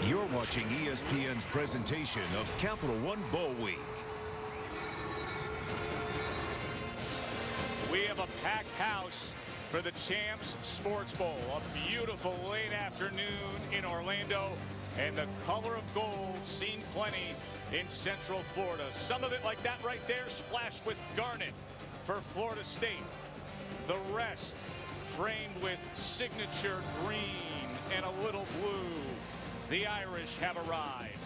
You're watching ESPN's presentation of Capital One Bowl Week. We have a packed house for the Champs Sports Bowl. A beautiful late afternoon in Orlando, and the color of gold seen plenty in Central Florida. Some of it like that right there, splashed with garnet for Florida State. The rest framed with signature green and a little blue. The Irish have arrived.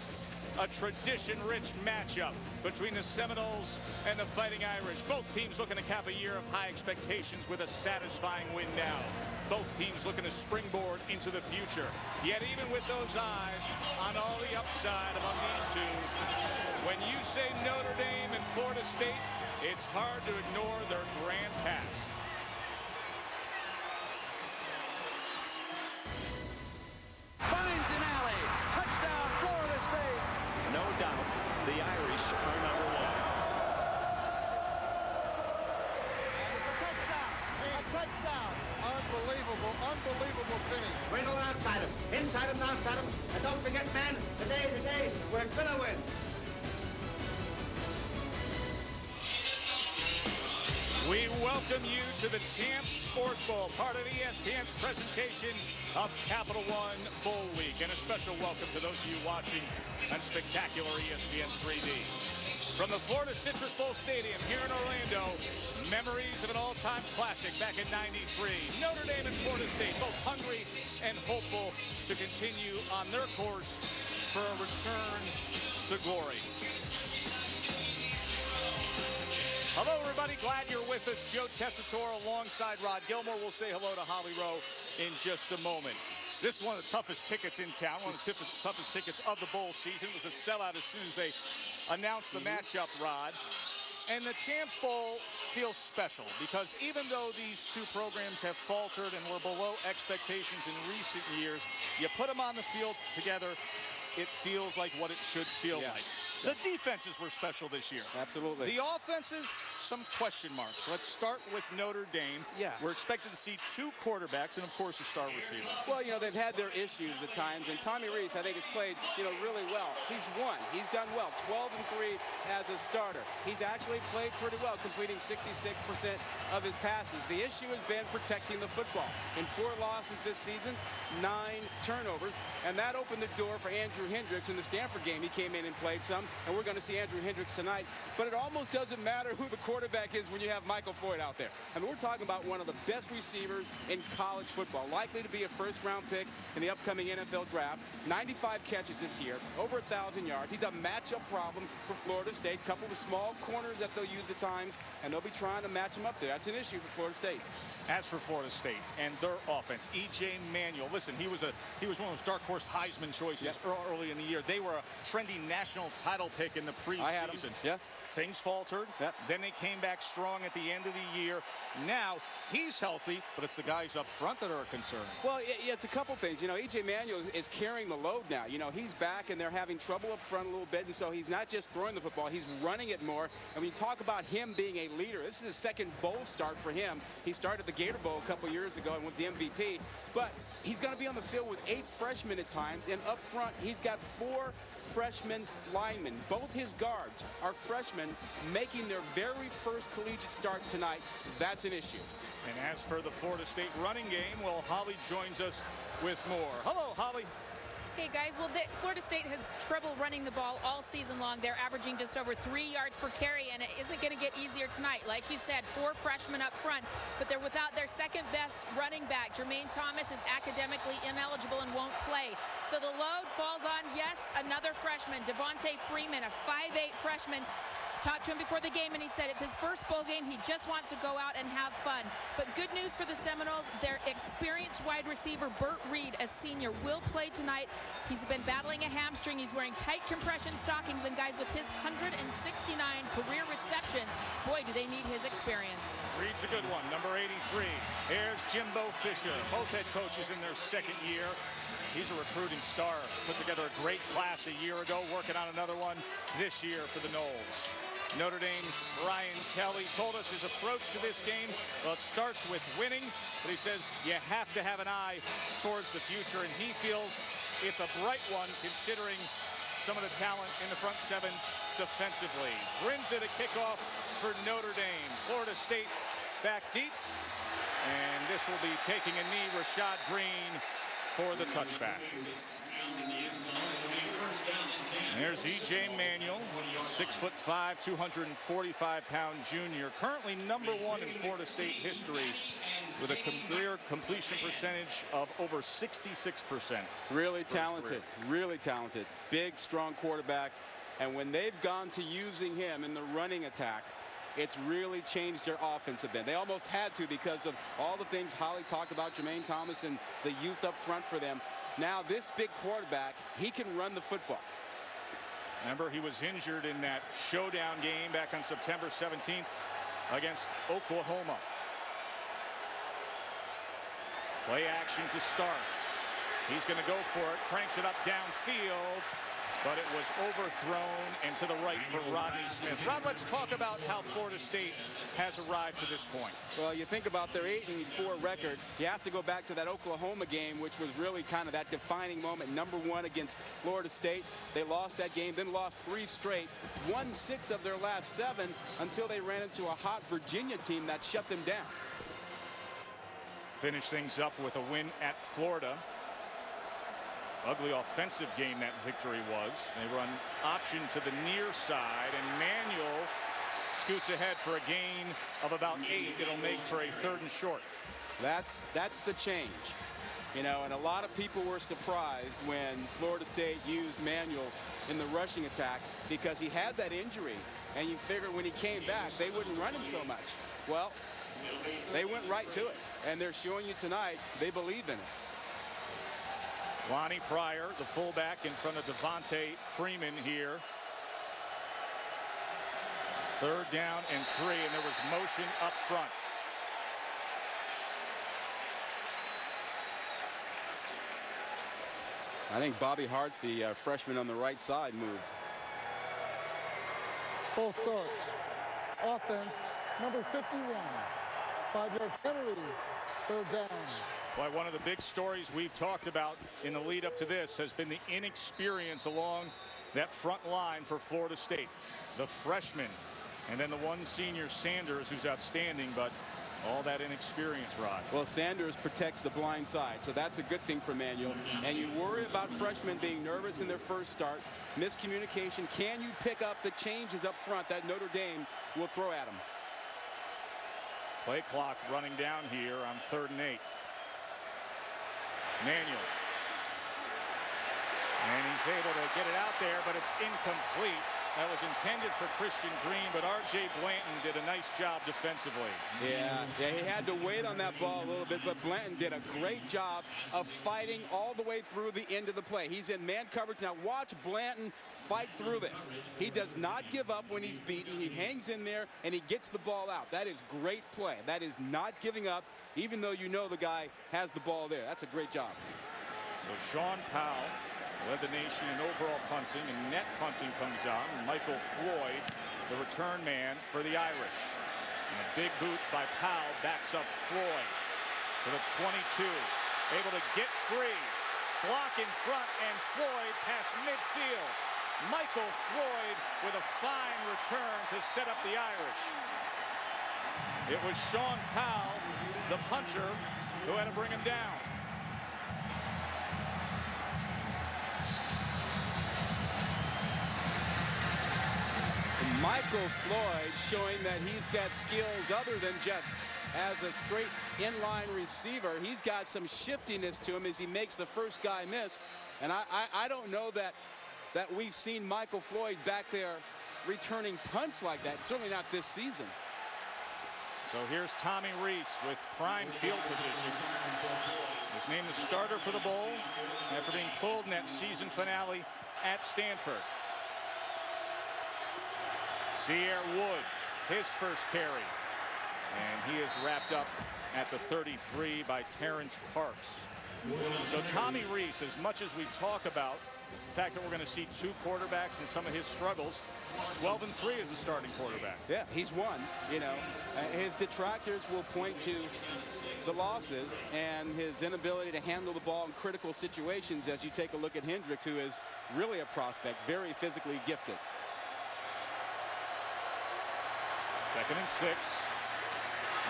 A tradition-rich matchup between the Seminoles and the Fighting Irish. Both teams looking to cap a year of high expectations with a satisfying win now. Both teams looking to springboard into the future. Yet even with those eyes on all the upside among these two, when you say Notre Dame and Florida State, it's hard to ignore their grand past. Finds an alley. Touchdown, Florida State. No doubt, the Irish are number one. And it's a touchdown. A touchdown. Unbelievable finish. We're going outside him. Inside him, outside him. And don't forget, man, today, we're gonna win. We welcome you to the Champs Sports Bowl, part of ESPN's presentation of Capital One Bowl Week. And a special welcome to those of you watching on spectacular ESPN 3D. From the Florida Citrus Bowl Stadium here in Orlando, memories of an all-time classic back in '93. Notre Dame and Florida State, both hungry and hopeful to continue on their course for a return to glory. Hello, everybody. Glad you're with us. Joe Tessitore alongside Rod Gilmore. We'll say hello to Holly Rowe in just a moment. This is one of the toughest tickets in town, one of the toughest tickets of the bowl season. It was a sellout as soon as they announced the matchup, Rod. And the Champs Bowl feels special because even though these two programs have faltered and were below expectations in recent years, you put them on the field together, it feels like what it should feel like. The defenses were special this year. Absolutely. The offenses, some question marks. Let's start with Notre Dame. Yeah. We're expected to see two quarterbacks and, of course, a star receiver. Well, you know, they've had their issues at times, and Tommy Rees, I think, has played, really well. He's won. He's done well. 12-3 as a starter. He's actually played pretty well, completing 66% of his passes. The issue has been protecting the football. In 4 losses this season, 9 turnovers, and that opened the door for Andrew Hendricks in the Stanford game. He came in and played some. And we're going to see Andrew Hendricks tonight. But it almost doesn't matter who the quarterback is when you have Michael Floyd out there. I mean, we're talking about one of the best receivers in college football, likely to be a first-round pick in the upcoming NFL draft. 95 catches this year, over 1,000 yards. He's a matchup problem for Florida State. A couple of small corners that they'll use at times, and they'll be trying to match him up there. That's an issue for Florida State. As for Florida State and their offense, E.J. Manuel, listen, he was one of those dark horse Heisman choices early in the year. They were a trending national title pick in the preseason. I had him. Yeah. Things faltered. Yep. Then they came back strong at the end of the year. Now he's healthy, but it's the guys up front that are a concern. Well, it's a couple things. E.J. Manuel is carrying the load now. He's back, and they're having trouble up front a little bit, and so he's not just throwing the football, he's running it more. And when you talk about him being a leader, this is his second bowl start for him. He started the Gator Bowl a couple years ago and was the MVP, but he's going to be on the field with 8 freshmen at times, and up front, he's got 4 freshman linemen. Both his guards are freshmen making their very first collegiate start tonight. That's an issue. And as for the Florida State running game, well, Holly joins us with more. Hello, Holly. Hey guys, well, Florida State has trouble running the ball all season long. They're averaging just over 3 yards per carry, and it isn't going to get easier tonight. Like you said, 4 freshmen up front, but they're without their second best running back. Jermaine Thomas is academically ineligible and won't play. So the load falls on, yes, another freshman, Devontae Freeman, a 5'8 freshman. Talked to him before the game, and he said it's his first bowl game. He just wants to go out and have fun. But good news for the Seminoles, their experienced wide receiver, Burt Reed, a senior, will play tonight. He's been battling a hamstring. He's wearing tight compression stockings, and guys, with his 169 career receptions, boy, do they need his experience. Reed's a good one, number 83. Here's Jimbo Fisher. Both head coaches in their second year. He's a recruiting star. Put together a great class a year ago, working on another one this year for the Noles. Notre Dame's Brian Kelly told us his approach to this game, well, it starts with winning, but he says you have to have an eye towards the future, and he feels it's a bright one considering some of the talent in the front seven defensively. Brinza to kickoff for Notre Dame. Florida State back deep. And this will be taking a knee, Rashad Green, for the touchback. There's E.J. Manuel, 6'5", 245-pound junior, currently #1 in Florida State history with a career completion percentage of over 66%. Really talented, really talented. Big, strong quarterback. And when they've gone to using him in the running attack, it's really changed their offensive end. They almost had to because of all the things Holly talked about, Jermaine Thomas and the youth up front for them. Now this big quarterback, he can run the football. Remember, he was injured in that showdown game back on September 17th against Oklahoma. Play action to start. He's going to go for it, cranks it up downfield, but it was overthrown and to the right for Rodney Smith. Rod, let's talk about how Florida State has arrived to this point. Well, you think about their 8-4 record. You have to go back to that Oklahoma game, which was really kind of that defining moment. #1 against Florida State. They lost that game, then lost 3 straight. Won 6 of their last 7 until they ran into a hot Virginia team that shut them down. Finish things up with a win at Florida. Ugly offensive game that victory was. They run option to the near side, and Manuel scoots ahead for a gain of about 8. It'll make for a 3rd and short. That's the change. You know, and a lot of people were surprised when Florida State used Manuel in the rushing attack because he had that injury, and you figured when he came back they wouldn't run him so much. Well, they went right to it, and they're showing you tonight they believe in it. Lonnie Pryor, the fullback, in front of Devontae Freeman here. 3rd down and 3, and there was motion up front. I think Bobby Hart, the freshman on the right side, moved. Full start. Offense, number 51. 5-yard penalty. 3rd down. Boy, one of the big stories we've talked about in the lead up to this has been the inexperience along that front line for Florida State. The freshman, and then the one senior, Sanders, who's outstanding, but all that inexperience, Rod. Well, Sanders protects the blind side, so that's a good thing for Manuel. And you worry about freshmen being nervous in their first start. Miscommunication. Can you pick up the changes up front that Notre Dame will throw at them? Play clock running down here on 3rd and 8. Manuel. And he's able to get it out there, but it's incomplete. That was intended for Christian Green, but R.J. Blanton did a nice job defensively. Yeah, he had to wait on that ball a little bit, but Blanton did a great job of fighting all the way through the end of the play. He's in man coverage. Now watch Blanton fight through this. He does not give up when he's beaten. He hangs in there, and he gets the ball out. That is great play. That is not giving up, even though you know the guy has the ball there. That's a great job. So Sean Powell led the nation in overall punting, and net punting comes on. Michael Floyd, the return man for the Irish. And a big boot by Powell backs up Floyd to the 22. Able to get free. Block in front, and Floyd past midfield. Michael Floyd with a fine return to set up the Irish. It was Sean Powell, the punter, who had to bring him down. Michael Floyd showing that he's got skills other than just as a straight inline receiver. He's got some shiftiness to him as he makes the first guy miss. And I don't know that we've seen Michael Floyd back there returning punts like that. Certainly not this season. So here's Tommy Reese with prime field position. Was named the starter for the bowl after being pulled in that season finale at Stanford. Sierra Wood, his first carry. And he is wrapped up at the 33 by Terrence Parks. So Tommy Reese, as much as we talk about the fact that we're going to see 2 quarterbacks and some of his struggles, 12-3 as a starting quarterback. Yeah, he's one. You know, his detractors will point to the losses and his inability to handle the ball in critical situations as you take a look at Hendricks, who is really a prospect, very physically gifted. 2nd and 6.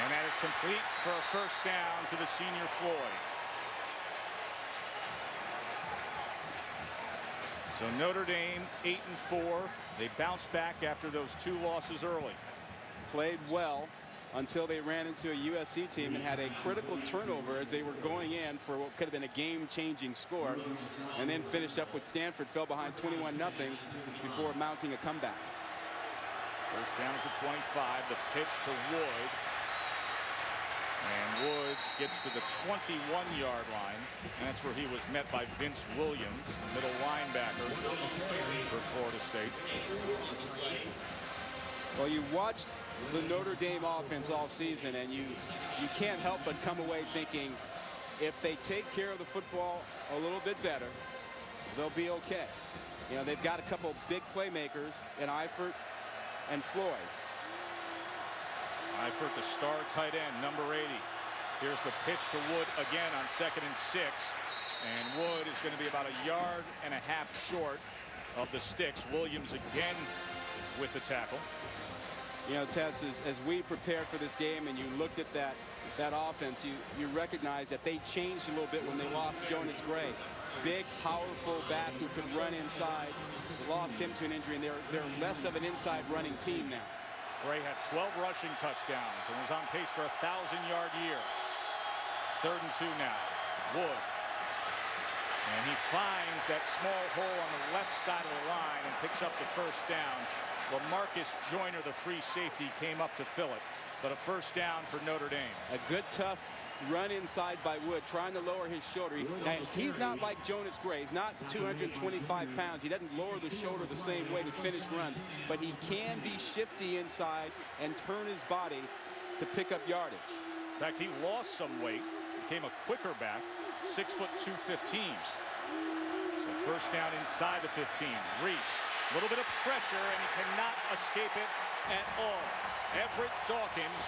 And that is complete for a first down to the senior Floyd. So Notre Dame 8-4. They bounced back after those 2 losses early. Played well until they ran into a USC team and had a critical turnover as they were going in for what could have been a game-changing score, and then finished up with Stanford, fell behind 21-0 before mounting a comeback. First down at the 25. The pitch to Wood. And Wood gets to the 21-yard line. And that's where he was met by Vince Williams, the middle linebacker for Florida State. Well, you watched the Notre Dame offense all season, and you can't help but come away thinking if they take care of the football a little bit better, they'll be okay. You know, they've got a couple big playmakers in Eifert and Floyd. Eifert, the star tight end, number 80. Here's the pitch to Wood again on 2nd and 6. And Wood is going to be about 1.5 yards short of the sticks. Williams again with the tackle. You know, Tess, as we prepared for this game and you looked at that offense, you recognize that they changed a little bit when they lost Jonas Gray. Big, powerful back who could run inside. They lost him to an injury, and they're less of an inside running team now. Gray had 12 rushing touchdowns and was on pace for a 1,000-yard year. 3rd and 2 now. Wood. And he finds that small hole on the left side of the line and picks up the first down. LaMarcus Joyner, the free safety, came up to fill it. But a first down for Notre Dame. A good, tough run inside by Wood, trying to lower his shoulder. He's not like Jonas Gray. He's not 225 pounds. He doesn't lower the shoulder the same way to finish runs. But he can be shifty inside and turn his body to pick up yardage. In fact, he lost some weight, became a quicker back, 6 foot 215. So first down inside the 15. Reese, a little bit of pressure, and he cannot escape it at all. Everett Dawkins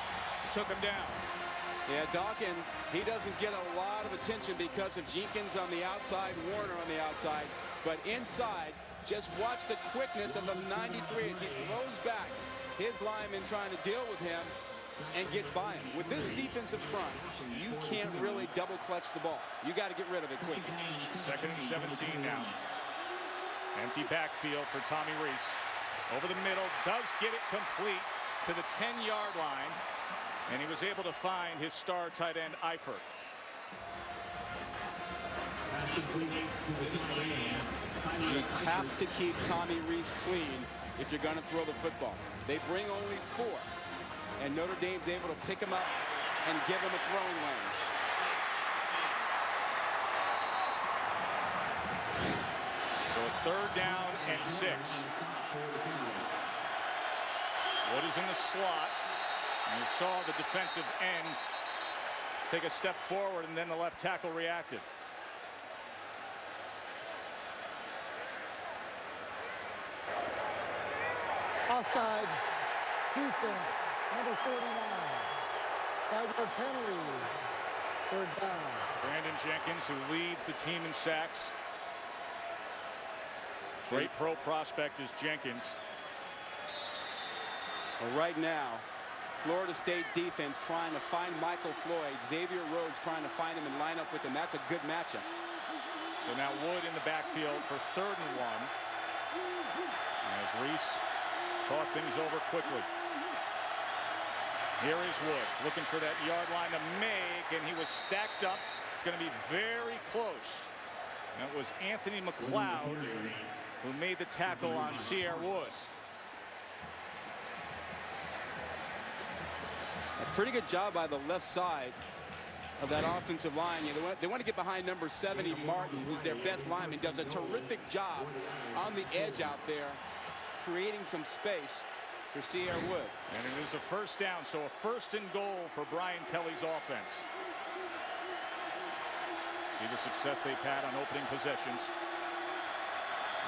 took him down. Yeah, Dawkins, he doesn't get a lot of attention because of Jenkins on the outside, Warner on the outside. But inside, just watch the quickness of the 93 as he throws back his lineman trying to deal with him and gets by him. With this defensive front, you can't really double clutch the ball. You got to get rid of it quickly. 2nd and 17 now. Empty backfield for Tommy Reese. Over the middle, does get it complete to the 10-yard line. And he was able to find his star tight end, Eifert. You have to keep Tommy Reese clean if you're going to throw the football. They bring only 4. And Notre Dame's able to pick him up and give him a throwing lane. So a 3rd down and 6. Wood is in the slot. And he saw the defensive end take a step forward, and then the left tackle reacted. Offside. Defense. Number 49. 5-yard penalty. 3rd down. Brandon Jenkins, who leads the team in sacks. Great pro prospect is Jenkins. Well, right now, Florida State defense trying to find Michael Floyd. Xavier Rhodes trying to find him and line up with him. That's a good matchup. So now Wood in the backfield for 3rd and 1. As Reese talked things over quickly. Here is Wood looking for that yard line to make, and he was stacked up. It's going to be very close. That was Anthony McLeod who made the tackle on Sierra Wood. A pretty good job by the left side of that offensive line. They want to get behind number 70, Martin, who's their best lineman. Does a terrific job on the edge out there, creating some space for Sierra Wood. And it is a first down, so a 1st and goal for Brian Kelly's offense. See the success they've had on opening possessions.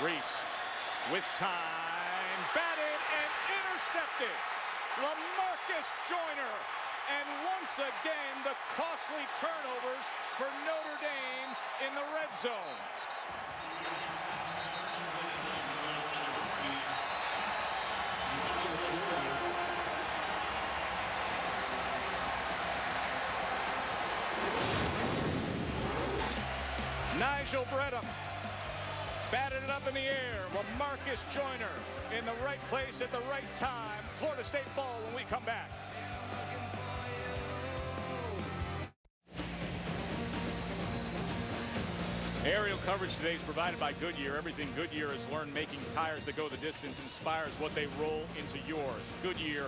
Reese with time, batted and intercepted. LaMarcus Joyner And once again, the costly turnovers for Notre Dame in the red zone. Nigel Bredham batted it up in the air. Marcus Joyner in the right place at the right time. Florida State ball when we come back. Aerial coverage today is provided by Goodyear. Everything Goodyear has learned making tires that go the distance inspires what they roll into yours. Goodyear,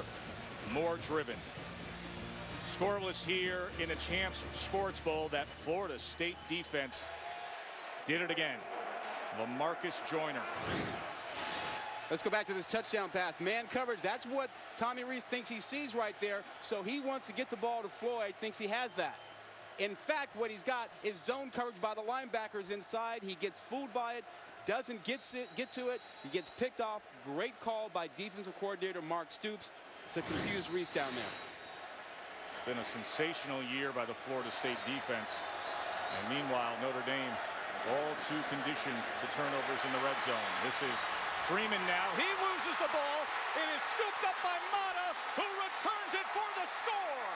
more driven. Scoreless here in the Champs Sports Bowl. That Florida State defense did it again. Marcus Joyner. Let's go back to this touchdown pass. Man coverage, that's what Tommy Rees thinks he sees right there. So he wants to get the ball to Floyd, thinks he has that. In fact, what he's got is zone coverage by the linebackers inside. He gets fooled by it, doesn't get to it. He gets picked off. Great call by defensive coordinator Mark Stoops to confuse Rees down there. It's been a sensational year by the Florida State defense. And meanwhile, Notre Dame all too conditioned to turnovers in the red zone. This is Freeman now. He loses the ball. It is scooped up by Mata, who returns it for the score.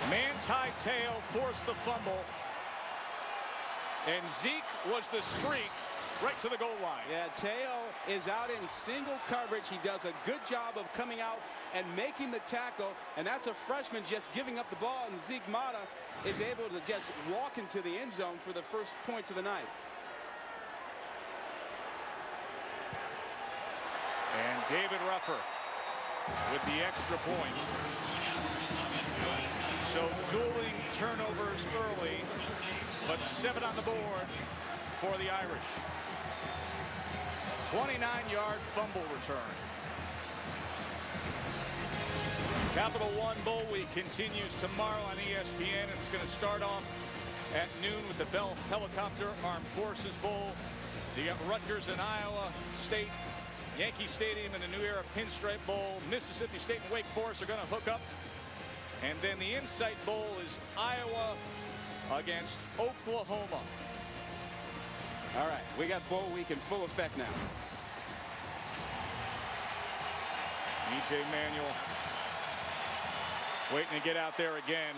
Manti Te'o forced the fumble, and Zeke was the streak right to the goal line. Yeah, Te'o is out in single coverage. He does a good job of coming out and making the tackle, and that's a freshman just giving up the ball, and Zeke Mata is able to just walk into the end zone for the first points of the night. And David Ruffer with the extra point. So dueling turnovers early, but 7 on the board for the Irish. 29-yard fumble return. Capital One Bowl Week continues tomorrow on ESPN, and it's going to start off at noon with the Bell Helicopter Armed Forces Bowl. You got Rutgers and Iowa State, Yankee Stadium and the New Era Pinstripe Bowl. Mississippi State and Wake Forest are going to hook up. And then the Insight Bowl is Iowa against Oklahoma. All right, we got bowl week in full effect now. E.J. Manuel waiting to get out there again.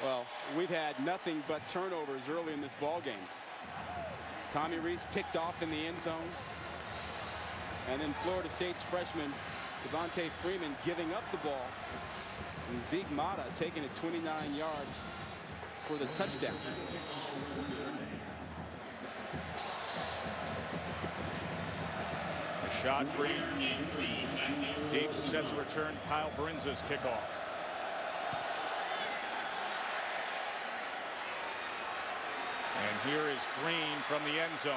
Well, we've had nothing but turnovers early in this ball game. Tommy Rees picked off in the end zone. And then Florida State's freshman Devontae Freeman giving up the ball. And Zeke Mata taking it 29 yards for the touchdown. Rashad Breed deep, set to return Kyle Brinza's kickoff. And here is Green from the end zone.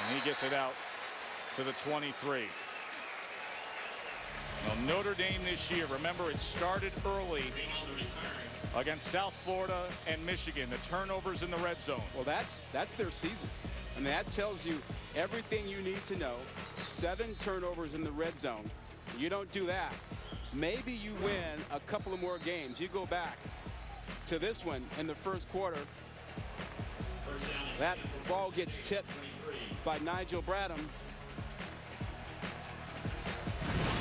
And he gets it out to the 23. Well, Notre Dame this year, remember, it started early against South Florida and Michigan. The turnovers in the red zone. Well, that's their season. And that tells you everything you need to know. 7 turnovers in the red zone. You don't do that. Maybe you win a couple of more games. You go back to this one in the first quarter. That ball gets tipped by Nigel Bredham.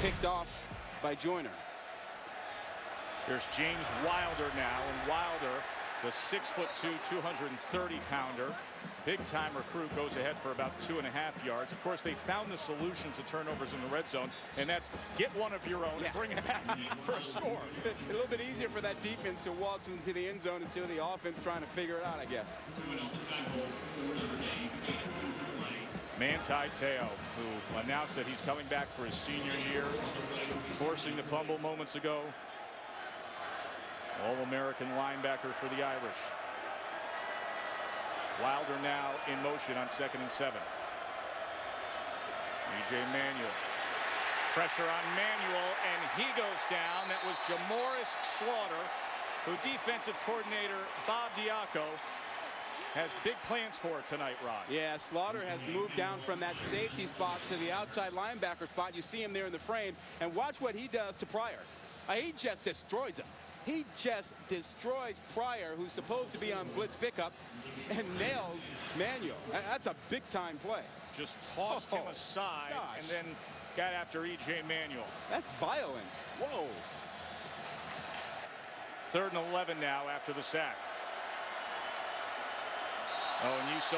Picked off by Joyner. Here's James Wilder now, and Wilder, the 6'2", 230-pounder, big-time recruit, goes ahead for about 2.5 yards. Of course, they found the solution to turnovers in the red zone, and that's get one of your own and bring it back for a score. A little bit easier for that defense to waltz into the end zone instead of the offense trying to figure it out, I guess. Manti Te'o, who announced that he's coming back for his senior year, forcing the fumble moments ago. All-American linebacker for the Irish. Wilder now in motion on 2nd and 7. E.J. Manuel. Pressure on Manuel, and he goes down. That was Jamoris Slaughter, who defensive coordinator Bob Diaco has big plans for tonight, Rod. Yeah, Slaughter has moved down from that safety spot to the outside linebacker spot. You see him there in the frame, and watch what he does to Pryor. He just destroys him. He just destroys Pryor, who's supposed to be on blitz pickup, and nails Manuel. That's a big-time play. Just tossed him aside and then got after E.J. Manuel. That's violent. Whoa. 3rd and 11 now after the sack. Oh, and you saw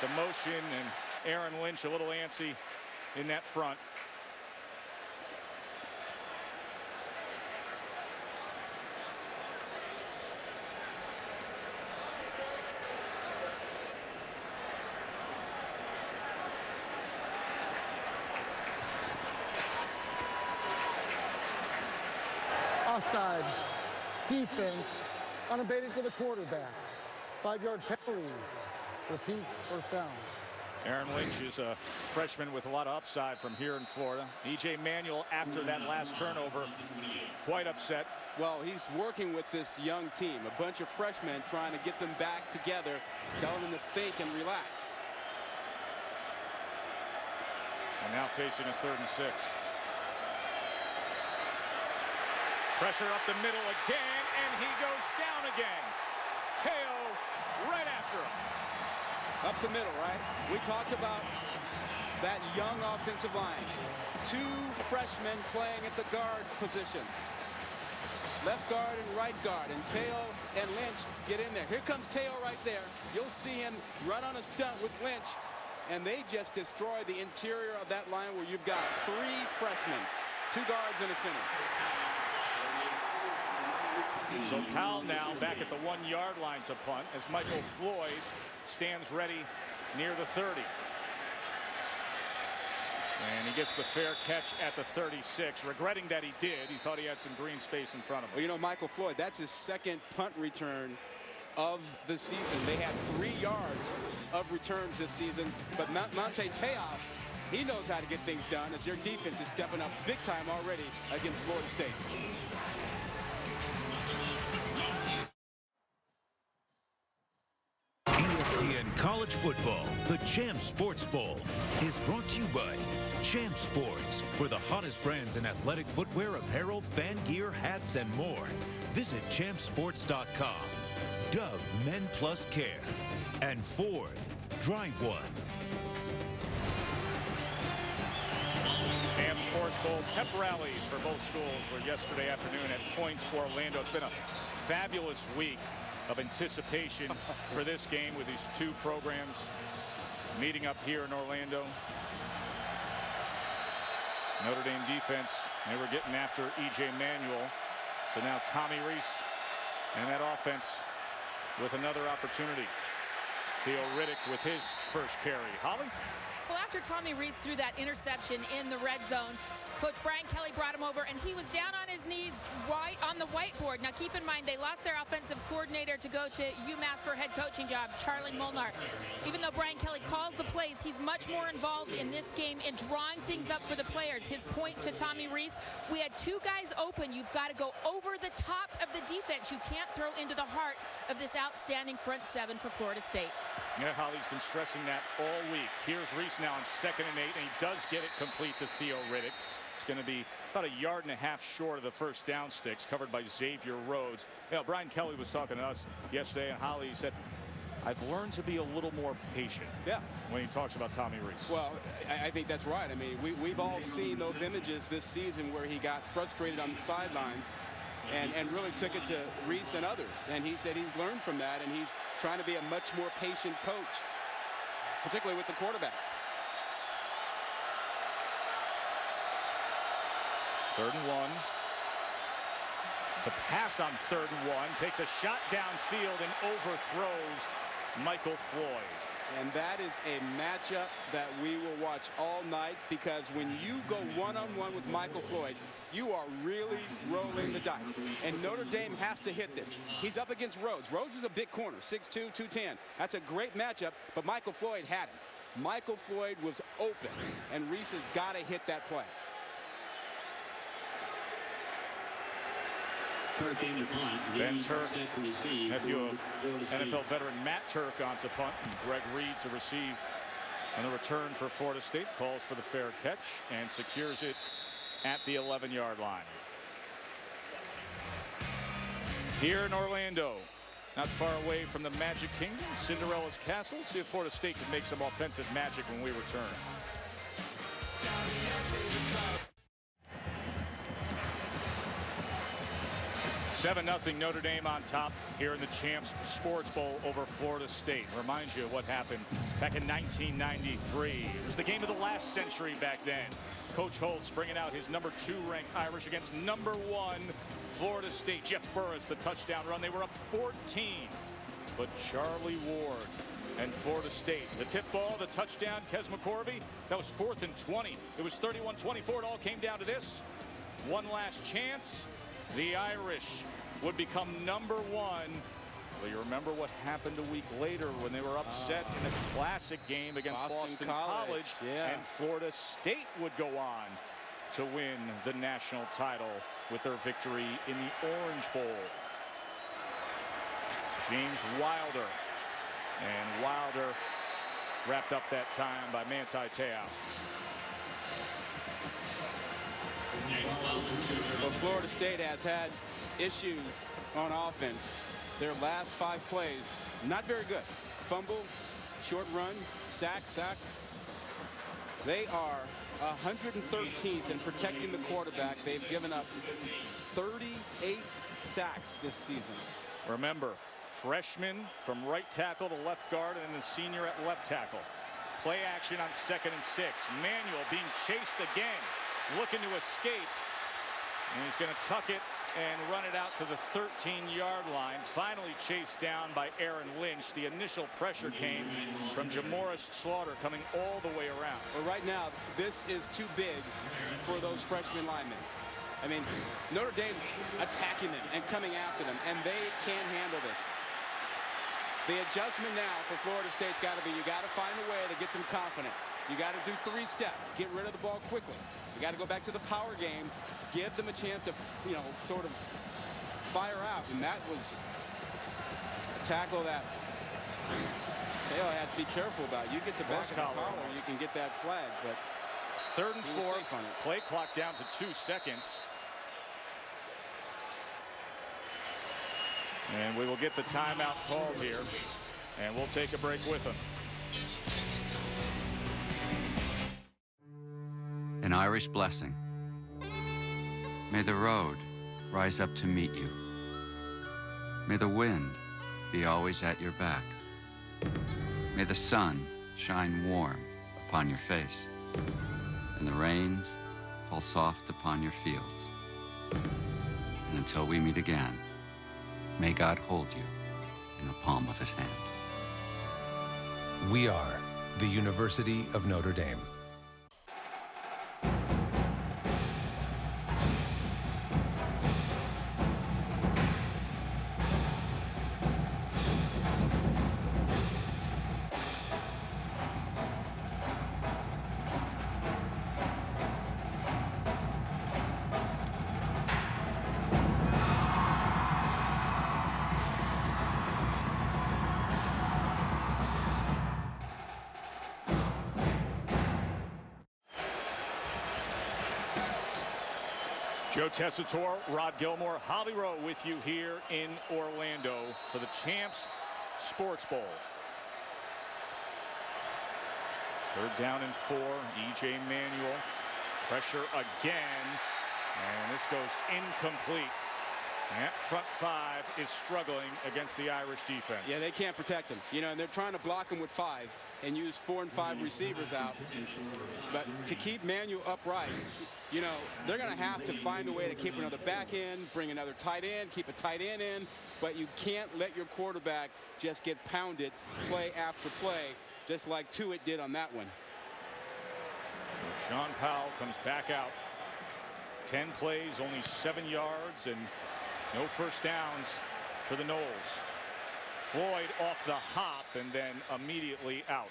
the motion, and Aaron Lynch a little antsy in that front. Offside. Defense. Unabated to the quarterback. 5-yard penalty. Repeat, first down. Aaron Lynch is a freshman with a lot of upside from here in Florida. E.J. Manuel, after that last turnover, quite upset. Well, he's working with this young team, a bunch of freshmen trying to get them back together, telling them to think and relax. And now facing a 3rd and 6. Pressure up the middle again, and he goes down again. Teo right after him. Up the middle, right? We talked about that young offensive line. 2 freshmen playing at the guard position. Left guard and right guard, and Teo and Lynch get in there. Here comes Teo right there. You'll see him run on a stunt with Lynch, and they just destroy the interior of that line where you've got 3 freshmen, 2 guards and a center. So Powell now back at the 1-yard line to punt as Michael Floyd stands ready near the 30. And he gets the fair catch at the 36, regretting that he did. He thought he had some green space in front of him. Well, you know, Michael Floyd, that's his 2nd punt return of the season. They had 3 yards of returns this season, but Monte Teo, he knows how to get things done as your defense is stepping up big time already against Florida State. ESPN College Football, the Champs Sports Bowl, is brought to you by Champs Sports. For the hottest brands in athletic footwear, apparel, fan gear, hats, and more, visit champsports.com. Dove Men Plus Care. And Ford. Drive one. Champs Sports Bowl pep rallies for both schools were yesterday afternoon at Points, Orlando. It's been a fabulous week of anticipation for this game with these 2 programs meeting up here in Orlando. Notre Dame defense, they were getting after E.J. Manuel. So now Tommy Reese and that offense with another opportunity. Theo Riddick with his first carry. Holly? Well, after Tommy Reese threw that interception in the red zone, Coach Brian Kelly brought him over, and he was down on his knees right on the whiteboard. Now, keep in mind, they lost their offensive coordinator to go to UMass for head coaching job, Charlie Molnar. Even though Brian Kelly calls the plays, he's much more involved in this game in drawing things up for the players. His point to Tommy Reese, we had 2 guys open. You've got to go over the top of the defense. You can't throw into the heart of this outstanding front 7 for Florida State. Yeah, Holly's been stressing that all week. Here's Reese now on 2nd and 8, and he does get it complete to Theo Riddick. It's going to be about 1.5 yards short of the first down sticks, covered by Xavier Rhodes. You know, Brian Kelly was talking to us yesterday, and Holly said, I've learned to be a little more patient. Yeah. When he talks about Tommy Reese. Well, I think that's right. I mean, we've all seen those images this season where he got frustrated on the sidelines and really took it to Reese and others. And he said he's learned from that, and he's trying to be a much more patient coach, particularly with the quarterbacks. 3rd and 1. To pass on 3rd and 1. Takes a shot downfield and overthrows Michael Floyd. And that is a matchup that we will watch all night, because when you go one-on-one with Michael Floyd, you are really rolling the dice. And Notre Dame has to hit this. He's up against Rhodes. Rhodes is a big corner, 6'2", 210. That's a great matchup, but Michael Floyd had him. Michael Floyd was open, and Reese has got to hit that play. Ben Turk, nephew of NFL veteran Matt Turk, on to punt, and Greg Reed to receive. And the return for Florida State calls for the fair catch and secures it at the 11-yard line. Here in Orlando, not far away from the Magic Kingdom, Cinderella's castle. See if Florida State can make some offensive magic when we return. 7-0 Notre Dame on top here in the Champs Sports Bowl over Florida State. Reminds you of what happened back in 1993. It was the game of the last century back then. Coach Holtz bringing out his #2 ranked Irish against #1 Florida State. Jeff Burris, the touchdown run. They were up 14. But Charlie Ward and Florida State. The tip ball, the touchdown, Kes McCorvey. That was 4th and 20. It was 31-24. It all came down to this. One last chance. The Irish would become #1. Well, you remember what happened a week later when they were upset in a classic game against Boston College. Yeah. And Florida State would go on to win the national title with their victory in the Orange Bowl. James Wilder. And Wilder wrapped up that time by Manti Te'o. Well, Florida State has had issues on offense. Their last 5 plays, not very good. Fumble, short run, sack. They are 113th in protecting the quarterback. They've given up 38 sacks this season. Remember, freshman from right tackle to left guard, and then the senior at left tackle. Play action on 2nd and 6. Manuel being chased again, looking to escape. And he's going to tuck it and run it out to the 13-yard line. Finally chased down by Aaron Lynch. The initial pressure came from Jamoris Slaughter coming all the way around. Well, right now, this is too big for those freshman linemen. I mean, Notre Dame's attacking them and coming after them, and they can't handle this. The adjustment now for Florida State's got to be, you got to find a way to get them confident. You got to do 3-step, get rid of the ball quickly. You got to go back to the power game, give them a chance to, sort of fire out. And that was a tackle that they all had to be careful about. You get the back of the power, you can get that flag. But 3rd and 4, play clock down to 2 seconds. And we will get the timeout called here, and we'll take a break with them. An Irish blessing. May the road rise up to meet you. May the wind be always at your back. May the sun shine warm upon your face, and the rains fall soft upon your fields. And until we meet again, may God hold you in the palm of his hand. We are the University of Notre Dame. Joe Tessitore, Rod Gilmore, Holly Rowe with you here in Orlando for the Champs Sports Bowl. 3rd down and 4. E.J. Manuel. Pressure again. And this goes incomplete. That front 5 is struggling against the Irish defense. Yeah, they can't protect him. And they're trying to block him with 5 and use 4 and 5 receivers out. But to keep Manuel upright, they're going to have to find a way to keep another back in, bring another tight end, keep a tight end in. But you can't let your quarterback just get pounded play after play. just like Tuitt did on that one. So Sean Powell comes back out. 10 plays, only 7 yards, and no first downs for the Noles. Floyd off the hop and then immediately out.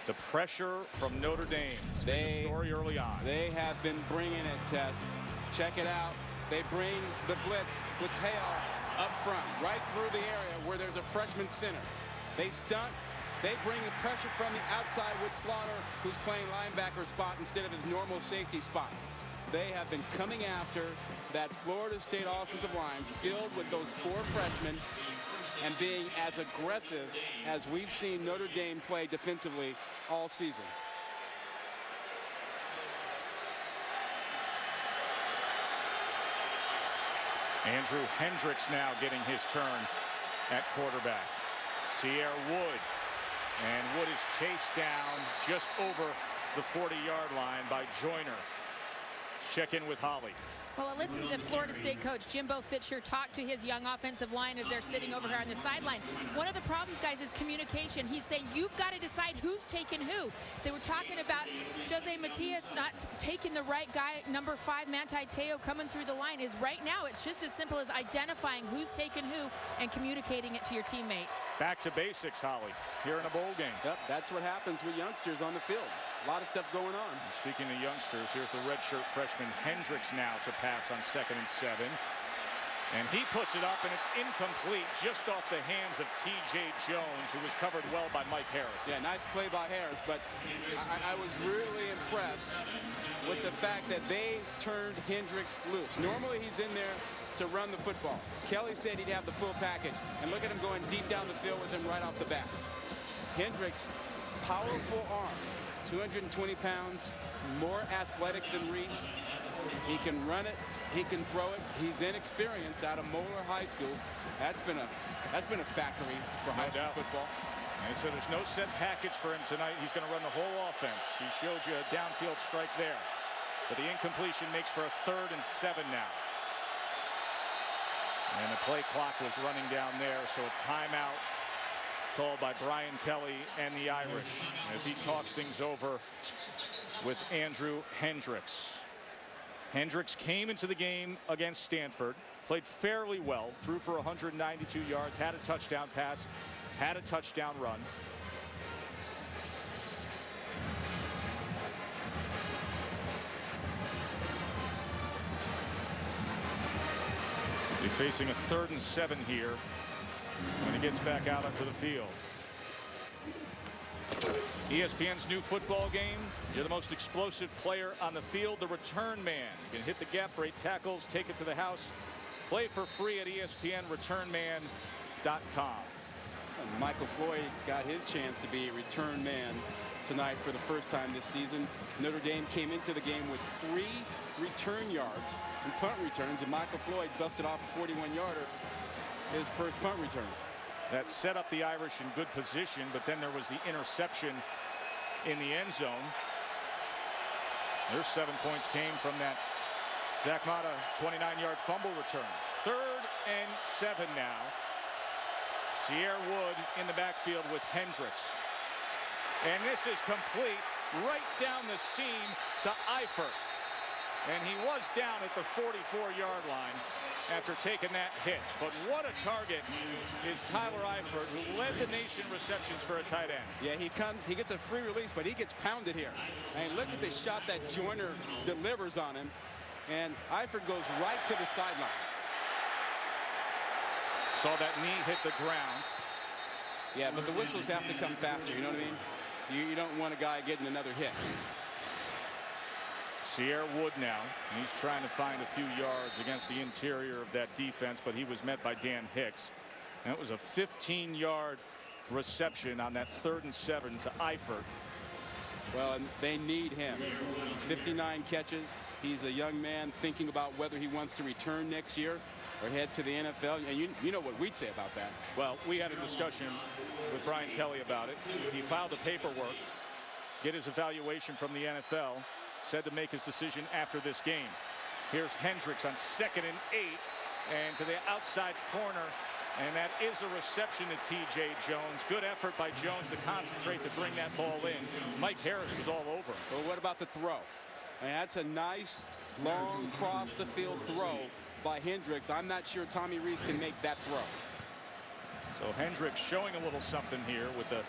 The pressure from Notre Dame. It's been the story early on. They have been bringing it, Tess. Check it out. They bring the blitz with Teo up front, right through the area where there's a freshman center. They stunt. They bring the pressure from the outside with Slaughter, who's playing linebacker spot instead of his normal safety spot. They have been coming after that Florida State offensive line filled with those 4 freshmen and being as aggressive as we've seen Notre Dame play defensively all season. Andrew Hendricks now getting his turn at quarterback. Sierra Wood. And Wood is chased down just over the 40-yard line by Joyner. Check in with Holly. Well, I listened to Florida State coach Jimbo Fisher talk to his young offensive line as they're sitting over here on the sideline. One of the problems, guys, is communication. He's saying you've got to decide who's taking who. They were talking about Jose Matias not taking the right guy. Number 5, Manti Te'o, coming through the line. Is right now it's just as simple as identifying who's taking who and communicating it to your teammate. Back to basics, Holly, here in a bowl game. Yep, that's what happens with youngsters on the field. A lot of stuff going on. And speaking of youngsters, here's the redshirt freshman Hendricks now to pass on 2nd and 7. And he puts it up, and it's incomplete just off the hands of T.J. Jones, who was covered well by Mike Harris. Yeah, nice play by Harris, but I was really impressed with the fact that they turned Hendricks loose. Normally he's in there to run the football. Kelly said he'd have the full package, and look at him going deep down the field with him right off the bat. Hendricks, powerful arm, 220 pounds, more athletic than Reese. He can run it, he can throw it. He's inexperienced out of Moeller High School. That's been a factory for high school football. And so there's no set package for him tonight. He's going to run the whole offense. He showed you a downfield strike there. But the incompletion makes for a 3rd and 7 now. And the play clock was running down there, so a timeout called by Brian Kelly and the Irish as he talks things over with Andrew Hendricks. Hendricks came into the game against Stanford, played fairly well, threw for 192 yards, had a touchdown pass, had a touchdown run. He's facing a 3rd and 7 here when he gets back out onto the field. ESPN's new football game. You're the most explosive player on the field, the return man. You can hit the gap, break tackles, take it to the house. Play for free at ESPNReturnMan.com. Michael Floyd got his chance to be a return man tonight for the first time this season. Notre Dame came into the game with 3 return yards and punt returns, and Michael Floyd busted off a 41-yarder, his first punt return. That set up the Irish in good position, but then there was the interception in the end zone. Their 7 points came from that Zach Mata 29-yard fumble return. 3rd and 7 now. Sierra Wood in the backfield with Hendricks. And this is complete right down the seam to Eifert. And he was down at the 44-yard line after taking that hit. But what a target is Tyler Eifert, who led the nation receptions for a tight end. Yeah, he gets a free release, but he gets pounded here. And look at the shot that Joyner delivers on him. And Eifert goes right to the sideline. Saw that knee hit the ground. Yeah, but the whistles have to come faster, you know what I mean? You don't want a guy getting another hit. Sierra Wood now. He's trying to find a few yards against the interior of that defense, but he was met by Dan Hicks. And it was a 15-yard reception on that 3rd and 7 to Eifert. Well, and they need him. 59 catches. He's a young man thinking about whether he wants to return next year or head to the NFL. And you know what we'd say about that. Well, we had a discussion with Brian Kelly about it. He filed the paperwork, get his evaluation from the NFL, said to make his decision after this game. Here's Hendricks on 2nd and 8, and to the outside corner And that is a reception to T.J. Jones. Good effort by Jones to concentrate to bring that ball in. Mike Harris was all over. But what about the throw? And that's a nice, long, cross-the-field throw by Hendricks. I'm not sure Tommy Rees can make that throw. So Hendricks showing a little something here with the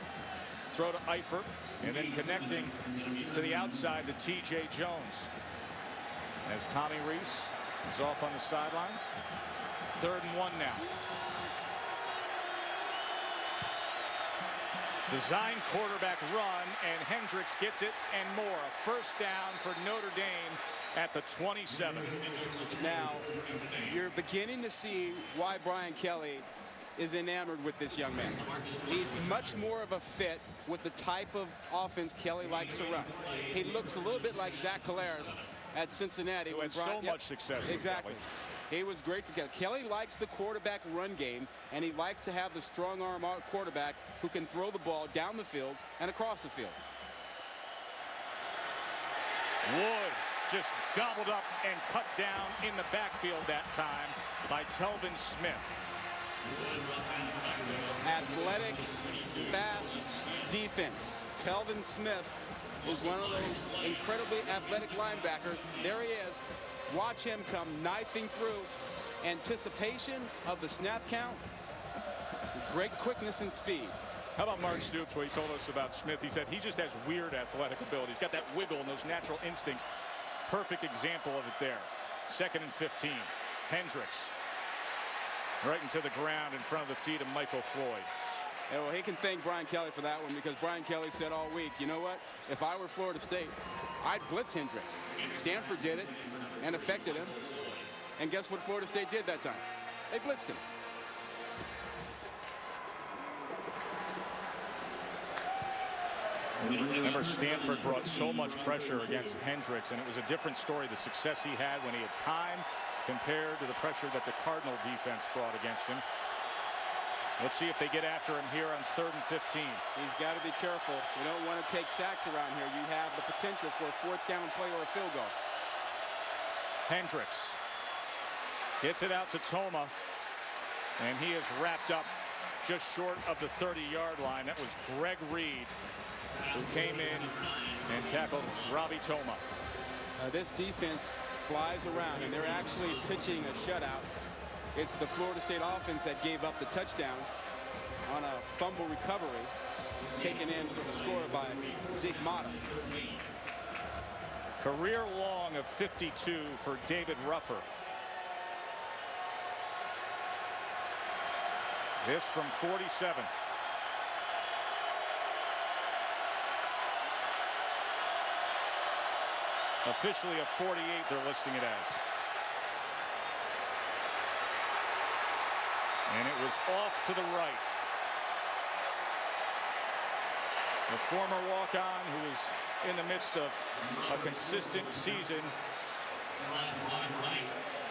throw to Eifert and then connecting to the outside to T.J. Jones. As Tommy Rees is off on the sideline. 3rd and 1 now. Design quarterback run, and Hendricks gets it and more. A first down for Notre Dame at the 27. Now, you're beginning to see why Brian Kelly is enamored with this young man. He's much more of a fit with the type of offense Kelly likes to run. He looks a little bit like Zach Collaros at Cincinnati. Who had so much success. Exactly. He was great for Kelly. Kelly likes the quarterback run game, and he likes to have the strong arm quarterback who can throw the ball down the field and across the field. Wood just gobbled up and cut down in the backfield that time by Telvin Smith. Athletic, fast defense. Telvin Smith is one of those incredibly athletic linebackers. There he is. Watch him come knifing through. Anticipation of the snap count. Great quickness and speed. How about Mark Stoops, where he told us about Smith? He said he just has weird athletic ability. He's got that wiggle and those natural instincts. Perfect example of it there. 2nd and 15. Hendricks right into the ground in front of the feet of Michael Floyd. Yeah, well, he can thank Brian Kelly for that one, because Brian Kelly said all week, you know what? If I were Florida State, I'd blitz Hendricks. Stanford did it and affected him. And guess what Florida State did that time? They blitzed him. Remember, Stanford brought so much pressure against Hendricks, and it was a different story, the success he had when he had time compared to the pressure that the Cardinal defense brought against him. Let's see if they get after him here on 3rd and 15. He's got to be careful. You don't want to take sacks around here. You have the potential for a 4th down play or a field goal. Hendricks gets it out to Toma, and he is wrapped up just short of the 30-yard line. That was Greg Reed, who came in and tackled Robbie Toma. This defense flies around, and they're actually pitching a shutout. It's the Florida State offense that gave up the touchdown on a fumble recovery taken in for the score by Zeke Mata. Career long of 52 for David Ruffer. This from 47. Officially a 48, they're listing it as. And it was off to the right. The former walk-on, who is in the midst of a consistent season,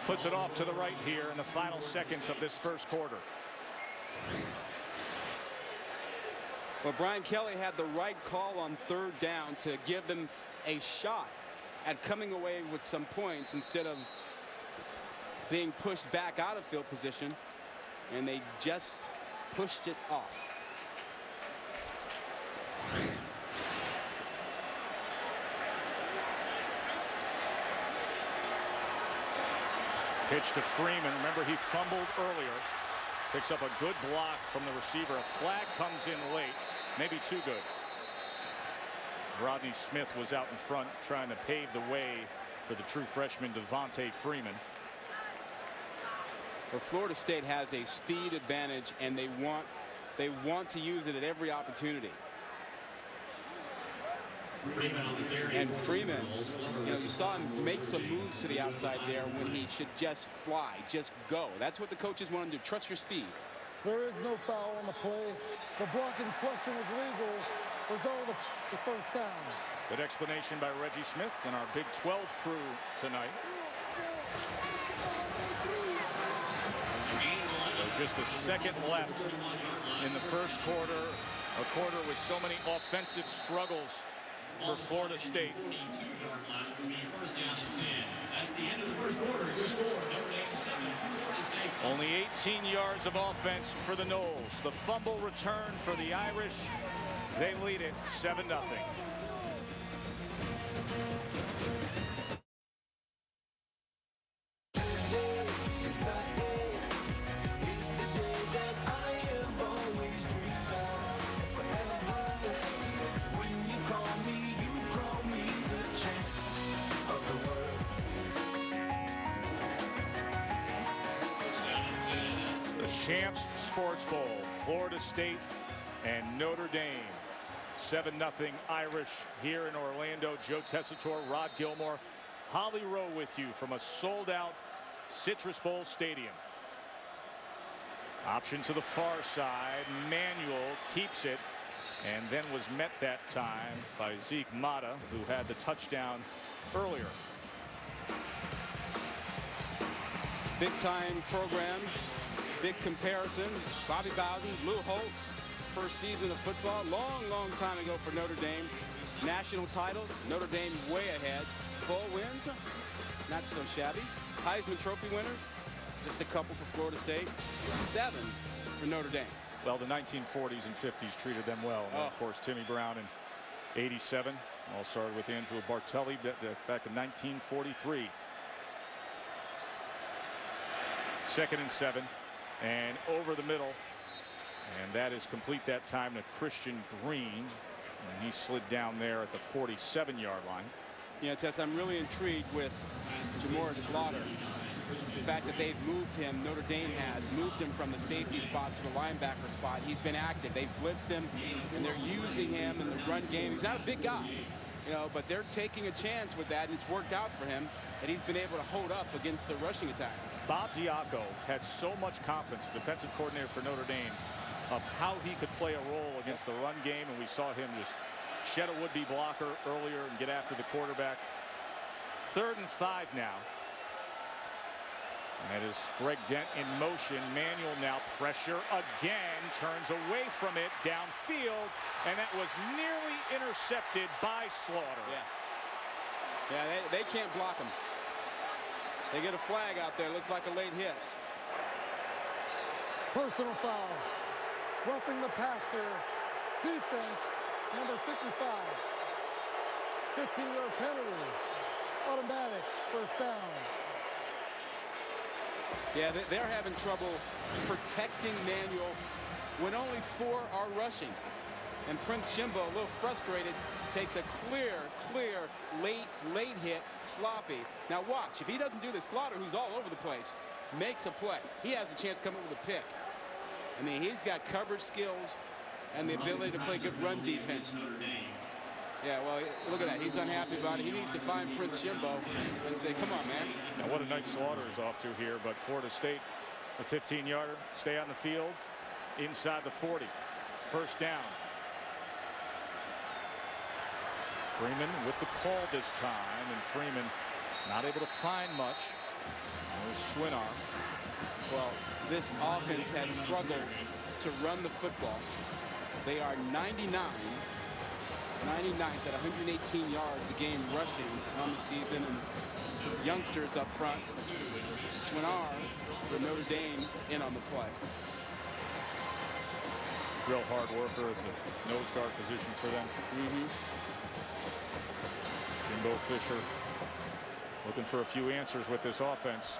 puts it off to the right here in the final seconds of this first quarter. Well, Brian Kelly had the right call on 3rd down to give them a shot at coming away with some points instead of being pushed back out of field position, and they just pushed it off. Pitch to Freeman. Remember, he fumbled earlier. Picks up a good block from the receiver. A flag comes in late. Maybe too good. Rodney Smith was out in front trying to pave the way for the true freshman Devontae Freeman. Well, Florida State has a speed advantage, and they want to use it at every opportunity. And Freeman, you know, you saw him make some moves to the outside there when he should just fly, just go. That's what the coaches want him to do. Trust your speed. There is no foul on the play. The block in question was legal. Result of the first down. Good explanation by Reggie Smith and our Big 12 crew tonight. So just a second left in the first quarter. A quarter with so many offensive struggles for Florida State. That's the end of the first quarter. Your score, Notre Dame 7, Florida State Only 18 yards of offense for the Noles. The fumble return for the Irish. They lead it 7-0. Champs Sports Bowl, Florida State and Notre Dame. 7-0 Irish here in Orlando. Joe Tessitore, Rod Gilmore, Holly Rowe with you from a sold-out Citrus Bowl stadium. Option to the far side. Manuel keeps it and then was met that time by Zeke Mata, who had the touchdown earlier. Big-time programs. Big comparison. Bobby Bowden, Lou Holtz, first season of football, long time ago for Notre Dame. National titles, Notre Dame way ahead. Bowl wins, not so shabby. Heisman Trophy winners, just a couple for Florida State. 7 for Notre Dame. Well, the 1940s and 50s treated them well. And of course, Timmy Brown in '87. All started with Andrew Bartelli back in 1943. 2nd and 7. And over the middle, and that is complete that time to Christian Green, and he slid down there at the 47-yard line. Yeah, Tess, I'm really intrigued with Jamora Slaughter. The fact that they've moved him, Notre Dame has moved him from the safety spot to the linebacker spot. He's been active. They've blitzed him, and they're using him in the run game. He's not a big guy, you know, but they're taking a chance with that, and it's worked out for him, and he's been able to hold up against the rushing attack. Bob Diaco had so much confidence, the defensive coordinator for Notre Dame, of how he could play a role against the run game, and we saw him just shed a would-be blocker earlier and get after the quarterback. 3rd and 5 now. And that is Greg Dent in motion. Manuel now pressure again, turns away from it downfield, and that was nearly intercepted by Slaughter. Yeah, they can't block him. They get a flag out there. Looks like a late hit. Personal foul. Roughing the passer. Defense, number 55. 15-yard penalty. Automatic first down. Yeah, they're having trouble protecting Manuel when only 4 are rushing. And Prince Shimbo, a little frustrated, takes a clear late hit, sloppy. Now watch, if he doesn't do this, Slaughter, who's all over the place, makes a play. He has a chance to come up with a pick. I mean, he's got coverage skills and the ability to play good run defense. Yeah, well, look at that. He's unhappy about it. He needs to find Prince Shimbo and say, come on, man. Now, what a night Slaughter is off to here, but Florida State, the 15-yarder, stay on the field inside the 40. First down. Freeman with the call this time, and Freeman not able to find much. There's Swinar. Well, this offense has struggled to run the football. They are 99th at 118 yards a game rushing on the season, and youngsters up front. Swinar for Notre Dame in on the play. Real hard worker at the nose guard position for them. Jimbo Fisher looking for a few answers with this offense.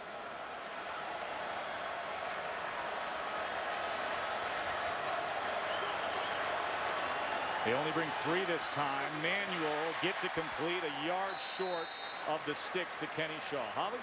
They only bring 3 this time. Manuel gets it complete, a yard short of the sticks to Kenny Shaw. Holly?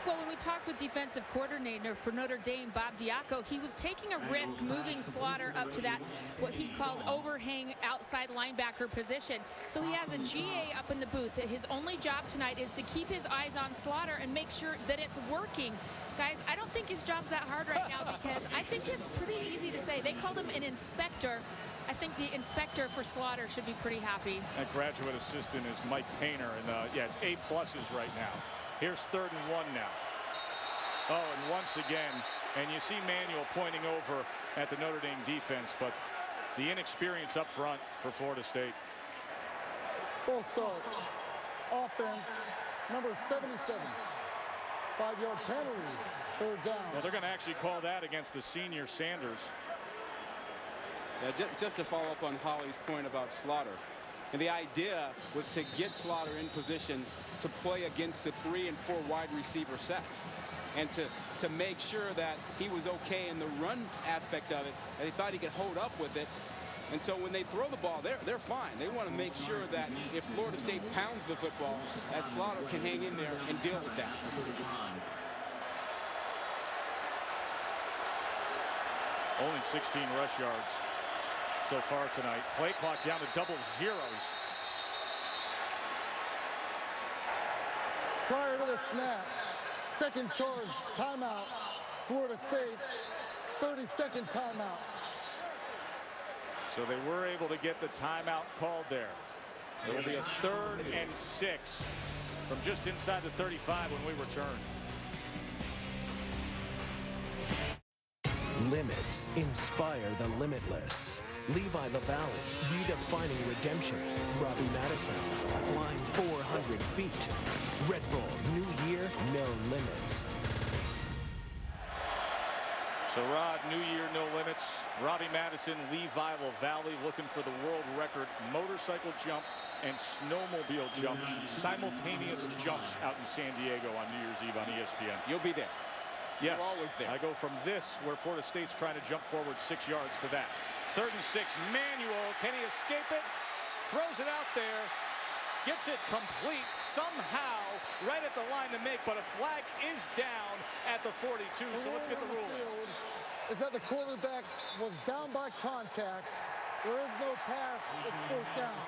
Well, when we talked with defensive coordinator for Notre Dame, Bob Diaco, he was taking a risk moving Slaughter up to that, what he called overhang outside linebacker position. So he has a GA up in the booth. His only job tonight is to keep his eyes on Slaughter and make sure that it's working. Guys, I don't think his job's that hard right now because I think it's pretty easy to say. They called him an inspector. I think the inspector for Slaughter should be pretty happy. That graduate assistant is Mike Painter, and yeah, it's A+ right now. Here's 3rd and 1 now. Oh, and once again, and you see Manuel pointing over at the Notre Dame defense, but the inexperience up front for Florida State. Full start. Offense, number 77. 5-yard penalty. Third down. Well, they're going to actually call that against the senior Sanders. Yeah, just to follow up on Holly's point about Slaughter. And the idea was to get Slaughter in position to play against the 3 and 4 wide receiver sets. And to make sure that he was okay in the run aspect of it. And they thought he could hold up with it. And so when they throw the ball, they're fine. They want to make sure that if Florida State pounds the football, that Slaughter can hang in there and deal with that. Only 16 rush yards so far tonight. Play clock down to double zeros. Prior to the snap, second charge, timeout, Florida State, 30-second timeout. So they were able to get the timeout called there. It will be a 3rd and 6 from just inside the 35 when we return. Limits inspire the limitless. Levi LaValle, redefining redemption. Robbie Madison, flying 400 feet. Red Bull, new year, no limits. So Rod, new year, no limits. Robbie Madison, Levi LaValle looking for the world record motorcycle jump and snowmobile jump. Simultaneous jumps out in San Diego on New Year's Eve on ESPN. You'll be there. Yes. You're always there. I go from this, where Florida State's trying to jump forward 6 yards, to that. 3rd and 6, Manuel. Can he escape it? Throws it out there. Gets it complete somehow right at the line to make, but a flag is down at the 42. So let's get the ruling. Is that the quarterback was down by contact. There is no pass. It's 4th down.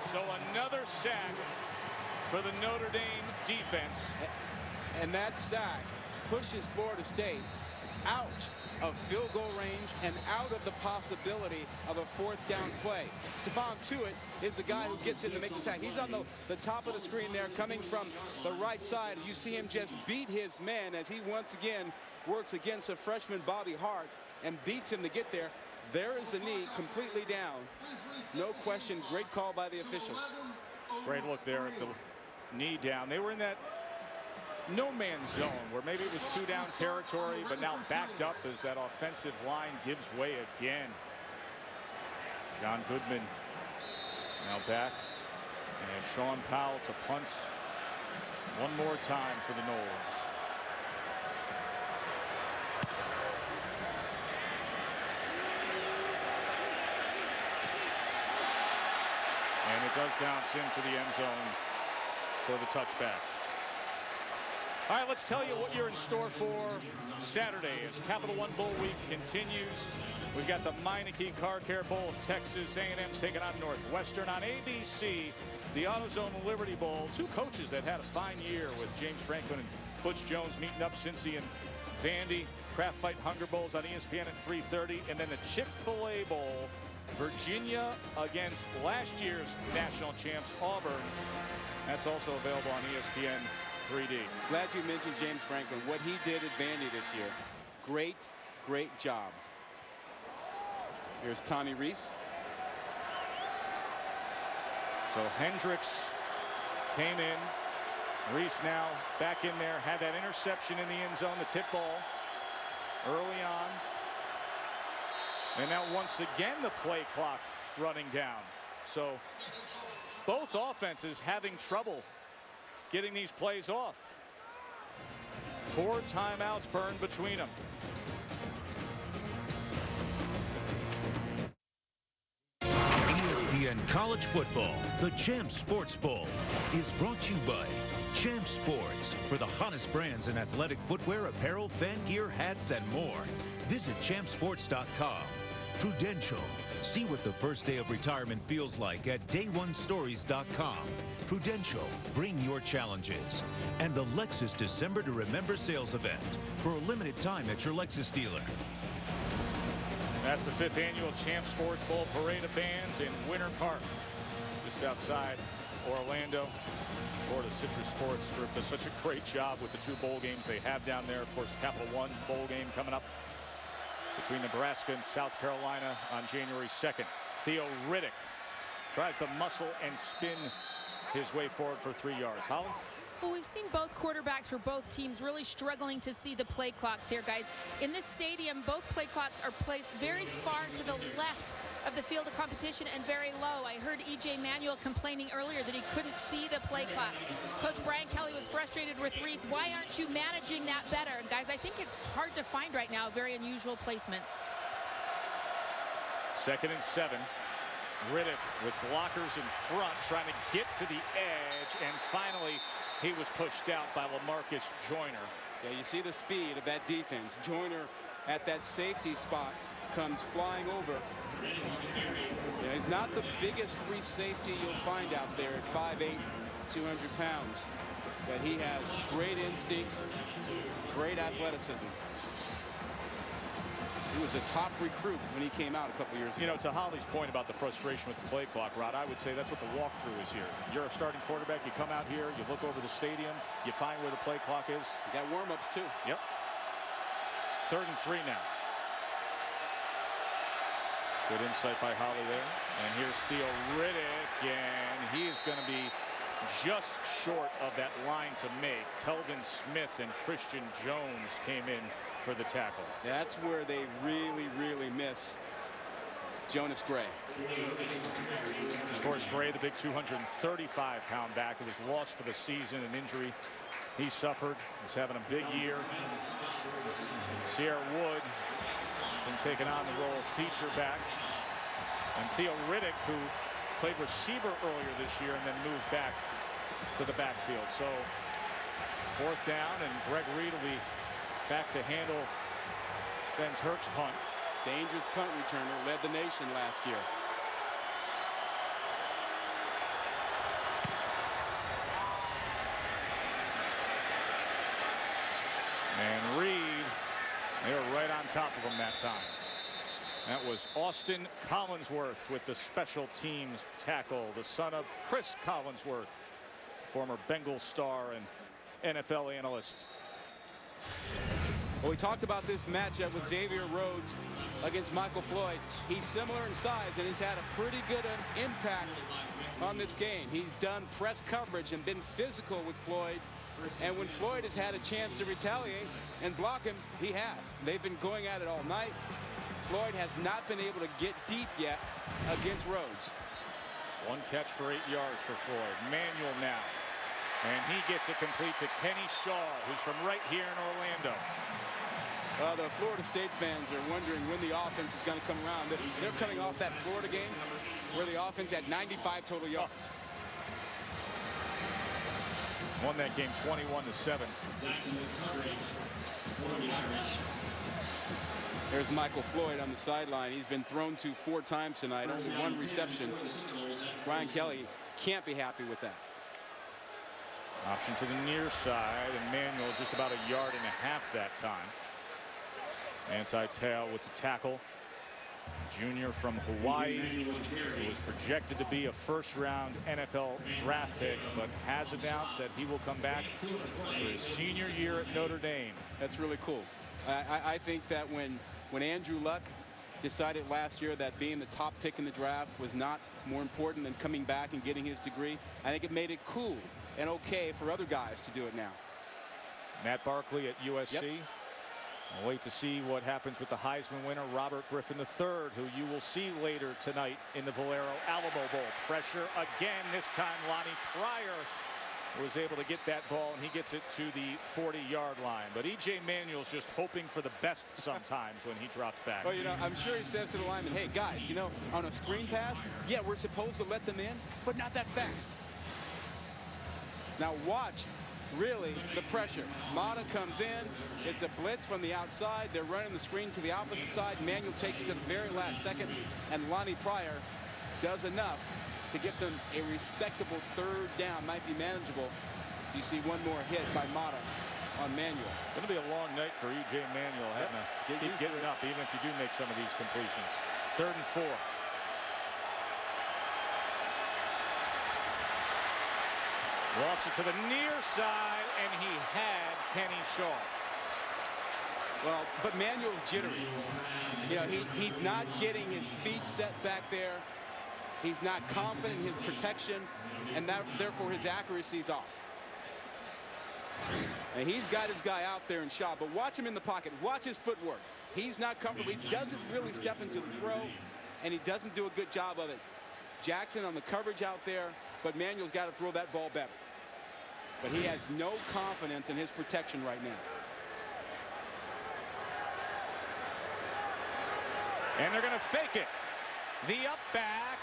So another sack for the Notre Dame defense. And that sack pushes Florida State out of field goal range and out of the possibility of a 4th down play. Stephon Tuitt is the guy who gets in to make the sack. He's on the top of the screen there, coming from the right side. You see him just beat his man as he once again works against a freshman, Bobby Hart, and beats him to get there. There is the knee, completely down. No question, great call by the officials. Great look there at the knee down. They were in that no man's zone where maybe it was 2 down territory, but now backed up as that offensive line gives way again. John Goodman now back, and Sean Powell to punt one more time for the Noles. And it does bounce into the end zone for the touchback. All right, let's tell you what you're in store for Saturday as Capital One Bowl Week continues. We've got the Meineke Car Care Bowl. Texas A&M's taking on Northwestern on ABC. The AutoZone Liberty Bowl. 2 coaches that had a fine year with James Franklin and Butch Jones meeting up. Cincy and Vandy. Kraft Fight Hunger Bowls on ESPN at 3:30. And then the Chick-fil-A Bowl. Virginia against last year's national champs Auburn. That's also available on ESPN 3D. Glad you mentioned James Franklin. What he did at Vandy this year. Great job. Here's Tommy Reese. So Hendricks came in. Reese now back in there. Had that interception in the end zone, the tip ball early on. And now once again the play clock running down. So both offenses having trouble getting these plays off. 4 timeouts burned between them. ESPN College Football, the Champs Sports Bowl, is brought to you by Champs Sports. For the hottest brands in athletic footwear, apparel, fan gear, hats, and more, visit champsports.com. Prudential. See what the first day of retirement feels like at day1stories.com. Prudential. Bring your challenges. And the Lexus December to Remember sales event for a limited time at your Lexus dealer. That's the 5th annual Champs Sports Bowl Parade of Bands in Winter Park, just outside Orlando. Florida Citrus Sports Group does such a great job with the 2 bowl games they have down there. Of course, the Capital One Bowl game coming up between Nebraska and South Carolina on January 2nd. Theo Riddick tries to muscle and spin his way forward for 3 yards. Holland? Well, we've seen both quarterbacks for both teams really struggling to see the play clocks here, guys. In this stadium, both play clocks are placed very far to the left of the field of competition and very low. I heard E.J. Manuel complaining earlier that he couldn't see the play clock. Coach Brian Kelly was frustrated with Reese. Why aren't you managing that better? Guys, I think it's hard to find right now. A very unusual placement. 2nd and 7. Riddick with blockers in front, trying to get to the edge, and finally he was pushed out by LaMarcus Joyner. Yeah, you see the speed of that defense. Joyner at that safety spot comes flying over. Yeah, he's not the biggest free safety you'll find out there at 5'8", 200 pounds. But he has great instincts, great athleticism. He was a top recruit when he came out a couple years ago. You know, to Holly's point about the frustration with the play clock, Rod, I would say that's what the walkthrough is here. You're a starting quarterback. You come out here, you look over the stadium, you find where the play clock is. You got warm-ups too. Yep. 3rd and 3 now. Good insight by Holly there. And here's Theo Riddick, and he is going to be just short of that line to make. Telvin Smith and Christian Jones came in for the tackle. That's where they really miss Jonas Gray. Of course, Gray, the big 235-pound back, who was lost for the season, an injury he suffered. He's having a big year. Sierra Wood been taking on the role of feature back. And Theo Riddick, who played receiver earlier this year and then moved back to the backfield. So 4th down, and Greg Reed will be back to handle Ben Turk's punt. Dangerous punt returner, led the nation last year. And Reed, they were right on top of him that time. That was Austin Collinsworth with the special teams tackle, the son of Chris Collinsworth, former Bengals star and NFL analyst. Well, we talked about this matchup with Xavier Rhodes against Michael Floyd. He's similar in size, and he's had a pretty good impact on this game. He's done press coverage and been physical with Floyd. And when Floyd has had a chance to retaliate and block him, he has. They've been going at it all night. Floyd has not been able to get deep yet against Rhodes. 1 catch for 8 yards for Floyd. Manuel now. And he gets it complete to Kenny Shaw, who's from right here in Orlando. The Florida State fans are wondering when the offense is going to come around. They're coming off that Florida game where the offense had 95 total yards. Won that game 21-7. There's Michael Floyd on the sideline. He's been thrown to 4 times tonight, only 1 reception. Brian Kelly can't be happy with that. Option to the near side, and Manuel just about 1.5 yards that time. Anti-tail with the tackle. Junior from Hawaii, who was projected to be a 1st-round NFL draft pick, but has announced that he will come back for his senior year at Notre Dame. That's really cool. I think that when Andrew Luck decided last year that being the top pick in the draft was not more important than coming back and getting his degree, I think it made it cool and okay for other guys to do it now. Matt Barkley at USC. Yep. I'll wait to see what happens with the Heisman winner, Robert Griffin III, who you will see later tonight in the Valero Alamo Bowl. Pressure again, this time Lonnie Pryor was able to get that ball, and he gets it to the 40-yard line. But E.J. Manuel's just hoping for the best sometimes when he drops back. Well, you know, I'm sure he says to the lineman, hey, guys, you know, on a screen pass, yeah, we're supposed to let them in, but not that fast. Now watch, really, the pressure. Mata comes in. It's a blitz from the outside. They're running the screen to the opposite side. Manuel takes it to the very last second, and Lonnie Pryor does enough to get them a respectable 3rd down. Might be manageable. So you see one more hit by Mata on Manuel. Going to be a long night for E.J. Manuel, having to keep getting up, even if you do make some of these completions. 3rd and 4. Lofts it to the near side, and he had Kenny Shaw. Well, but Manuel's jittery. You know, he's not getting his feet set back there. He's not confident in his protection, and therefore his accuracy is off. And he's got his guy out there in shot, but watch him in the pocket. Watch his footwork. He's not comfortable. He doesn't really step into the throw, and he doesn't do a good job of it. Jackson on the coverage out there, but Manuel's got to throw that ball better. But he has no confidence in his protection right now. And they're going to fake it. The up back.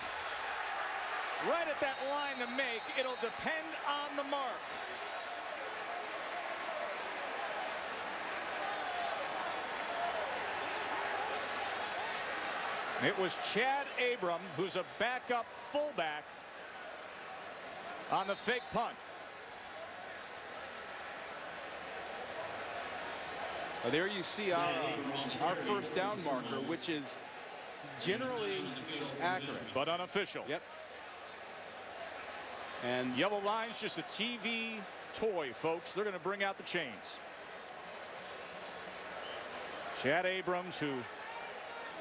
Right at that line to make. It'll depend on the mark. It was Chad Abram, who's a backup fullback, on the fake punt. Well, there you see our first down marker, which is generally accurate. But unofficial. Yep. And yellow line's just a TV toy, folks. They're going to bring out the chains. Chad Abrams, who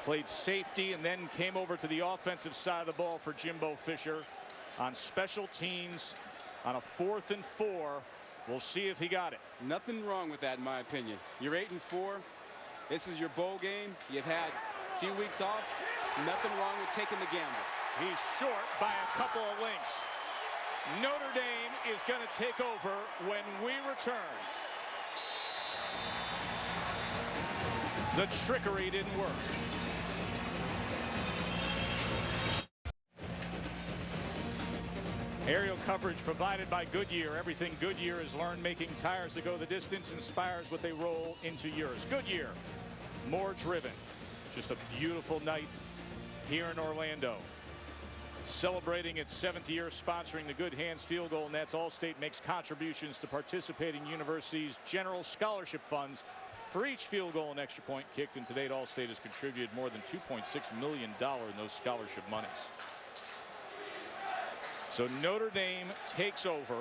played safety and then came over to the offensive side of the ball for Jimbo Fisher on special teams on a 4th and 4. We'll see if he got it. Nothing wrong with that, in my opinion. You're 8-4. This is your bowl game. You've had a few weeks off. Nothing wrong with taking the gamble. He's short by a couple of lengths. Notre Dame is going to take over when we return. The trickery didn't work. Aerial coverage provided by Goodyear. Everything Goodyear has learned making tires that go the distance inspires what they roll into yours. Goodyear, more driven. Just a beautiful night here in Orlando. Celebrating its 7th year sponsoring the Good Hands Field Goal Nets, Allstate makes contributions to participating universities' general scholarship funds for each field goal and extra point kicked. And to date, Allstate has contributed more than $2.6 million in those scholarship monies. So Notre Dame takes over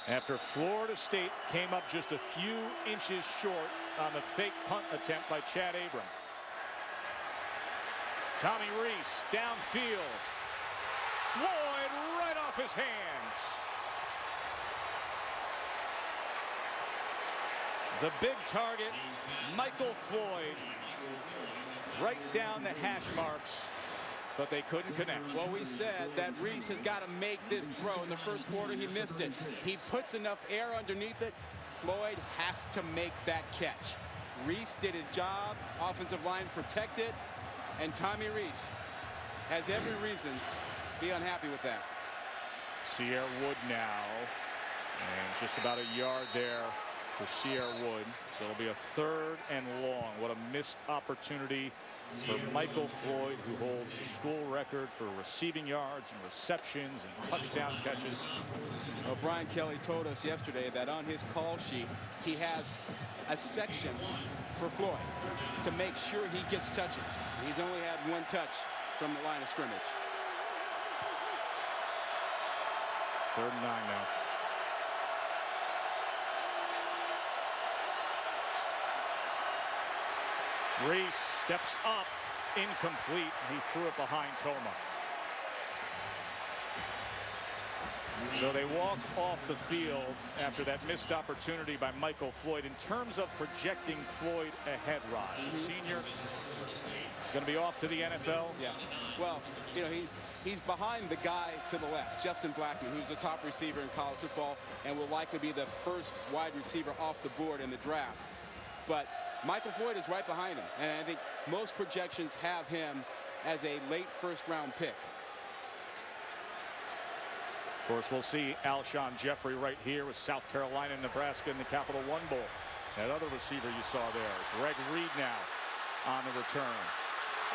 after Florida State came up just a few inches short on the fake punt attempt by Chad Abram. Tommy Reese downfield. Floyd right off his hands. The big target, Michael Floyd, right down the hash marks, but they couldn't connect. Well, we said that Reese has got to make this throw. In the first quarter, he missed it. He puts enough air underneath it. Floyd has to make that catch. Reese did his job. Offensive line protected. And Tommy Reese has every reason to be unhappy with that. Sierra Wood now. And just about a yard there for Sierra Wood. So it'll be a 3rd and long. What a missed opportunity for Michael Floyd, who holds the school record for receiving yards and receptions and touchdown catches. Well, Brian Kelly told us yesterday that on his call sheet, he has a section for Floyd to make sure he gets touches. He's only had 1 touch from the line of scrimmage. 3rd and 9 now. Reese steps up, incomplete. He threw it behind Toma. So they walk off the field after that missed opportunity by Michael Floyd. In terms of projecting Floyd ahead, Rod, the senior going to be off to the NFL. Yeah. Well, you know, he's behind the guy to the left, Justin Blackman, who's a top receiver in college football and will likely be the first wide receiver off the board in the draft. But Michael Floyd is right behind him, and I think most projections have him as a late 1st round pick. Of course, we'll see Alshon Jeffrey right here with South Carolina and Nebraska in the Capital One Bowl. That other receiver you saw there, Greg Reed, now on the return.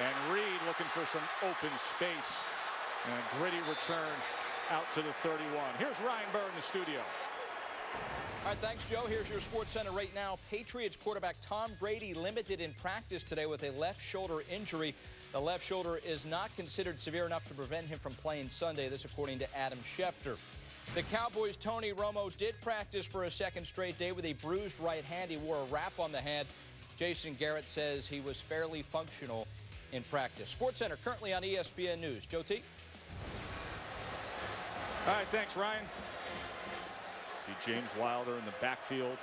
And Reed looking for some open space. And a gritty return out to the 31. Here's Ryan Burr in the studio. All right, thanks, Joe. Here's your Sports Center right now. Patriots quarterback Tom Brady limited in practice today with a left shoulder injury. The left shoulder is not considered severe enough to prevent him from playing Sunday. This according to Adam Schefter. The Cowboys' Tony Romo did practice for a 2nd straight day with a bruised right hand. He wore a wrap on the hand. Jason Garrett says he was fairly functional in practice. Sports Center currently on ESPN News. Joe T. All right, thanks, Ryan. See James Wilder in the backfield.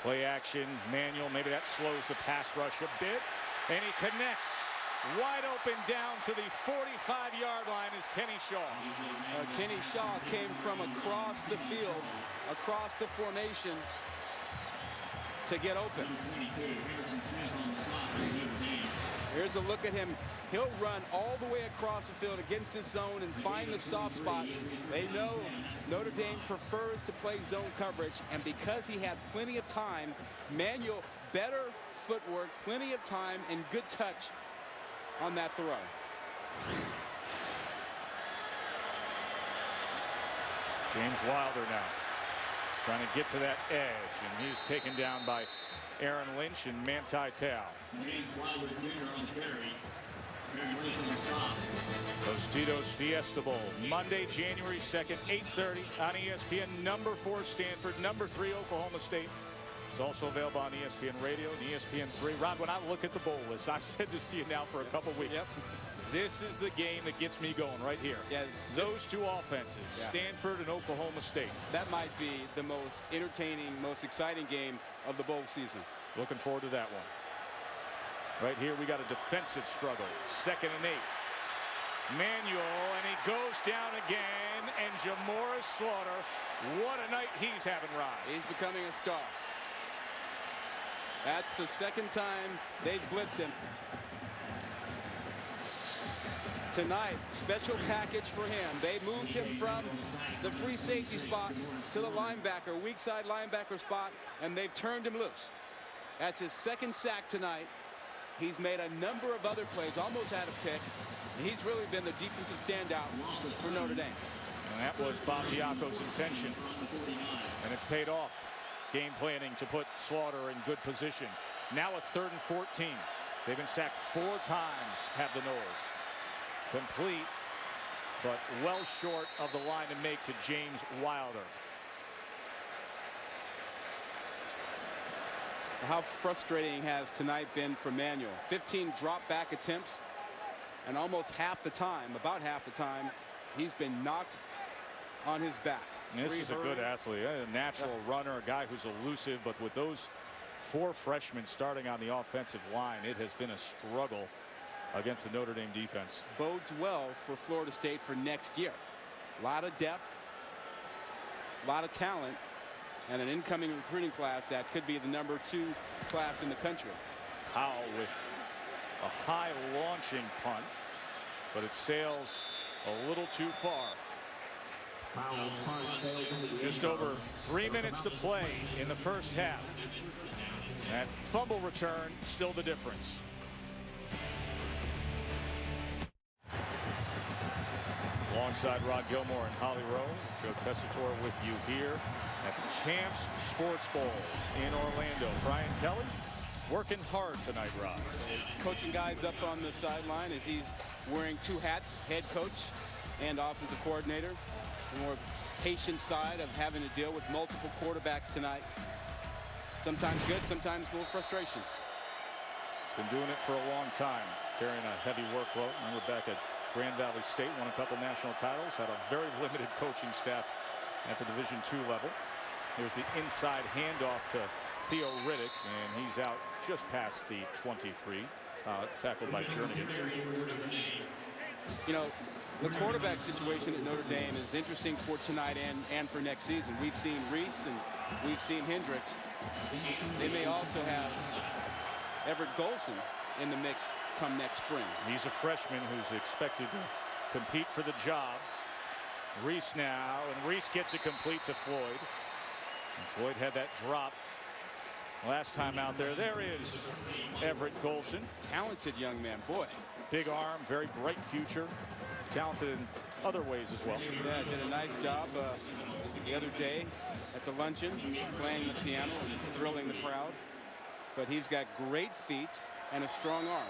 Play action, manual, maybe that slows the pass rush a bit. And he connects. Wide open down to the 45-yard line is Kenny Shaw. Kenny Shaw came from across the field, across the formation to get open. Here's a look at him. He'll run all the way across the field against his zone and find the soft spot. They know Notre Dame prefers to play zone coverage, and because he had plenty of time, Manuel, better footwork, plenty of time, and good touch on that throw. James Wilder now trying to get to that edge, and he's taken down by Aaron Lynch and Manti Te'o. Tostitos Fiesta Bowl, Monday, January 2nd, 8:30 on ESPN. Number 4 Stanford, number 3 Oklahoma State. It's also available on ESPN Radio and ESPN3. Ron, when I look at the bowl list, I've said this to you now for a couple weeks. Yep. This is the game that gets me going right here. Yeah. Those two offenses, Stanford and Oklahoma State. That might be the most entertaining, most exciting game of the bowl season. Looking forward to that one. Right here, we got a defensive struggle. 2nd and 8. Manuel, and he goes down again, and Jamoris Slaughter, what a night he's having, Ron. He's becoming a star. That's the second time they've blitzed him. Tonight, special package for him. They moved him from the free safety spot to the linebacker, weak side linebacker spot, and they've turned him loose. That's his 2nd sack tonight. He's made a number of other plays, almost had a pick. He's really been the defensive standout for Notre Dame. And that was Bob Diaco's intention. And it's paid off. Game planning to put Slaughter in good position. Now a 3rd and 14. They've been sacked 4 times, have the Noles. Complete, but well short of the line to make to James Wilder. How frustrating has tonight been for Manuel? 15 drop back attempts, and almost half the time, about half the time, he's been knocked on his back. And this is a good athlete, a natural runner, a guy who's elusive, but with those 4 freshmen starting on the offensive line, it has been a struggle against the Notre Dame defense. Bodes well for Florida State for next year. A lot of depth, a lot of talent, and an incoming recruiting class that could be the number 2 class in the country. Powell with a high launching punt, but it sails a little too far. Just over 3 minutes to play in the first half. That fumble return still the difference. Alongside Rod Gilmore and Holly Rowe, Joe Tessitore with you here at the Champs Sports Bowl in Orlando. Brian Kelly working hard tonight, Rod. He's coaching guys up on the sideline as he's wearing 2 hats, head coach and offensive coordinator. The more patient side of having to deal with multiple quarterbacks tonight. Sometimes good, sometimes a little frustration. He's been doing it for a long time, carrying a heavy workload. Remember back at Grand Valley State, won a couple national titles, had a very limited coaching staff at the Division II level. Here's the inside handoff to Theo Riddick, and he's out just past the 23, tackled by Jernigan. You know, the quarterback situation at Notre Dame is interesting for tonight and for next season. We've seen Reese and we've seen Hendricks. They may also have Everett Golson in the mix come next spring. He's a freshman who's expected to compete for the job. Reese now, and Reese gets it complete to Floyd. And Floyd had that drop last time out there. There is Everett Golson. Talented young man, boy. Big arm, very bright future. Talented in other ways as well. Yeah, did a nice job the other day at the luncheon, playing the piano and thrilling the crowd. But he's got great feet and a strong arm.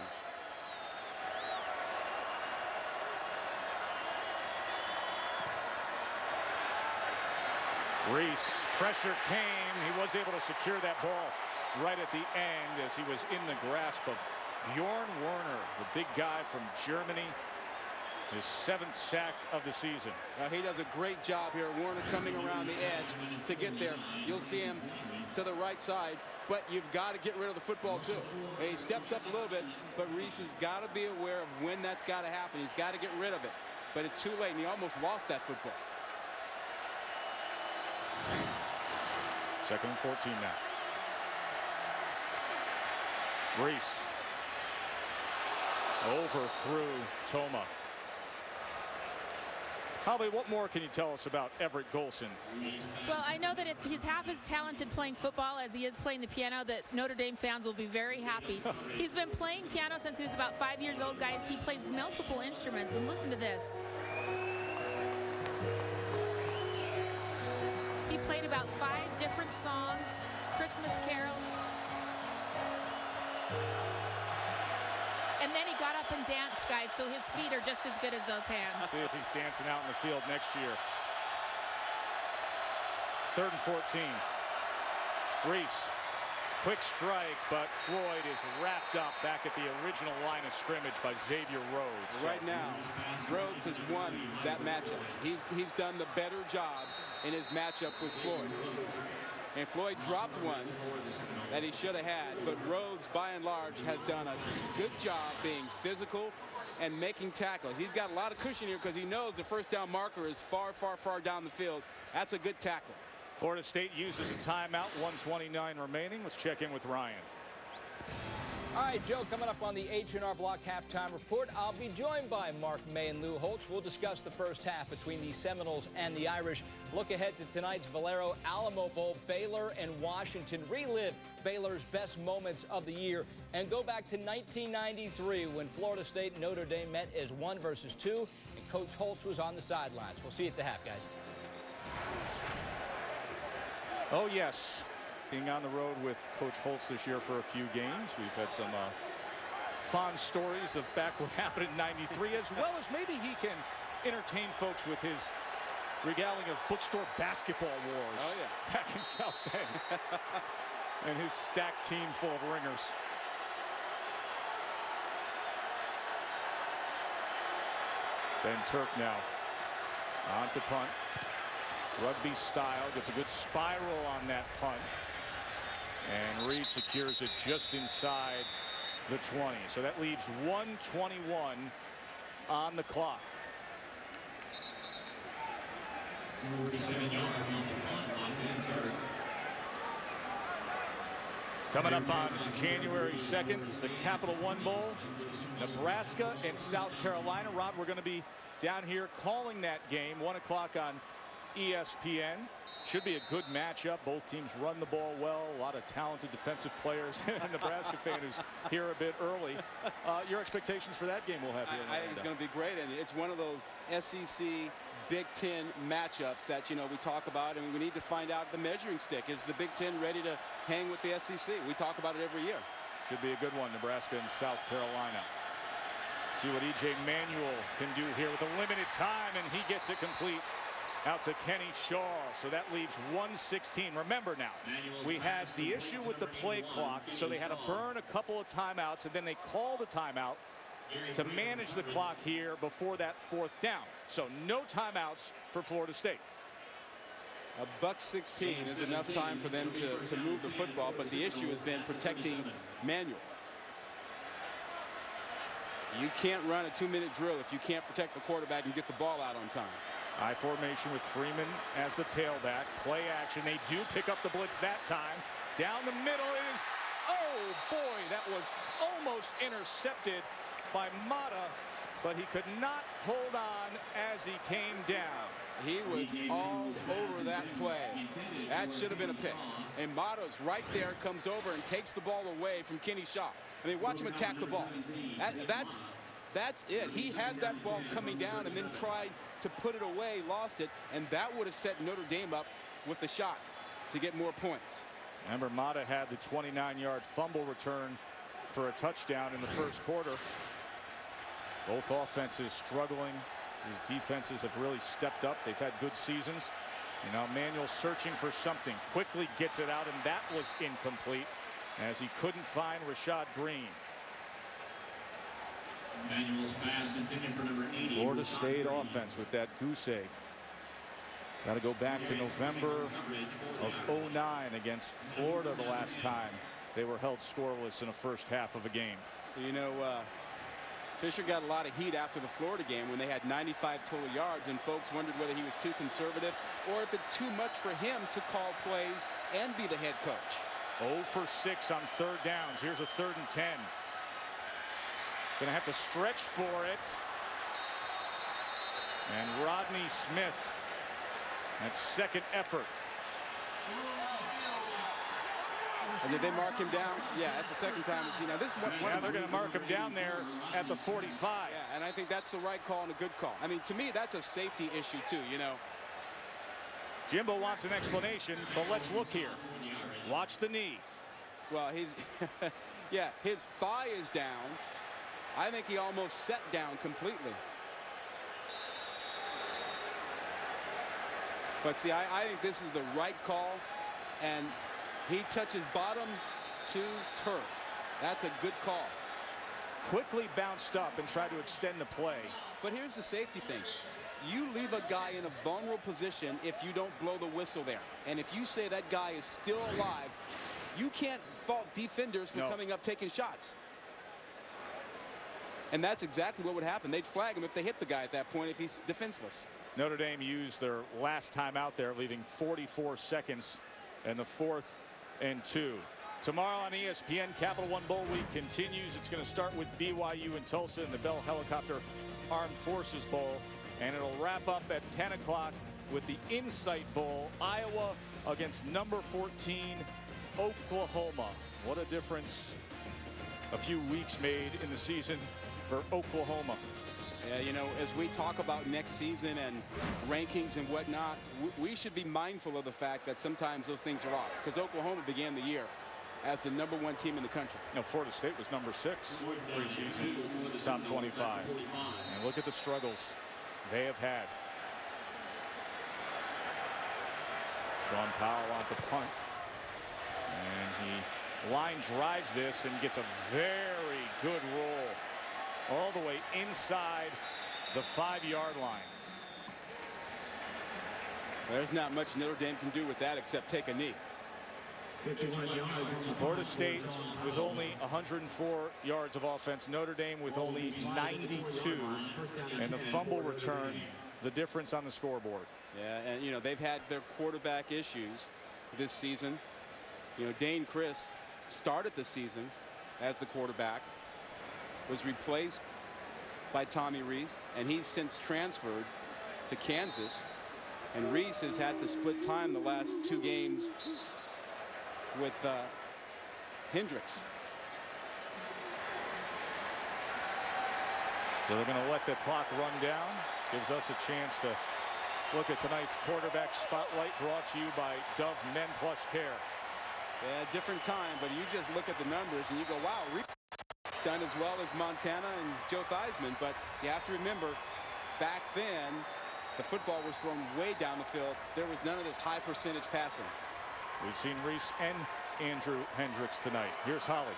Reese, pressure came. He was able to secure that ball right at the end as he was in the grasp of Bjorn Werner, the big guy from Germany. His 7th sack of the season. He does a great job here. Warner coming around the edge to get there. You'll see him to the right side, but you've got to get rid of the football too. He steps up a little bit, but Reese has got to be aware of when that's got to happen. He's got to get rid of it, but it's too late, and he almost lost that football. 2nd and 14 now. Reese overthrew Toma. Holly, what more can you tell us about Everett Golson? Well, I know that if he's half as talented playing football as he is playing the piano, that Notre Dame fans will be very happy. He's been playing piano since he was about 5 years old, guys. He plays multiple instruments, and listen to this. He played about 5 different songs, Christmas carols. And then he got up and danced, guys, so his feet are just as good as those hands. See if he's dancing out in the field next year. 3rd and 14. Reese, quick strike, but Floyd is wrapped up back at the original line of scrimmage by Xavier Rhodes. Right now, Rhodes has won that matchup. He's done the better job in his matchup with Floyd. And Floyd dropped one that he should have had, but Rhodes, by and large, has done a good job being physical and making tackles. He's got a lot of cushion here because he knows the first down marker is far, far, far down the field. That's a good tackle. Florida State uses a timeout, 1:29 remaining. Let's check in with Ryan. All right, Joe, coming up on the H&R Block halftime report, I'll be joined by Mark May and Lou Holtz. We'll discuss the first half between the Seminoles and the Irish. Look ahead to tonight's Valero Alamo Bowl. Baylor and Washington relive Baylor's best moments of the year and go back to 1993 when Florida State and Notre Dame met as 1 versus 2, and Coach Holtz was on the sidelines. We'll see you at the half, guys. Oh, yes. Being on the road with Coach Holtz this year for a few games. We've had some fond stories of back what happened in '93, as well as maybe he can entertain folks with his regaling of bookstore basketball wars. Oh, yeah. Back in South Bend. And his stacked team full of ringers. Ben Turk now on to punt. Rugby style, gets a good spiral on that punt. And Reed secures it just inside the 20. So that leaves 1:21 on the clock. Coming up on January 2nd, the Capital One Bowl, Nebraska and South Carolina. Rod, we're going to be down here calling that game, 1 o'clock on ESPN. Should be a good matchup. Both teams run the ball well. A lot of talented defensive players. A Nebraska fan who's here a bit early. Your expectations for that game we'll have here. I think it's going to be great, and it's one of those SEC Big Ten matchups that, you know, we talk about, and we need to find out the measuring stick. Is the Big Ten ready to hang with the SEC? We talk about it every year. Should be a good one, Nebraska and South Carolina. See what E.J. Manuel can do here with a limited time, and he gets it complete out to Kenny Shaw. So that leaves 1:16. Remember now, we had the issue with the play clock, so they had to burn a couple of timeouts, and then they called a timeout to manage the clock here before that 4th down. So no timeouts for Florida State. $1:16 is enough time for them to move the football, but the issue has been protecting Manuel. You can't run a 2-minute drill if you can't protect the quarterback and get the ball out on time. I formation with Freeman as the tailback. Play action. They do pick up the blitz that time. Down the middle it is. Oh boy, that was almost intercepted by Mata, but he could not hold on as he came down. He was all over that play. That should have been a pick. And Mata's right there, comes over and takes the ball away from Kenny Shaw. I mean, watch him attack the ball. That's it. He had that ball coming down and then tried to put it away, lost it, and that would have set Notre Dame up with the shot to get more points. Remember, Mata had the 29-yard fumble return for a touchdown in the first quarter. Both offenses struggling. These defenses have really stepped up. They've had good seasons. And now Manuel searching for something. Quickly gets it out, and that was incomplete as he couldn't find Rashad Green. Florida State offense with that goose egg. Got to go back to November of '09 against Florida the last time they were held scoreless in the first half of a game. So, you know, Fisher got a lot of heat after the Florida game when they had 95 total yards, and folks wondered whether he was too conservative or if it's too much for him to call plays and be the head coach. 0 for 6 on third downs. Here's a 3rd and 10. Gonna have to stretch for it. And Rodney Smith, that second effort. And did they mark him down? Yeah, that's the second time we've seen. Now this one. Yeah, they're going to mark him down there at the 45. Yeah, and I think that's the right call and a good call. I mean, to me, that's a safety issue too. You know. Jimbo wants an explanation, but let's look here. Watch the knee. Well, he's, yeah, his thigh is down. I think he almost set down completely. But see, I think this is the right call, and he touches bottom to turf. That's a good call. Quickly bounced up and tried to extend the play. But here's the safety thing. You leave a guy in a vulnerable position if you don't blow the whistle there. And if you say that guy is still alive, you can't fault defenders for coming up taking shots. And that's exactly what would happen. They'd flag him if they hit the guy at that point if he's defenseless. Notre Dame used their last time out there, leaving 44 seconds in the 4th and 2. Tomorrow on ESPN, Capital One Bowl Week continues. It's going to start with BYU and Tulsa in the Bell Helicopter Armed Forces Bowl. And it'll wrap up at 10 o'clock with the Insight Bowl, Iowa against number 14, Oklahoma. What a difference a few weeks made in the season for Oklahoma. Yeah, you know, as we talk about next season and rankings and whatnot, we should be mindful of the fact that sometimes those things are off, because Oklahoma began the year as the #1 team in the country. No, Florida State was number 6 preseason, top 25. And look at the struggles they have had. Sean Powell wants a punt. And he line drives this and gets a very good roll all the way inside the 5-yard line. There's not much Notre Dame can do with that except take a knee. Florida State with only 104 yards of offense. Notre Dame with only 92. And the fumble return, the difference on the scoreboard. Yeah, and you know, they've had their quarterback issues this season. You know, Dane Chris started the season as the quarterback, was replaced by Tommy Rees, and he's since transferred to Kansas. And Rees has had to split time the last 2 games with Hendricks. So they're going to let the clock run down. Gives us a chance to look at tonight's quarterback spotlight, brought to you by Dove Men Plus Care. Yeah, different time, but you just look at the numbers and you go, wow, Rees done as well as Montana and Joe Theismann. But you have to remember, back then, the football was thrown way down the field. There was none of this high percentage passing. We've seen Rees and Andrew Hendricks tonight. Here's Holly.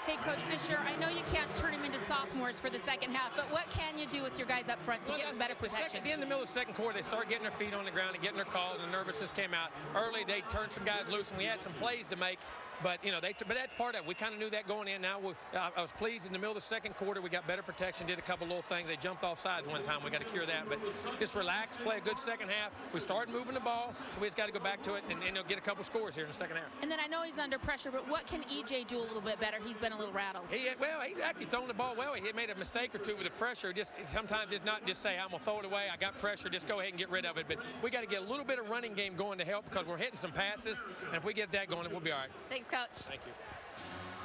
Hey, Coach Fisher, I know you can't turn them into sophomores for the second half, but what can you do with your guys up front to get some better protection? At the end of the middle of the second quarter, they started getting their feet on the ground and getting their calls, and nervousness came out. Early, they turned some guys loose, and we had some plays to make. But, you know, but that's part of it. We kind of knew that going in. Now, I was pleased in the middle of the second quarter. We got better protection, did a couple little things. They jumped off sides one time. We got to cure that. But just relax, play a good second half. We started moving the ball, so we just got to go back to it and get a couple scores here in the second half. And then I know he's under pressure, but what can EJ do a little bit better? He's been a little rattled. Well, he's actually thrown the ball well. He made a mistake or two with the pressure. Just sometimes it's not just say, I'm going to throw it away. I got pressure. Just go ahead and get rid of it. But we got to get a little bit of running game going to help, because we're hitting some passes. And if we get that going, we'll be all right. Thanks, Coach. Thank you.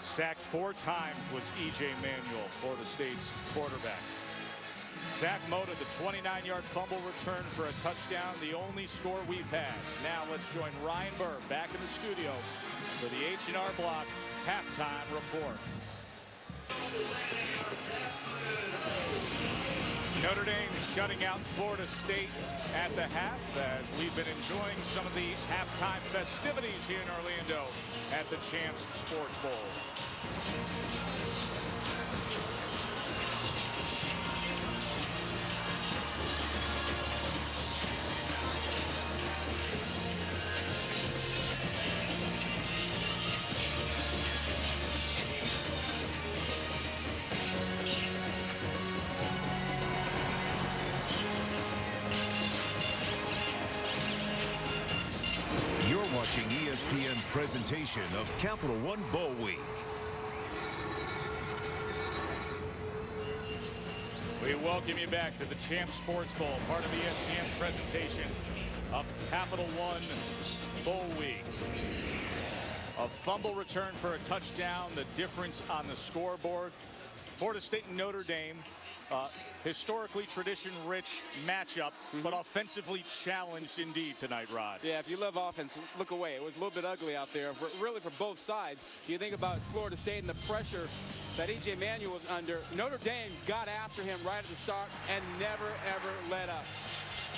Sacked 4 times was E.J. Manuel, Florida State's quarterback. Zach Mota, the 29-yard fumble return for a touchdown, the only score we've had. Now let's join Ryan Burr back in the studio for the H&R Block halftime report. Notre Dame shutting out Florida State at the half, as we've been enjoying some of the halftime festivities here in Orlando at the Champs Sports Bowl. presentation of Capital One Bowl Week. We welcome you back to the Champs Sports Bowl, part of ESPN's presentation of Capital One Bowl Week. A fumble return for a touchdown, the difference on the scoreboard. Florida State and Notre Dame, historically tradition-rich matchup, but offensively challenged indeed tonight, Rod. Yeah, if you love offense, look away. It was a little bit ugly out there, really for both sides. You think about Florida State and the pressure that E.J. Manuel was under. Notre Dame got after him right at the start and never, ever let up.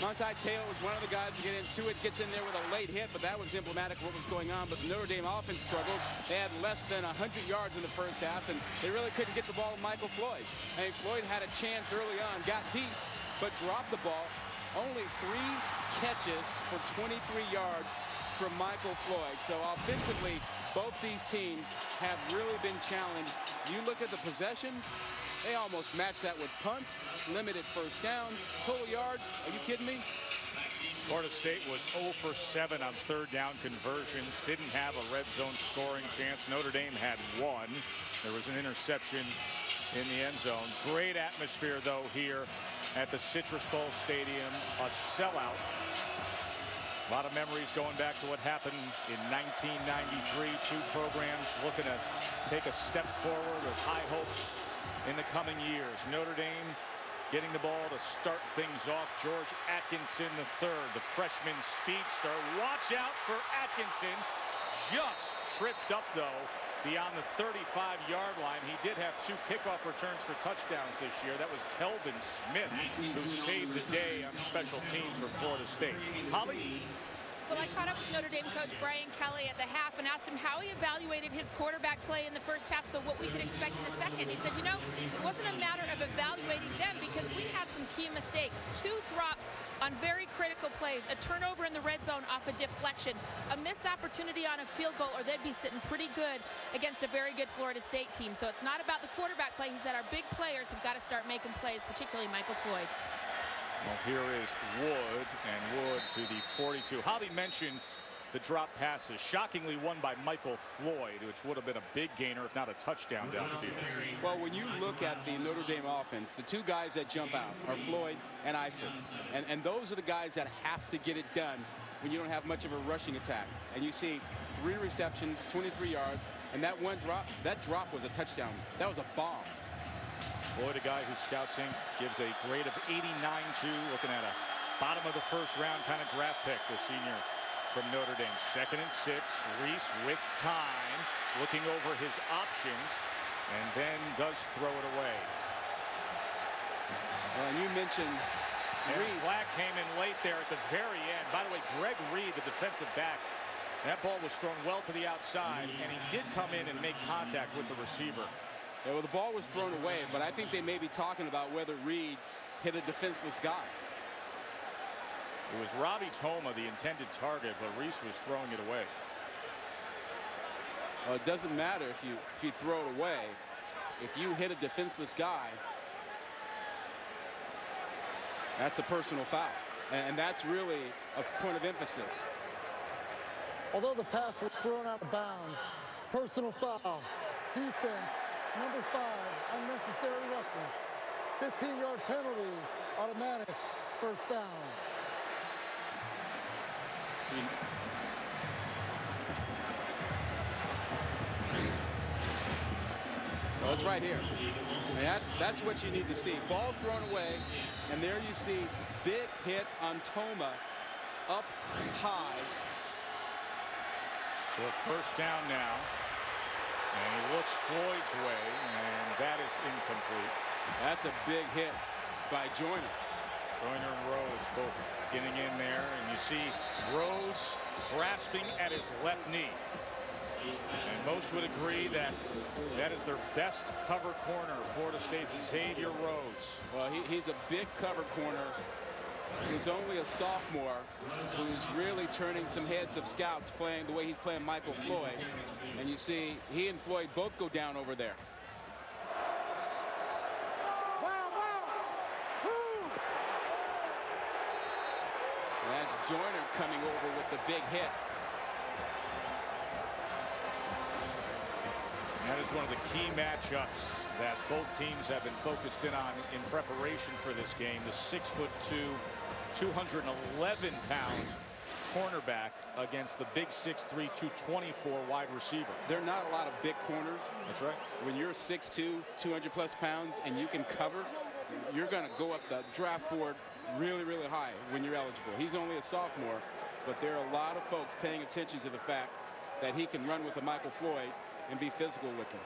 Monty Taylor was one of the guys who get into it, gets in there with a late hit, but that was emblematic of what was going on. But the Notre Dame offense struggled. They had less than 100 yards in the first half, and they really couldn't get the ball to Michael Floyd. I mean, Floyd had a chance early on, got deep, but dropped the ball. Only 3 catches for 23 yards from Michael Floyd. So offensively, both these teams have really been challenged. You look at the possessions, they almost matched that with punts, limited first downs, total yards. Are you kidding me? Florida State was 0 for 7 on third down conversions. Didn't have a red zone scoring chance. Notre Dame had 1. There was an interception in the end zone. Great atmosphere, though, here at the Citrus Bowl Stadium. A sellout. A lot of memories going back to what happened in 1993. Two programs looking to take a step forward with high hopes in the coming years. Notre Dame getting the ball to start things off. George Atkinson III, the freshman speedster. Watch out for Atkinson. Just tripped up, though, beyond the 35-yard line. He did have 2 kickoff returns for touchdowns this year. That was Telvin Smith, who saved the day on special teams for Florida State. Holly? Well, I caught up with Notre Dame coach Brian Kelly at the half and asked him how he evaluated his quarterback play in the first half, so what we could expect in the second. He said, you know, it wasn't a matter of evaluating them because we had some key mistakes. 2 drops on very critical plays, a turnover in the red zone off a deflection, a missed opportunity on a field goal, or they'd be sitting pretty good against a very good Florida State team. So it's not about the quarterback play. He said our big players have got to start making plays, particularly Michael Floyd. Well, here is Wood, and Wood to the 42. Holly mentioned the drop passes, shockingly won by Michael Floyd, which would have been a big gainer, if not a touchdown downfield. Well, when you look at the Notre Dame offense, the 2 guys that jump out are Floyd and Eifert. And those are the guys that have to get it done when you don't have much of a rushing attack. And you see 3 receptions, 23 yards, and that drop was a touchdown. That was a bomb. Floyd, a guy who scouts in, gives a grade of 89-2, looking at a bottom of the first round kind of draft pick, the senior from Notre Dame. 2nd and 6, Reese with time, looking over his options, and then does throw it away. Well, and you mentioned Reese. Black came in late there at the very end. By the way, Greg Reed, the defensive back, that ball was thrown well to the outside, and he did come in and make contact with the receiver. Yeah, well, the ball was thrown away, but I think they may be talking about whether Reed hit a defenseless guy. It was Robbie Toma, the intended target, but Reese was throwing it away. Well, it doesn't matter if you throw it away. If you hit a defenseless guy, that's a personal foul. And that's really a point of emphasis. Although the pass was thrown out of bounds, personal foul, defense, number 5, unnecessary roughness, 15-yard penalty, automatic, first down. Well, it's right here. I mean, that's what you need to see. Ball thrown away, and there you see big hit on Toma up high. So a first down now. And he looks Floyd's way, and that is incomplete. That's a big hit by Joyner. Joyner and Rhodes both getting in there, and you see Rhodes grasping at his left knee. And most would agree that that is their best cover corner, Florida State's Xavier Rhodes. Well, he's a big cover corner. He's only a sophomore who's really turning some heads of scouts playing the way he's playing Michael Floyd. And you see he and Floyd both go down over there. And that's Joyner coming over with the big hit. is one of the key matchups that both teams have been focused in on in preparation for this game. The 6'2", 211-pound cornerback against the big 6'3", 224 wide receiver. There are not a lot of big corners. That's right. When you're 6'2", 200+ pounds, and you can cover, you're going to go up the draft board really, really high when you're eligible. He's only a sophomore, but there are a lot of folks paying attention to the fact that he can run with a Michael Floyd and be physical with him.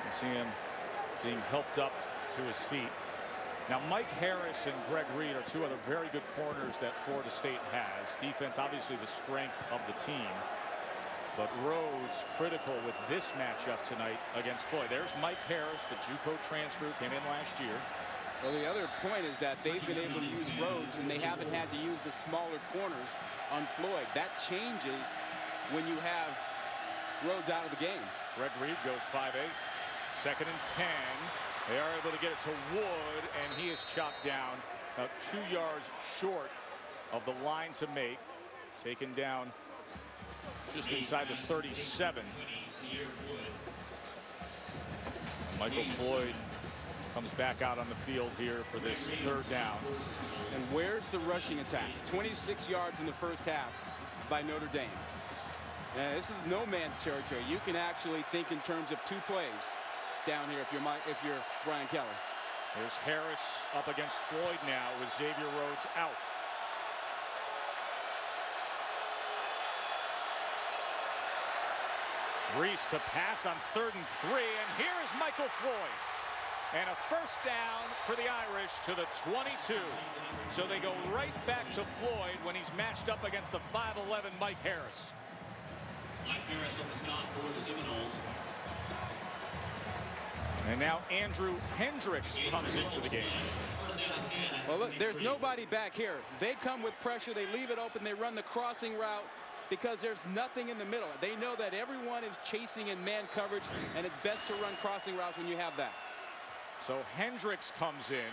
You see him being helped up to his feet. Now, Mike Harris and Greg Reed are two other very good corners that Florida State has. Defense, obviously, the strength of the team. But Rhodes critical with this matchup tonight against Floyd. There's Mike Harris, the JUCO transfer, came in last year. Well, the other point is that they've been able to use Rhodes, and they haven't had to use the smaller corners on Floyd. That changes when you have Rhodes out of the game. Greg Reed goes 5'8". 2nd and 10. They are able to get it to Wood, and he is chopped down about 2 yards short of the line to make. Taken down just inside the 37. Michael Floyd comes back out on the field here for this 3rd down. And where's the rushing attack? 26 yards in the first half by Notre Dame. And this is no man's territory. You can actually think in terms of 2 plays down here if you're Brian Kelly. There's Harris up against Floyd now with Xavier Rhodes out. Reese to pass on 3rd and 3, and here is Michael Floyd. And a 1st down for the Irish to the 22. So they go right back to Floyd when he's matched up against the 5'11" Mike Harris. Mike Harris on the stop for the Seminoles. And now Andrew Hendricks comes into the game. Well, look, there's nobody back here. They come with pressure. They leave it open. They run the crossing route because there's nothing in the middle. They know that everyone is chasing in man coverage, and it's best to run crossing routes when you have that. So Hendricks comes in,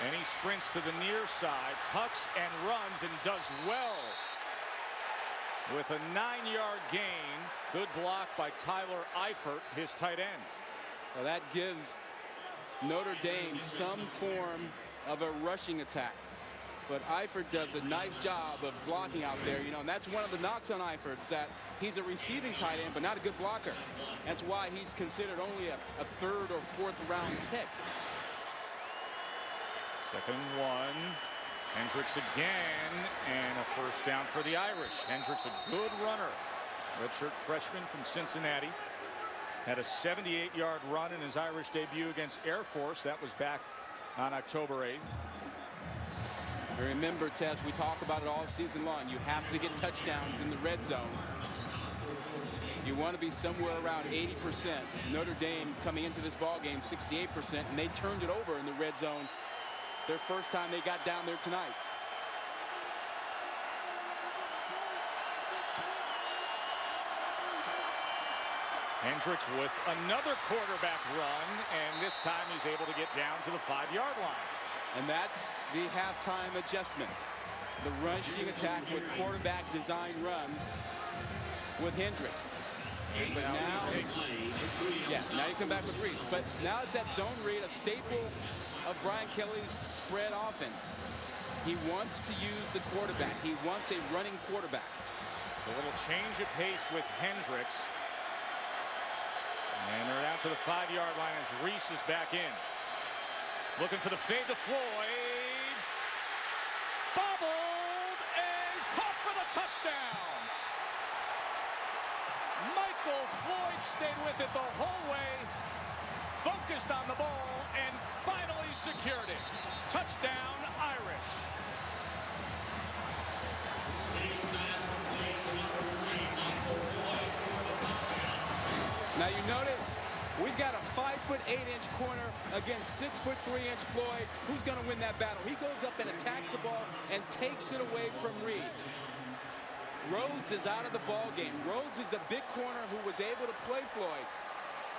and he sprints to the near side, tucks and runs, and does well with a 9-yard gain. Good block by Tyler Eifert, his tight end. Well, that gives Notre Dame some form of a rushing attack. But Eifert does a nice job of blocking out there, you know, and that's one of the knocks on Eifert, is that he's a receiving tight end, but not a good blocker. That's why he's considered only a 3rd or 4th round pick. 2nd and 1. Hendricks again, and a 1st down for the Irish. Hendricks, a good runner. Redshirt freshman from Cincinnati. Had a 78-yard run in his Irish debut against Air Force. That was back on October 8th. Remember, Tess, we talk about it all season long. You have to get touchdowns in the red zone. You want to be somewhere around 80%. Notre Dame coming into this ball game 68%, and they turned it over in the red zone their first time they got down there tonight. Hendricks with another quarterback run, and this time he's able to get down to the 5-yard line. And that's the halftime adjustment. The rushing attack with quarterback design runs with Hendricks. But now, now you come back with Reese. But now it's that zone read, a staple of Brian Kelly's spread offense. He wants to use the quarterback. He wants a running quarterback. So a little change of pace with Hendricks. And they're down to the 5-yard line as Reese is back in. Looking for the fade to Floyd. Bobbled and caught for the touchdown. Michael Floyd stayed with it the whole way. Focused on the ball and finally secured it. Touchdown, Irish. Now you notice we've got a 5'8" corner against 6'3" Floyd. Who's going to win that battle? He goes up and attacks the ball and takes it away from Reed. Rhodes is out of the ball game. Rhodes is the big corner who was able to play Floyd.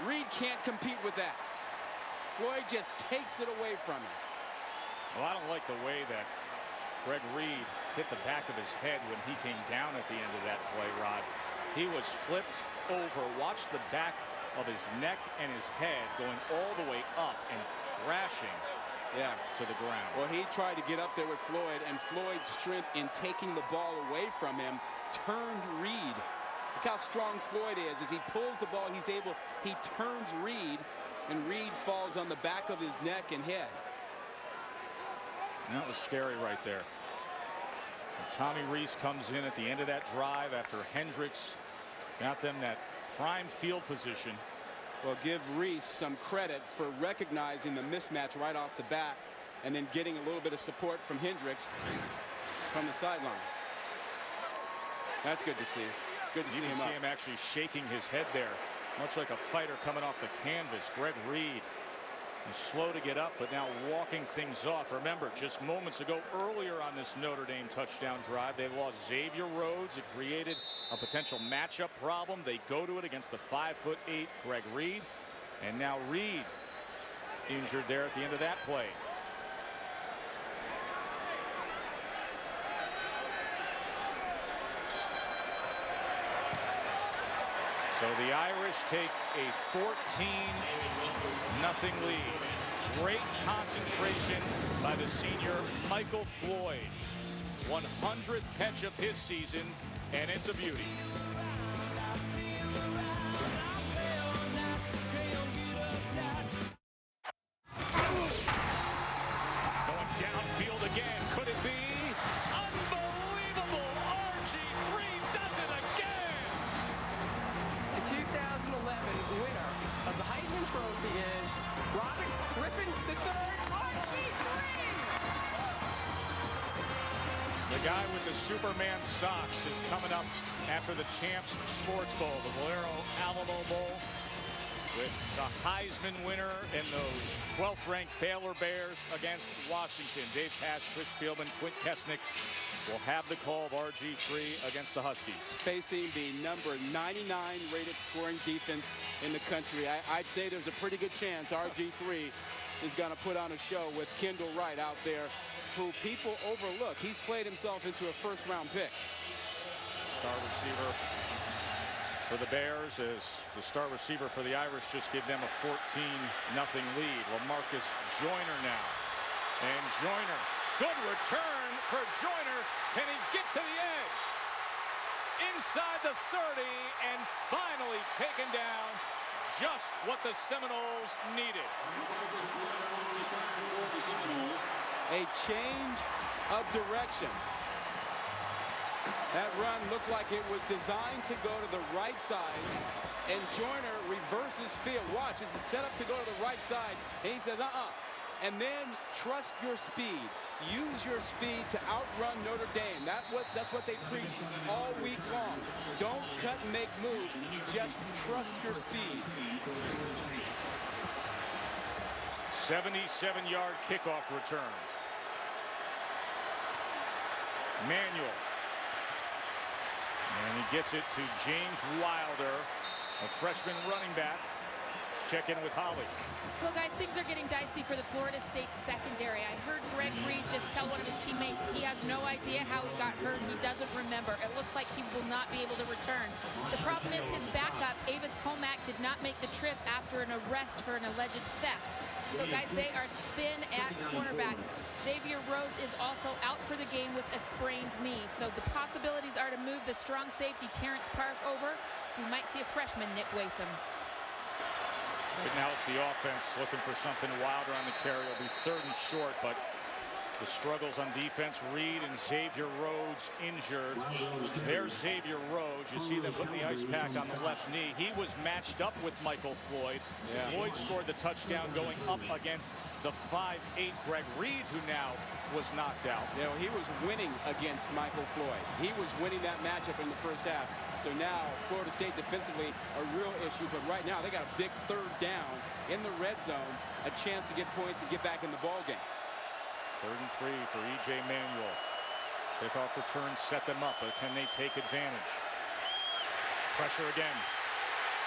Reed can't compete with that. Floyd just takes it away from him. Well, I don't like the way that Greg Reed hit the back of his head when he came down at the end of that play, Rod. He was flipped over. Watch the back of his neck and his head going all the way up and crashing to the ground. Well, he tried to get up there with Floyd, and Floyd's strength in taking the ball away from him turned Reed. Look how strong Floyd is. As he pulls the ball, he turns Reed, and Reed falls on the back of his neck and head. That was scary right there. And Tommy Rees comes in at the end of that drive after Hendricks got them that prime field position. Well, give Rees some credit for recognizing the mismatch right off the bat and then getting a little bit of support from Hendricks from the sideline. That's good to see. Good to see him. You can see him actually shaking his head there, much like a fighter coming off the canvas. Greg Reed is slow to get up, but now walking things off. Remember, just moments ago, earlier on this Notre Dame touchdown drive, they lost Xavier Rhodes. It created a potential matchup problem. They go to it against the 5'8" Greg Reed, and now Reed injured there at the end of that play. So the Irish take a 14-0 lead. Great concentration by the senior Michael Floyd. 100th catch of his season, and it's a beauty. Going downfield again. Could it be? Unbelievable! RG3 does it again! The 2011 winner of the Heisman Trophy is Robert Griffin III, RG3! The guy with the Superman socks is coming up after the Champs Sports Bowl, the Valero Alamo Bowl, with the Heisman winner and those 12th-ranked Baylor Bears against Washington. Dave Cash, Chris Spielman, Quint Kesnick will have the call of RG3 against the Huskies. Facing the number 99 rated scoring defense in the country. I'd say there's a pretty good chance RG3 is going to put on a show with Kendall Wright out there, who people overlook. He's played himself into a first-round pick. Star receiver for the Bears, as the star receiver for the Irish just gave them a 14-0 lead. LaMarcus Joyner now. And Joyner, good return for Joyner. Can he get to the edge? Inside the 30 and finally taken down. Just what the Seminoles needed. A change of direction. That run looked like it was designed to go to the right side, and Joyner reverses field. Watch, it's set up to go to the right side, and he says, and then trust your speed. Use your speed to outrun Notre Dame. That's what they preach all week long. Don't cut and make moves. Just trust your speed. 77-yard kickoff return. Manuel. And he gets it to James Wilder, a freshman running back. Let's check in with Holly. Well, guys, things are getting dicey for the Florida State secondary. I heard Greg Reed just tell one of his teammates he has no idea how he got hurt. He doesn't remember. It looks like he will not be able to return. The problem is his backup, Avis Comack, did not make the trip after an arrest for an alleged theft. So, guys, they are thin at cornerback. Xavier Rhodes is also out for the game with a sprained knee. So the possibilities are to move the strong safety Terrence Park over. We might see a freshman, Nick Wasom. But now it's the offense looking for something. Wilder on the carry. It'll be 3rd and short, but the struggles on defense. Reed and Xavier Rhodes injured. There's Xavier Rhodes. You see them putting the ice pack on the left knee. He was matched up with Michael Floyd. Yeah. Floyd scored the touchdown going up against the 5'8" Greg Reed, who now was knocked out. Yeah, well, he was winning against Michael Floyd. He was winning that matchup in the first half. So now Florida State defensively a real issue, but right now they got a big 3rd down in the red zone, a chance to get points and get back in the ball game. 3rd and 3 for E.J. Manuel. Kickoff return set them up, but can they take advantage? Pressure again.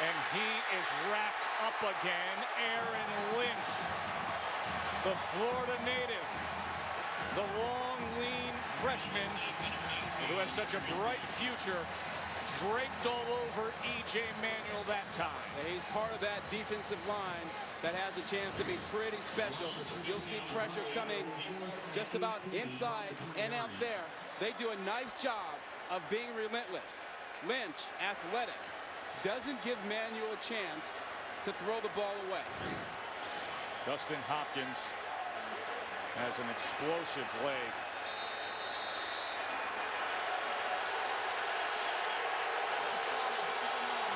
And he is wrapped up again. Aaron Lynch, the Florida native, the long, lean freshman who has such a bright future, draped all over E.J. Manuel that time. And he's part of that defensive line that has a chance to be pretty special. You'll see pressure coming just about inside and out there. They do a nice job of being relentless. Lynch, athletic, doesn't give Manuel a chance to throw the ball away. Dustin Hopkins has an explosive leg.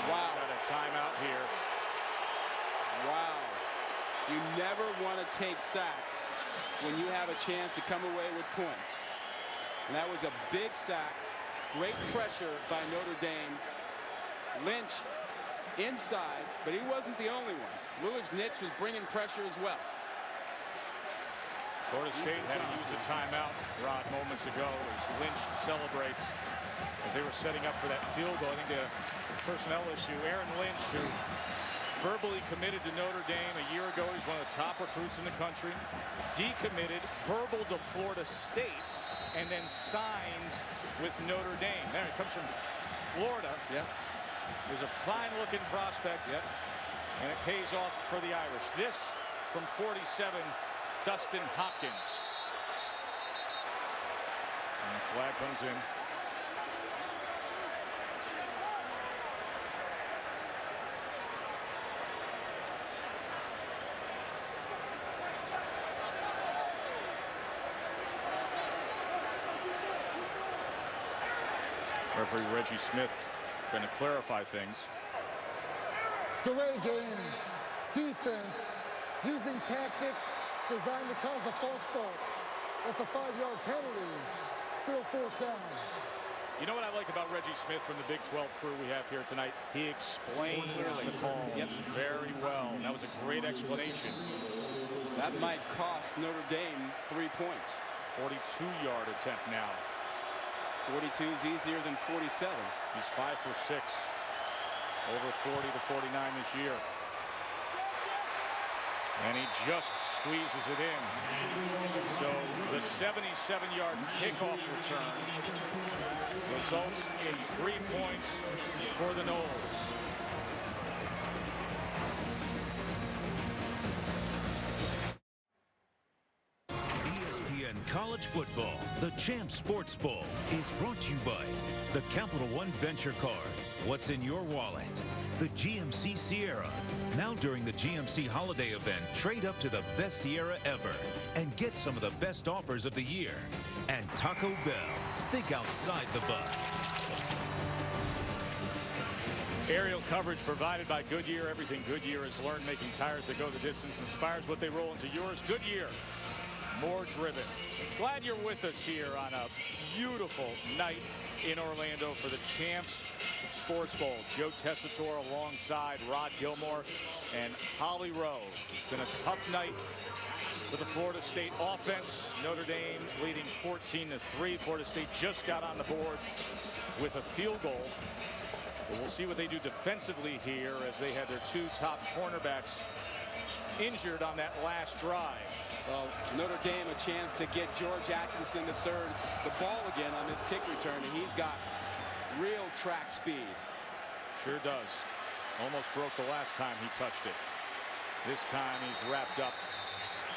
Wow. Got a timeout here. Wow. You never want to take sacks when you have a chance to come away with points. And that was a big sack. Great pressure by Notre Dame. Lynch inside, but he wasn't the only one. Louis Nitz was bringing pressure as well. Florida State had to use a timeout, Rod, moments ago as Lynch celebrates as they were setting up for that field goal. I think the personnel issue. Aaron Lynch, who verbally committed to Notre Dame a year ago. He's one of the top recruits in the country. Decommitted, verbal to Florida State, and then signed with Notre Dame. There, he comes from Florida. Yeah. There's a fine-looking prospect. Yep. And it pays off for the Irish. This from 47, Dustin Hopkins. And the flag comes in. Referee Reggie Smith trying to clarify things. Delay game, defense, using tactics designed to cause a false start. That's a 5-yard penalty. Still 4th down. You know what I like about Reggie Smith from the Big 12 crew we have here tonight? He explains the calls very well. And that was a great explanation. That might cost Notre Dame 3 points. 42-yard attempt now. 42 is easier than 47. He's 5 for 6. Over 40 to 49 this year. And he just squeezes it in. So the 77-yard kickoff return results in 3 points for the Noles. ESPN College Football, the Champs Sports Bowl, is brought to you by the Capital One Venture Card. What's in your wallet? The GMC Sierra. Now during the GMC holiday event, trade up to the best Sierra ever and get some of the best offers of the year. And Taco Bell. Think outside the box. Aerial coverage provided by Goodyear. Everything Goodyear has learned making tires that go the distance inspires what they roll into yours. Goodyear, more driven. Glad you're with us here on a beautiful night in Orlando for the Champs Sports Bowl. Joe Tessitore alongside Rod Gilmore and Holly Rowe. It's been a tough night for the Florida State offense. Notre Dame leading 14-3. Florida State just got on the board with a field goal. But we'll see what they do defensively here as they had their 2 top cornerbacks injured on that last drive. Well, Notre Dame a chance to get George Atkinson III the ball again on this kick return, and he's got real track speed. Sure does. Almost broke the last time he touched it. This time he's wrapped up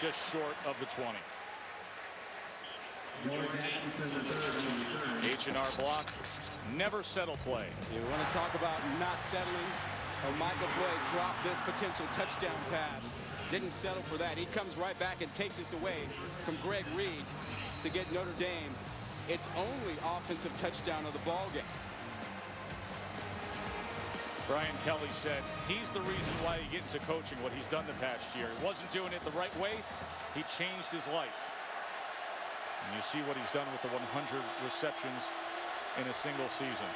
just short of the 20. H&R block, never settle play. You want to talk about not settling? Oh, Michael Floyd dropped this potential touchdown pass. Didn't settle for that. He comes right back and takes us away from Greg Reed to get Notre Dame its only offensive touchdown of the ball game. Brian Kelly said he's the reason why he get into coaching what he's done the past year. He wasn't doing it the right way. He changed his life. And you see what he's done with the 100 receptions in a single season.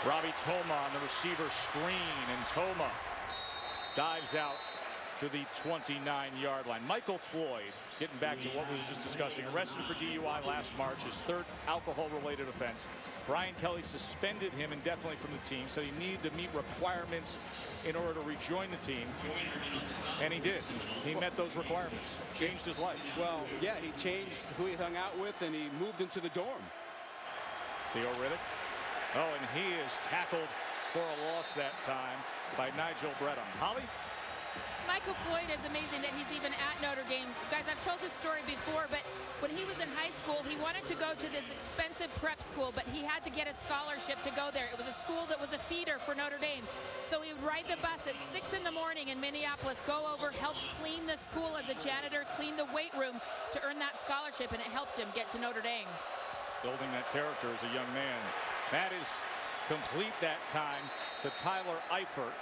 Robbie Toma on the receiver screen, and Toma dives out to the 29-yard line. Michael Floyd, getting back to what we were just discussing, arrested for DUI last March, his third alcohol-related offense. Brian Kelly suspended him indefinitely from the team, so he needed to meet requirements in order to rejoin the team, and he did. He met those requirements, changed his life. Well, yeah, he changed who he hung out with, and he moved into the dorm. Theo Riddick. Oh, and he is tackled for a loss that time by Nigel Bretton. Holly? Michael Floyd is amazing that he's even at Notre Dame. Guys, I've told this story before, but when he was in high school, he wanted to go to this expensive prep school, but he had to get a scholarship to go there. It was a school that was a feeder for Notre Dame. So he would ride the bus at 6 in the morning in Minneapolis, go over, help clean the school as a janitor, clean the weight room to earn that scholarship, and it helped him get to Notre Dame. Building that character as a young man. That is complete that time to Tyler Eifert.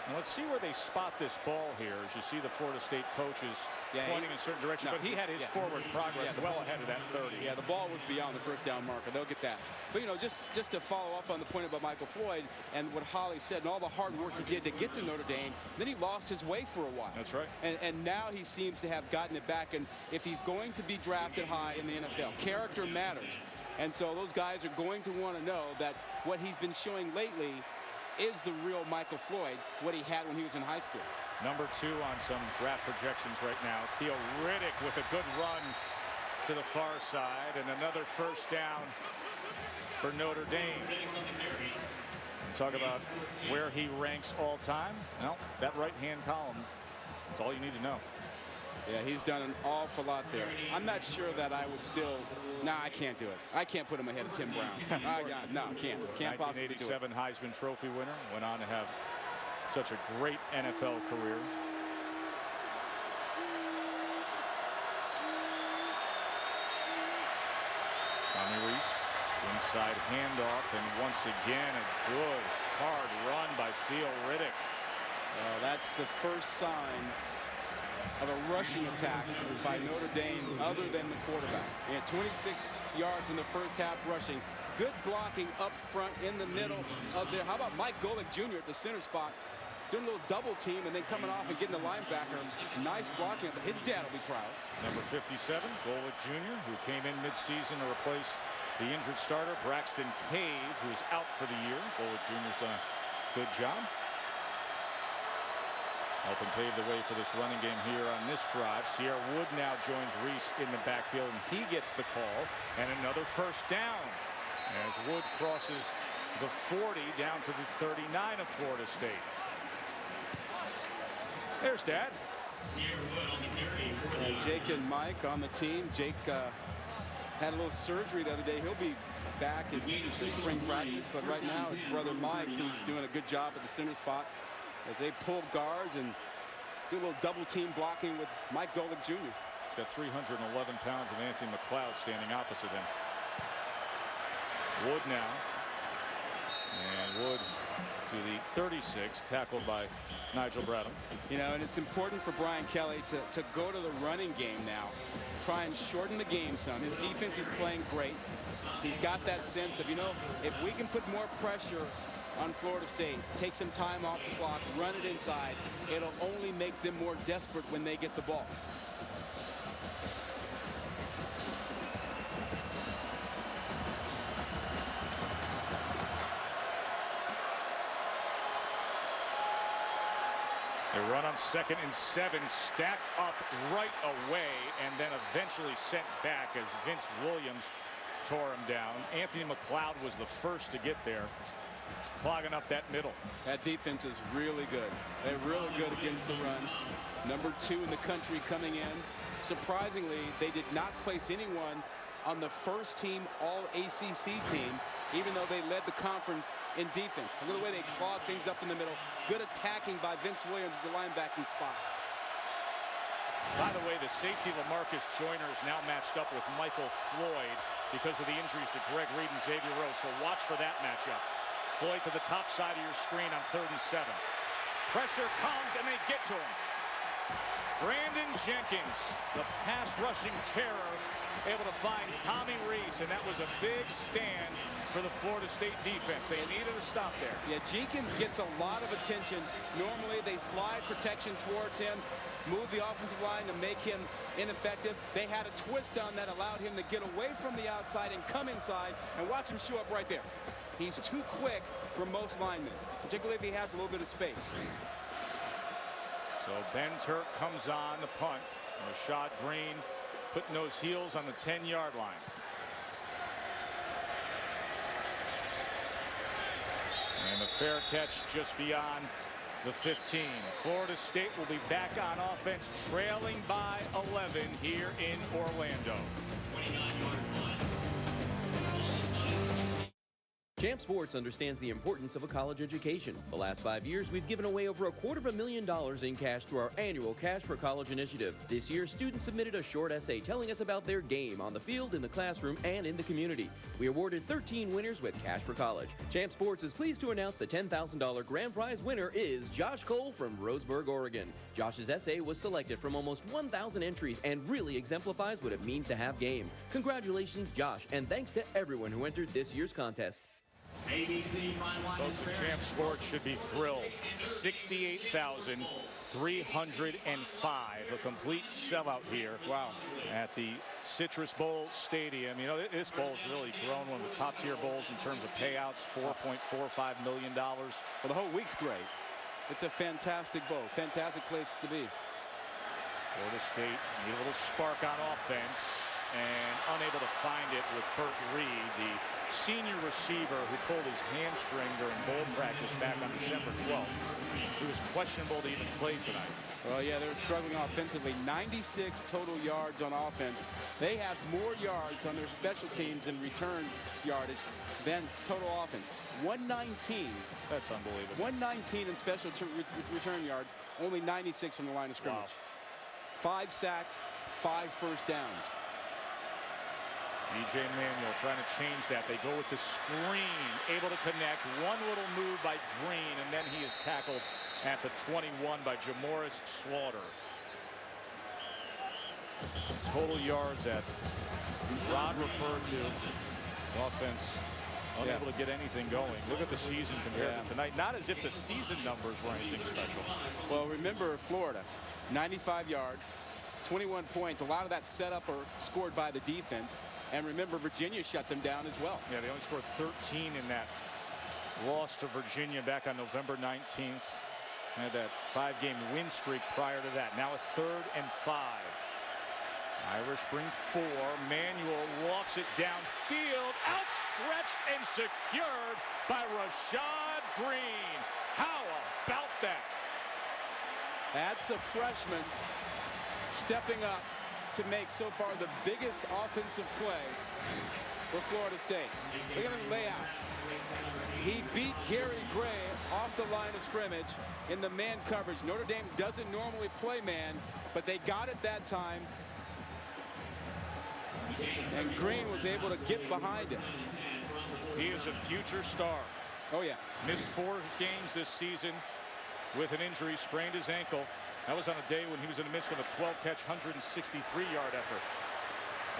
And let's see where they spot this ball here, as you see the Florida State coaches pointing in a certain direction. But he had his forward progress well ahead of that 30. Yeah, the ball was beyond the first down marker. They'll get that. But, you know, just to follow up on the point about Michael Floyd and what Holly said and all the hard work he did to get to Notre Dame, then he lost his way for a while. That's right. And now he seems to have gotten it back. And if he's going to be drafted high in the NFL, character matters. And so those guys are going to want to know that what he's been showing lately is the real Michael Floyd, what he had when he was in high school. Number 2 on some draft projections right now. Theo Riddick with a good run to the far side, and another first down for Notre Dame. Talk about where he ranks all time. Well, that right-hand column, that's all you need to know. Yeah, he's done an awful lot there. I'm not sure that I would still. Nah, I can't do it. I can't put him ahead of Tim Brown. No, can't possibly do it. 1987 Heisman Trophy winner, went on to have such a great NFL career. Tommy Reese, inside handoff, and once again a good hard run by Theo Riddick. That's the first sign of a rushing attack by Notre Dame other than the quarterback. He had 26 yards in the first half rushing. Good blocking up front in the middle of there. How about Mike Golick Jr. at the center spot, doing a little double team and then coming off and getting the linebacker. Nice blocking. His dad will be proud. Number 57, Golick Jr., who came in midseason to replace the injured starter, Braxton Cave, who's out for the year. Golick Jr.'s done a good job. Helping pave the way for this running game here on this drive. Sierra Wood now joins Reese in the backfield, and he gets the call. And another first down as Wood crosses the 40 down to the 39 of Florida State. There's Dad. Jake and Mike on the team. Jake had a little surgery the other day. He'll be back at the spring practice, but right now it's brother Mike who's doing a good job at the center spot as they pull guards and do a little double team blocking with Mike Golick Jr. He's got 311 pounds of Anthony McLeod standing opposite him. Wood now. And Wood to the 36, tackled by Nigel Bradham. You know, and it's important for Brian Kelly to go to the running game now. Try and shorten the game some. His defense is playing great. He's got that sense of, you know, if we can put more pressure on Florida State, take some time off the clock, run it inside, it'll only make them more desperate when they get the ball. They run on 2nd and 7, stacked up right away, and then eventually sent back as Vince Williams tore him down. Anthony McLeod was the first to get there, clogging up that middle. That defense is really good. They're really good against the run. Number 2 in the country coming in. Surprisingly, they did not place anyone on the first team All-ACC team, even though they led the conference in defense. Look at the way they clog things up in the middle. Good attacking by Vince Williams at the linebacking spot. By the way, the safety Lamarcus Joyner is now matched up with Michael Floyd because of the injuries to Greg Reed and Xavier Rhodes. So watch for that matchup. Floyd to the top side of your screen on 3rd and 7. Pressure comes and they get to him. Brandon Jenkins, the pass rushing terror, able to find Tommy Reese, and that was a big stand for the Florida State defense. They needed a stop there. Yeah, Jenkins gets a lot of attention. Normally they slide protection towards him, move the offensive line to make him ineffective. They had a twist on that, allowed him to get away from the outside and come inside, and watch him show up right there. He's too quick for most linemen, particularly if he has a little bit of space. So Ben Turk comes on the punt. Rashad Green putting those heels on the 10-yard line. And a fair catch just beyond the 15. Florida State will be back on offense, trailing by 11 here in Orlando. Champ Sports understands the importance of a college education. The last 5 years, we've given away over $250,000 in cash through our annual Cash for College initiative. This year, students submitted a short essay telling us about their game on the field, in the classroom, and in the community. We awarded 13 winners with Cash for College. Champ Sports is pleased to announce the $10,000 grand prize winner is Josh Cole from Roseburg, Oregon. Josh's essay was selected from almost 1,000 entries and really exemplifies what it means to have game. Congratulations, Josh, and thanks to everyone who entered this year's contest. Folks at Champ Sports should be thrilled. 68,305, a complete sellout here. Wow. At the Citrus Bowl Stadium. You know, this bowl's really grown, one of the top tier bowls in terms of payouts, $4.45 million. Well, the whole week's great. It's a fantastic bowl, fantastic place to be. Florida State need a little spark on offense, and unable to find it with Burt Reed, the senior receiver who pulled his hamstring during bowl practice back on December 12th. He was questionable to even play tonight. Well, yeah, they're struggling offensively. 96 total yards on offense. They have more yards on their special teams and return yardage than total offense. 119. That's unbelievable. 119 in special return yards, only 96 from the line of scrimmage. Wow. 5 sacks, 5 first downs. DJ Manuel trying to change that. They go with the screen, able to connect. One little move by Green, and then he is tackled at the 21 by Jamoris Slaughter. Total yards that Rod referred to. Offense unable to get anything going. Look at the season compared to tonight. Not as if the season numbers were anything special. Well, remember Florida, 95 yards, 21 points. A lot of that set up or scored by the defense. And remember, Virginia shut them down as well. Yeah, they only scored 13 in that loss to Virginia back on November 19th. Had that 5-game win streak prior to that. Now a 3rd and 5. Irish bring 4. Manuel lofts it downfield. Outstretched and secured by Rashad Green. How about that? That's a freshman stepping up to make so far the biggest offensive play for Florida State. Look at him lay out. He beat Gary Gray off the line of scrimmage in the man coverage. Notre Dame doesn't normally play man, but they got it that time. And Green was able to get behind him. He is a future star. Oh, yeah. Missed 4 games this season with an injury, sprained his ankle. That was on a day when he was in the midst of a 12-catch, 163-yard effort.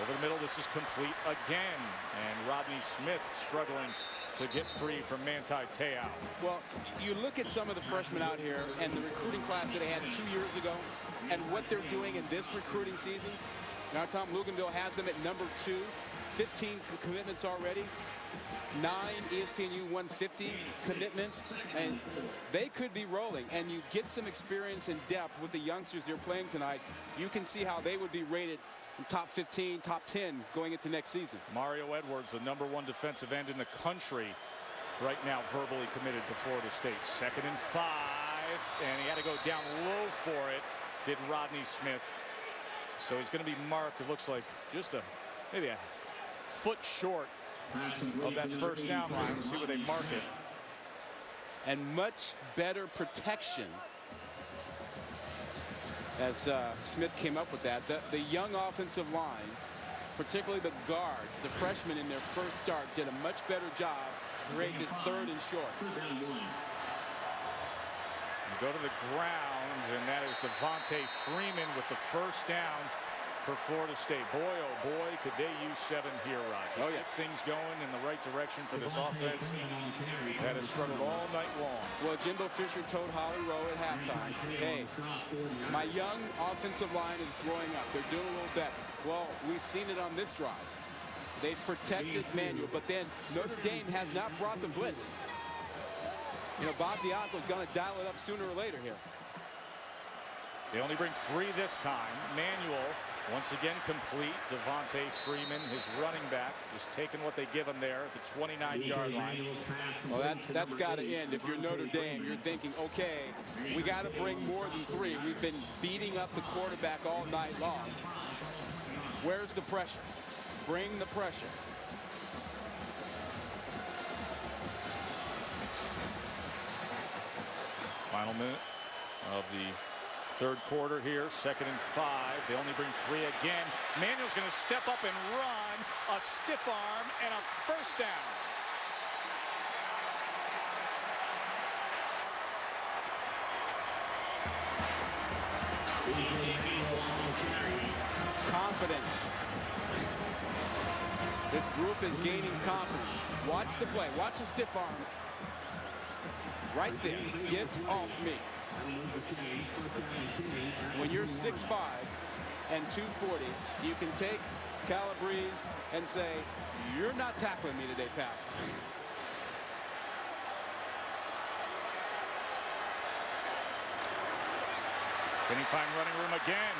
Over the middle, this is complete again. And Rodney Smith struggling to get free from Manti Te'o. Well, you look at some of the freshmen out here and the recruiting class that they had 2 years ago and what they're doing in this recruiting season. Now Tom Luganville has them at number 2, 15 commitments already. 9 ESPNU 150 commitments, and they could be rolling. And you get some experience and depth with the youngsters they're playing tonight. You can see how they would be rated from top 15, top 10 going into next season. Mario Edwards, the #1 defensive end in the country, right now verbally committed to Florida State. 2nd and 5, and he had to go down low for it, did Rodney Smith. So he's going to be marked, it looks like, just maybe a foot short of that first down line. See where they mark it. And much better protection as Smith came up with that. The young offensive line, particularly the guards, the freshmen in their first start, did a much better job creating this 3rd and short. Go to the ground, and that is Devontae Freeman with the first down for Florida State. Boy, oh boy, could they use 7 here, Roger. Oh, yeah. Get things going in the right direction for this offense that has struggled all night long. Well, Jimbo Fisher told Holly Rowe at halftime, hey, my young offensive line is growing up. They're doing a little better. Well, we've seen it on this drive. They've protected Manuel, but then Notre Dame has not brought the blitz. You know, Bob Diaco is going to dial it up sooner or later here. They only bring 3 this time. Manuel once again complete. Devontae Freeman, his running back, just taking what they give him there at the 29-yard line. Well, that's got to end. If you're Notre Dame, you're thinking, okay, we got to bring more than 3. We've been beating up the quarterback all night long. Where's the pressure? Bring the pressure. Final minute of the third quarter here, 2nd and 5. They only bring 3 again. Manuel's going to step up and run. A stiff arm and a first down. Confidence. This group is gaining confidence. Watch the play. Watch the stiff arm. Right there. Get off me. When you're 6'5" and 240, you can take Calabrese and say, you're not tackling me today, pal. Can he find running room again?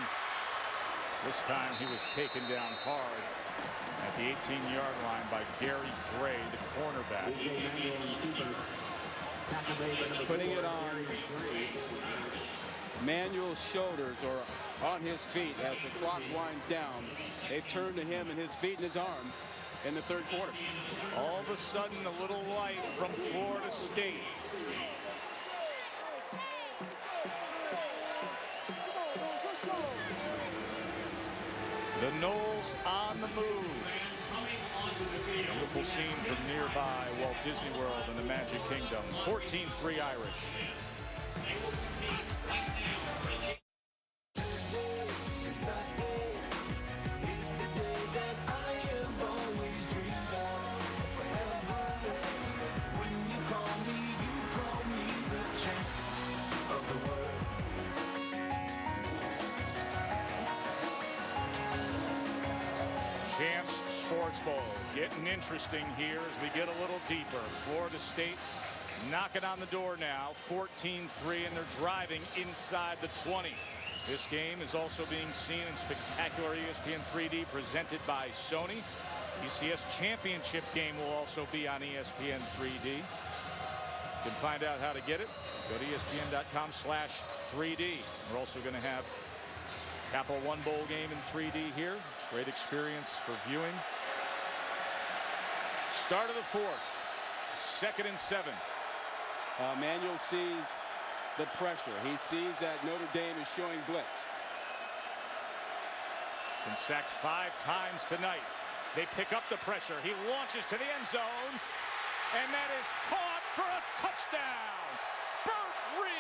This time he was taken down hard at the 18-yard line by Gary Gray, the cornerback. Putting it on Manuel's shoulders or on his feet as the clock winds down. They've turned to him and his feet and his arm in the third quarter. All of a sudden, a little life from Florida State. The Noles on the move. Beautiful scene from nearby Walt Disney World and the Magic Kingdom. 14-3 Irish. Champs Sports Bowl getting interesting here as we get a little deeper. Florida State knocking on the door now, 14-3, and they're driving inside the 20. This game is also being seen in spectacular ESPN 3D presented by Sony. ECS Championship game will also be on ESPN 3D. You can find out how to get it. Go to ESPN.com/3D. We're also going to have Capital One Bowl game in 3D here. Great experience for viewing. Start of the fourth. 2nd and 7. Manuel sees the pressure. He sees that Notre Dame is showing blitz. He's been sacked 5 times tonight. They pick up the pressure. He launches to the end zone. And that is caught for a touchdown. Burt Reed.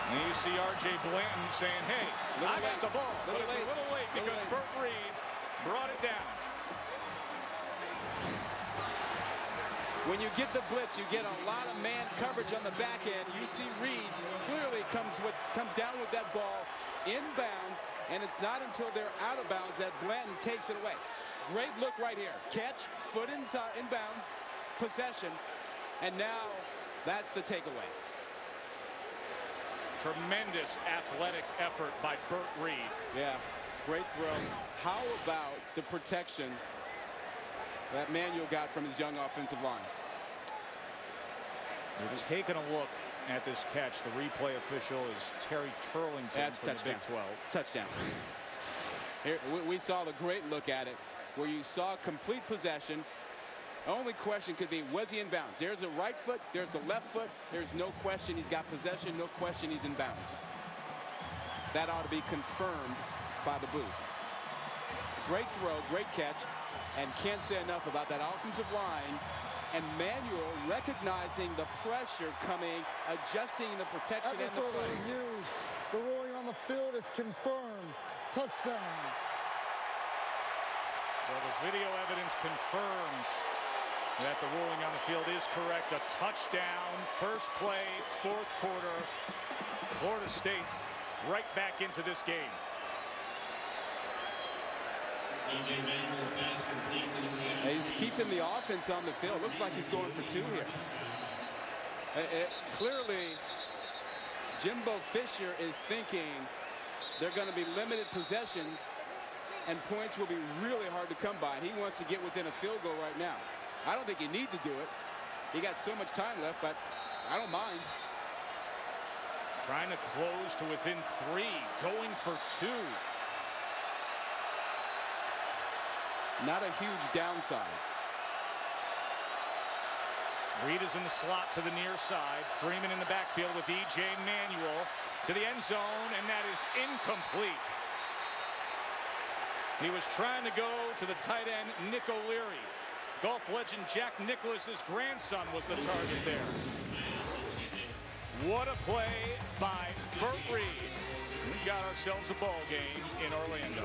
And you see R.J. Blanton saying, hey, I got the ball. But it's a little late because Burt Reed brought it down. When you get the blitz, you get a lot of man coverage on the back end. You see Reed clearly comes down with that ball inbounds, and it's not until they're out of bounds that Blanton takes it away. Great look right here. Catch, foot inside, inbounds, possession, and now that's the takeaway. Tremendous athletic effort by Burt Reed. Yeah, great throw. How about the protection that Manuel got from his young offensive line? We're taking a look at this catch. The replay official is Terry Turlington. That's from touchdown. the Big 12. Touchdown. Here, we saw the great look at it where you saw complete possession. Only question could be, was he in bounds? There's the right foot, there's the left foot. There's no question he's got possession, no question he's in bounds. that ought to be confirmed by the booth. Great throw, great catch, and can't say enough about that offensive line and Manuel recognizing the pressure coming, adjusting the protection and the play. The ruling on the field is confirmed. Touchdown. So the video evidence confirms that the ruling on the field is correct. A touchdown, first play, fourth quarter. Florida State right back into this game. He's keeping the offense on the field. Looks like he's going for two here. Clearly, Jimbo Fisher is thinking they're going to be limited possessions and points will be really hard to come by. And he wants to get within a field goal right now. I don't think you need to do it. He got so much time left, but I don't mind. Trying to close to within 3, going for 2. Not a huge downside. Reed is in the slot to the near side. Freeman in the backfield with E.J. Manuel to the end zone, and that is incomplete. He was trying to go to the tight end, Nick O'Leary. Golf legend Jack Nicklaus's grandson was the target there. What a play by Burt Reed. We got ourselves a ball game in Orlando.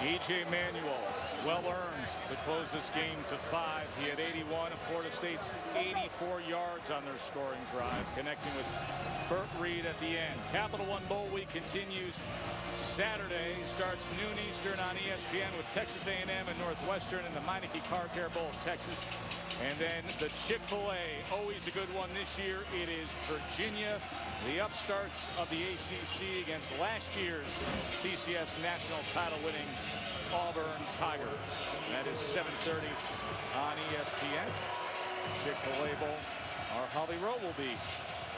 E.J. Manuel, well earned to close this game to 5. He had 81 of Florida State's 84 yards on their scoring drive, connecting with Burt Reed at the end. Capital One Bowl Week continues Saturday, starts noon Eastern on ESPN with Texas A&M and Northwestern in the Meineke Car Care Bowl of Texas. And then the Chick-fil-A, always a good one this year. It is Virginia, the upstarts of the ACC against last year's BCS national title winning Auburn Tigers. That is 7:30 on ESPN. Chick-fil-A Bowl. Our Holly Rowe will be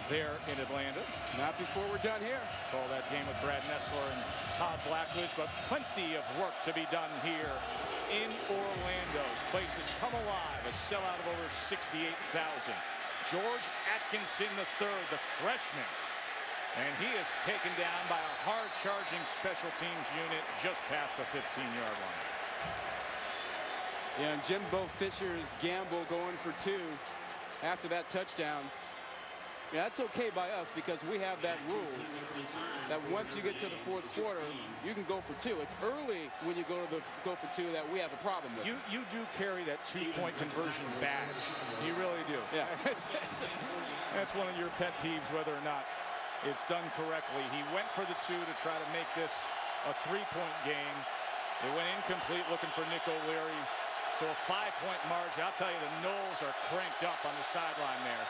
there in Atlanta. Not before we're done here. Call that game with Brad Nessler and Todd Blackledge, but plenty of work to be done here in Orlando. This place has come alive, a sellout of over 68,000. George Atkinson III, the freshman, and he is taken down by a hard-charging special teams unit just past the 15-yard line. Yeah, and Jimbo Fisher's gamble going for 2 after that touchdown. Yeah, that's okay by us because we have that rule that once you get to the fourth quarter, you can go for 2. It's early when you go for 2 that we have a problem with. You do carry that 2-point conversion badge. You really do. Yeah. That's one of your pet peeves, whether or not it's done correctly. He went for the 2 to try to make this a 3-point game. They went incomplete looking for Nick O'Leary. So a 5-point margin. I'll tell you, the Noles are cranked up on the sideline there.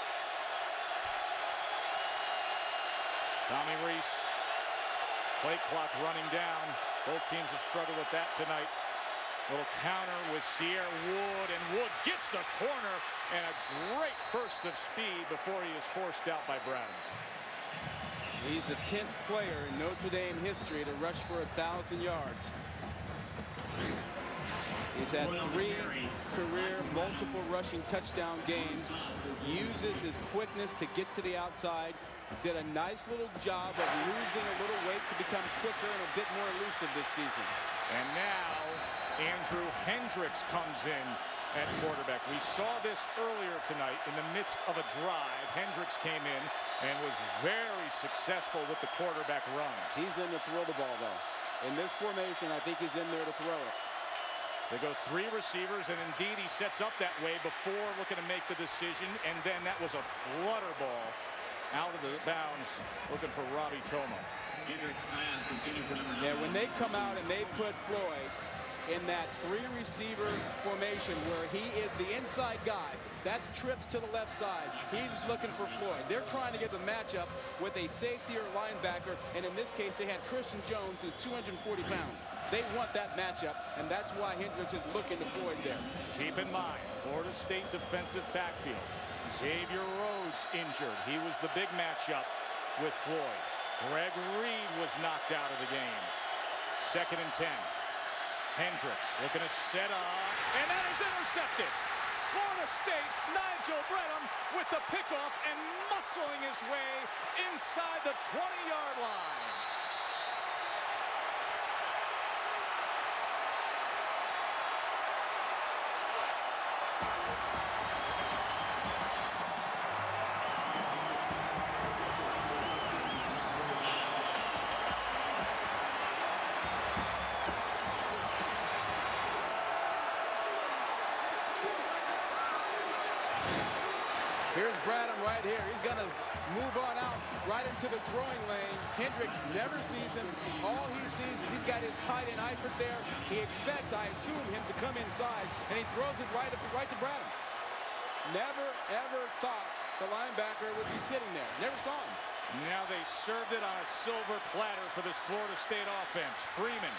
Tommy Reese, play clock running down. Both teams have struggled with that tonight. Little counter with Sierra Wood, and Wood gets the corner, and a great burst of speed before he is forced out by Brown. He's the 10th player in Notre Dame history to rush for 1,000 yards. He's had 3 career multiple rushing touchdown games. Uses his quickness to get to the outside. Did a nice little job of losing a little weight to become quicker and a bit more elusive this season. And now Andrew Hendricks comes in at quarterback. We saw this earlier tonight in the midst of a drive. Hendricks came in and was very successful with the quarterback runs. He's in to throw the ball, though. In this formation, I think he's in there to throw it. They go 3 receivers, and indeed he sets up that way before looking to make the decision, and then that was a flutter ball out of the bounds, looking for Robbie Tomo. Yeah, when they come out and they put Floyd in that 3-receiver formation where he is the inside guy, that's trips to the left side. He's looking for Floyd. They're trying to get the matchup with a safety or linebacker, and in this case, they had Christian Jones, who's 240 pounds. They want that matchup, and that's why Hendricks is looking to Floyd there. Keep in mind, Florida State defensive backfield. Xavier Rhodes injured. He was the big matchup with Floyd. Greg Reed was knocked out of the game. 2nd and 10. Hendricks looking to set up, and that is intercepted. Florida State's Nigel Brenham with the pickoff and muscling his way inside the 20-yard line. Here's Bradham right here. He's going to move on out right into the throwing lane. Hendricks never sees him. All he sees is he's got his tight end Eifert there. He expects, I assume, him to come inside, and he throws it right to Bradham. Never, ever thought the linebacker would be sitting there. Never saw him. Now they served it on a silver platter for this Florida State offense. Freeman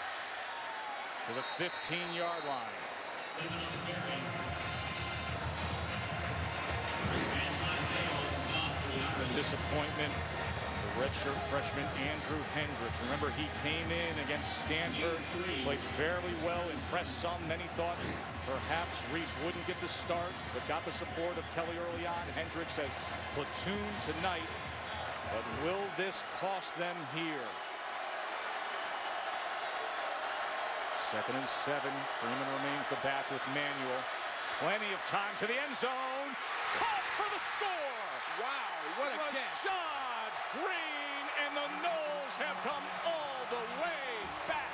to the 15-yard line. Disappointment, the redshirt freshman Andrew Hendricks. Remember, he came in against Stanford, played fairly well, impressed some. Then he thought perhaps Reese wouldn't get the start, but got the support of Kelly early on. Hendricks says platoon tonight, but will this cost them here? 2nd and 7. Freeman remains the back with Manuel. Plenty of time to the end zone. Caught for the score. Wow, what a catch. Rashad Green, and the Noles have come all the way back.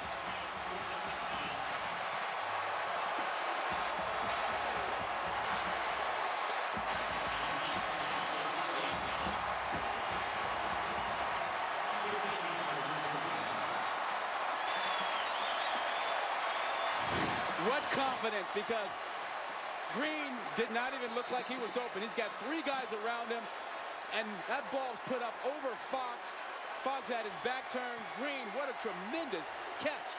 What confidence, because Green did not even look like he was open. He's got 3 guys around him, and that ball's put up over Fox. Fox had his back turned. Green, what a tremendous catch.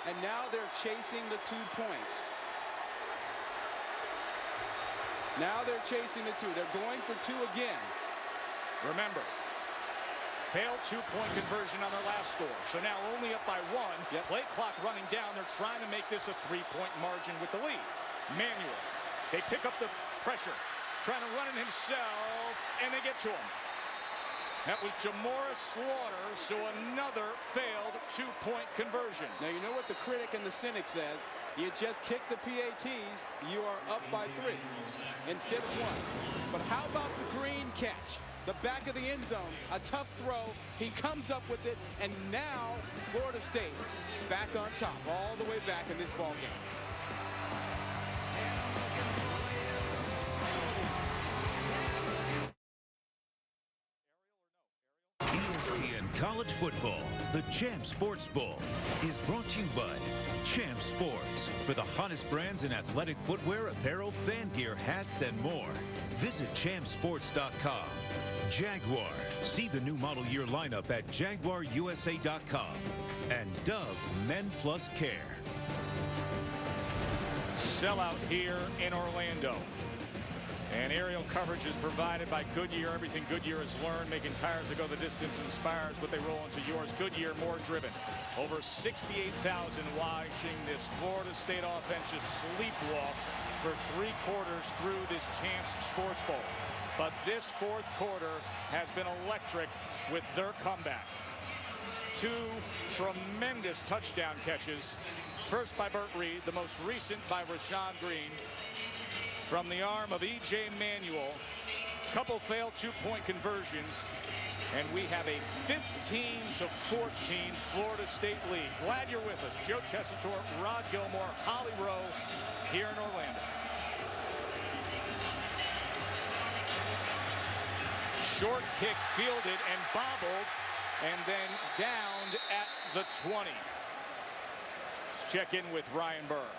And now they're chasing the 2 points. Now they're chasing the 2. They're going for 2 again. Remember, failed 2-point conversion on their last score. So now only up by 1. Yep. Play clock running down. They're trying to make this a 3-point margin with the lead. Manuel. They pick up the pressure, trying to run it himself, and they get to him. That was Jamora Slaughter, so another failed 2-point conversion. Now, you know what the critic and the cynic says? You just kick the PATs, you are up by 3 instead of 1. But how about the Green catch? The back of the end zone, a tough throw. He comes up with it, and now Florida State back on top, all the way back in this ball game. ESPN College Football, the Champ Sports Bowl, is brought to you by Champ Sports. For the hottest brands in athletic footwear, apparel, fan gear, hats, and more, visit champsports.com. Jaguar. See the new model year lineup at jaguarusa.com. And Dove Men Plus Care. Sellout here in Orlando. And aerial coverage is provided by Goodyear. Everything Goodyear has learned, making tires that go the distance, inspires what they roll into yours. Goodyear, more driven. Over 68,000 watching this Florida State offense just sleepwalk for 3 quarters through this Champs Sports Bowl. But this 4th quarter has been electric with their comeback. 2 tremendous touchdown catches. First by Burt Reed, the most recent by Rashad Green. From the arm of E.J. Manuel. Couple failed 2-point conversions. And we have a 15-14 Florida State lead. Glad you're with us. Joe Tessitore, Rod Gilmore, Holly Rowe here in Orlando. Short kick fielded and bobbled, and then downed at the 20. Let's check in with Ryan Burr.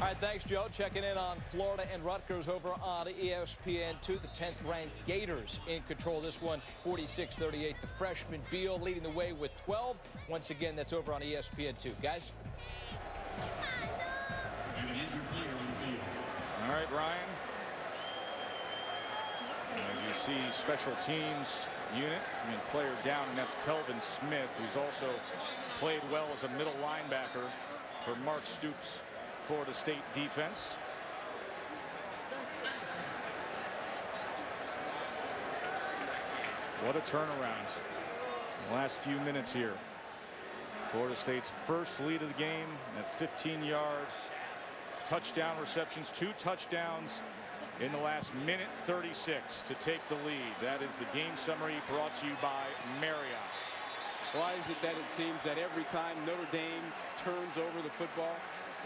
All right, thanks, Joe. Checking in on Florida and Rutgers over on ESPN2. The 10th-ranked Gators in control. This one, 46-38. The freshman Beal leading the way with 12. Once again, that's over on ESPN2. Guys? All right, Ryan. As you see, special teams unit, player down, and that's Telvin Smith, who's also played well as a middle linebacker for Mark Stoops' Florida State defense. What a turnaround. Last few minutes here. Florida State's first lead of the game at 15 yards. Touchdown receptions, 2 touchdowns in the last minute 36 to take the lead. That is the game summary brought to you by Marriott. Why is it that it seems that every time Notre Dame turns over the football,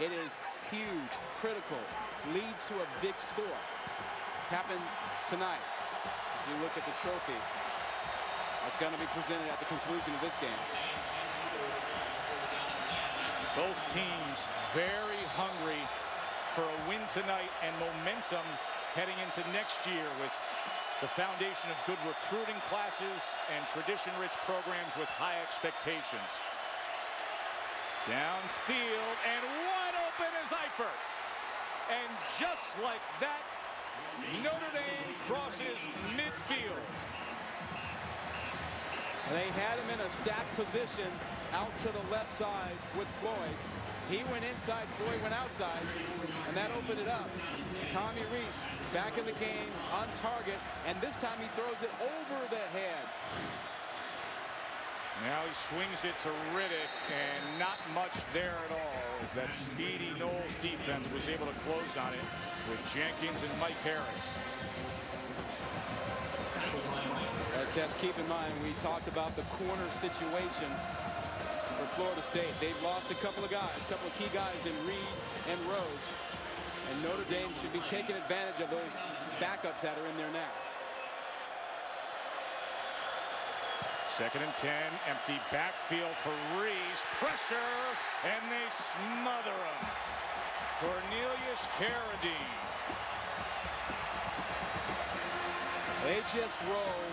it is huge, critical, leads to a big score? It's happened tonight. As you look at the trophy that's going to be presented at the conclusion of this game. Both teams very hungry for a win tonight and momentum heading into next year with the foundation of good recruiting classes and tradition-rich programs with high expectations. Downfield and wide open is Eifert. And just like that, Notre Dame crosses midfield. They had him in a stacked position out to the left side with Floyd. He went inside, Floyd went outside, and that opened it up. Tommy Reese back in the game, on target, and this time he throws it over the head. Now he swings it to Riddick, and not much there at all, as that speedy Noles defense was able to close on it with Jenkins and Mike Harris. Just keep in mind, we talked about the corner situation for Florida State. They've lost a couple of guys, a couple of key guys in Reed and Rhodes. And Notre Dame should be taking advantage of those backups that are in there now. 2nd and 10, empty backfield for Reese. Pressure, and they smother him. Cornelius Carradine. They just roll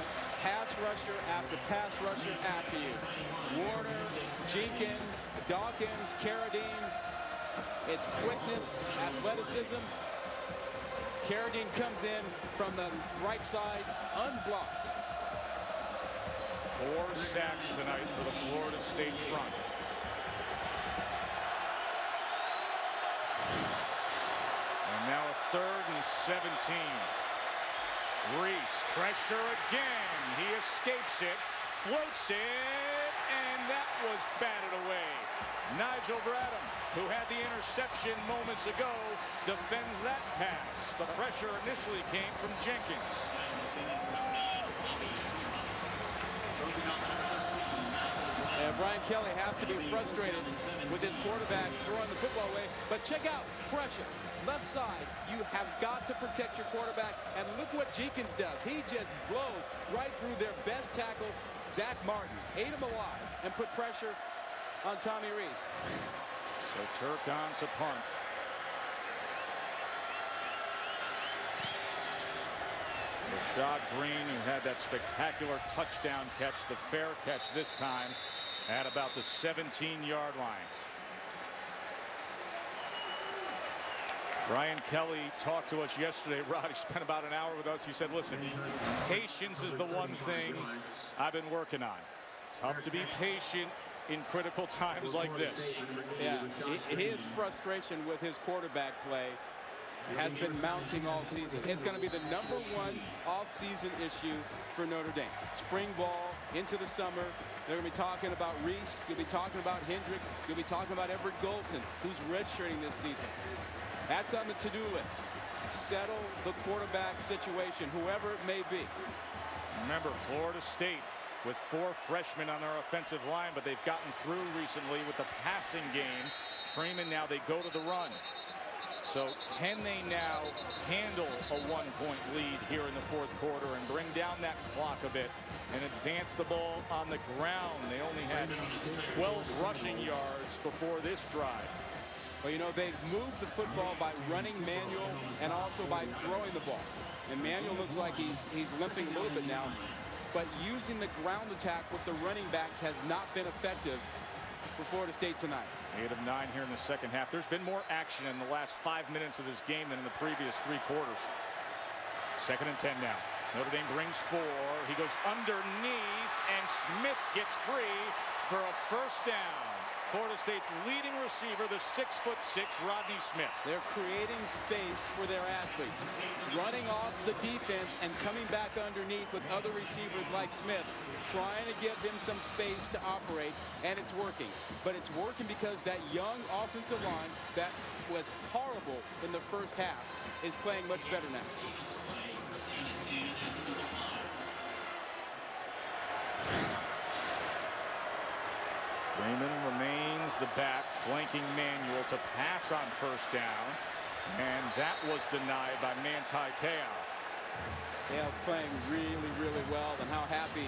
pass rusher after pass rusher after you. Warner, Jenkins, Dawkins, Carradine. It's quickness, athleticism. Carradine comes in from the right side, unblocked. 4 sacks tonight for the Florida State front. And now a 3rd and 17. Reese, pressure again. He escapes it, floats it, and that was batted away. Nigel Bradham, who had the interception moments ago, defends that pass. The pressure initially came from Jenkins. And Brian Kelly has to be frustrated with his quarterbacks throwing the football away. But check out pressure. Left side, you have got to protect your quarterback. And look what Jenkins does. He just blows right through their best tackle, Zach Martin. Ate him alive and put pressure on Tommy Reese. So Turk on to punt. Rashad Green, who had that spectacular touchdown catch, the fair catch this time, at about the 17-yard line. Brian Kelly talked to us yesterday. Rod, he spent about an hour with us. He said, listen, patience is the one thing I've been working on. Tough to be patient in critical times like this. Yeah, his frustration with his quarterback play has been mounting all season. It's going to be the #1 off-season issue for Notre Dame. Spring ball into the summer. They're going to be talking about Reese. You'll be talking about Hendricks. You'll be talking about Everett Golson, who's redshirting this season. That's on the to-do list. Settle the quarterback situation, whoever it may be. Remember, Florida State with 4 freshmen on their offensive line, but they've gotten through recently with the passing game. Freeman, now they go to the run. So can they now handle a 1-point lead here in the 4th quarter and bring down that clock a bit and advance the ball on the ground? They only had 12 rushing yards before this drive. Well, you know, they've moved the football by running Manuel and also by throwing the ball. And Manuel looks like he's limping a little bit now. But using the ground attack with the running backs has not been effective for Florida State tonight. 8 of 9 here in the second half. There's been more action in the last 5 minutes of this game than in the previous 3 quarters. 2nd and 10 now. Notre Dame brings 4. He goes underneath, and Smith gets free for a first down. Florida State's leading receiver, the 6'6" Rodney Smith. They're creating space for their athletes, running off the defense and coming back underneath with other receivers like Smith, trying to give him some space to operate, and it's working. But it's working because that young offensive line that was horrible in the first half is playing much better now. Freeman remains the back, flanking Manuel to pass on first down, and that was denied by Manti Te'o. Te'o's playing really, really well, and how happy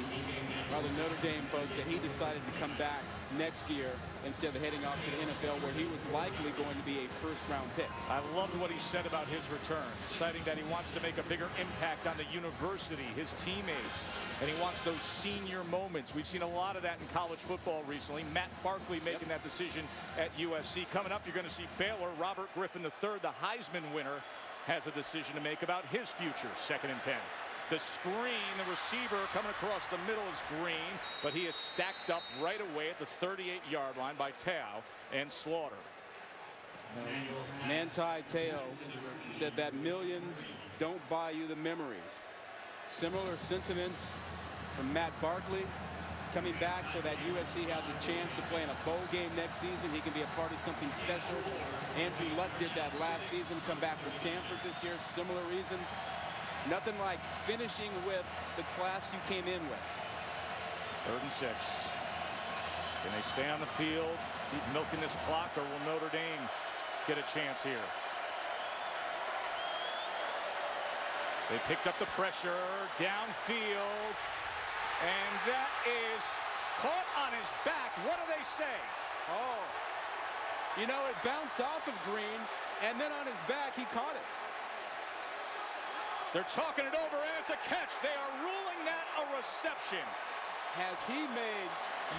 are the Notre Dame folks that he decided to come back next year instead of heading off to the NFL, where he was likely going to be a first-round pick. I loved what he said about his return, citing that he wants to make a bigger impact on the university, his teammates, and he wants those senior moments. We've seen a lot of that in college football recently. Matt Barkley making that decision at USC. Coming up, you're going to see Baylor, Robert Griffin III, the Heisman winner, has a decision to make about his future. 2nd and 10. The screen, the receiver coming across the middle is Green, but he is stacked up right away at the 38-yard line by Te'o and Slaughter. Manti Te'o said that millions don't buy you the memories. Similar sentiments from Matt Barkley, coming back so that USC has a chance to play in a bowl game next season. He can be a part of something special. Andrew Luck did that last season, come back for Stanford this year, similar reasons. Nothing like finishing with the class you came in with. 3rd and 6. Can they stay on the field, keep milking this clock, or will Notre Dame get a chance here? They picked up the pressure downfield, and that is caught on his back. What do they say? Oh, you know, it bounced off of Green, and then on his back, he caught it. They're talking it over, and it's a catch. They are ruling that a reception. Has he made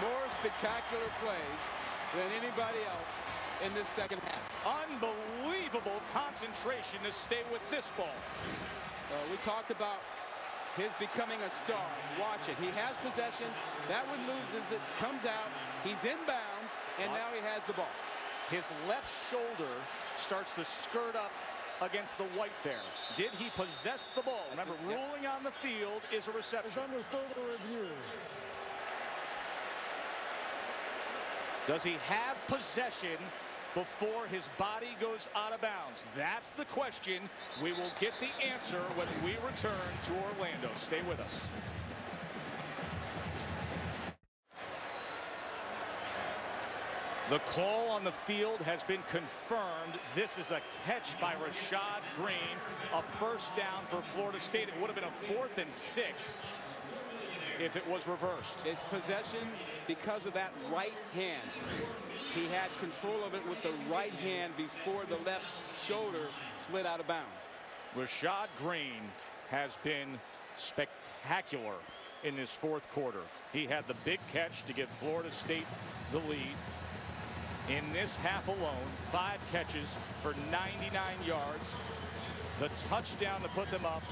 more spectacular plays than anybody else in this second half? Unbelievable concentration to stay with this ball. We talked about his becoming a star. Watch it. He has possession. That one loses it, comes out. He's inbounds, and now he has the ball. His left shoulder starts to skirt up against the white there. Did he possess the ball? Remember, ruling on the field is a reception. It's under further review. Does he have possession before his body goes out of bounds? That's the question. We will get the answer when we return to Orlando. Stay with us. The call on the field has been confirmed. This is a catch by Rashad Green. A first down for Florida State. It would have been a 4th and 6 if it was reversed. It's possession because of that right hand. He had control of it with the right hand before the left shoulder slid out of bounds. Rashad Green has been spectacular in this 4th quarter. He had the big catch to give Florida State the lead. In this half alone, 5 catches for 99 yards, the touchdown to put them up,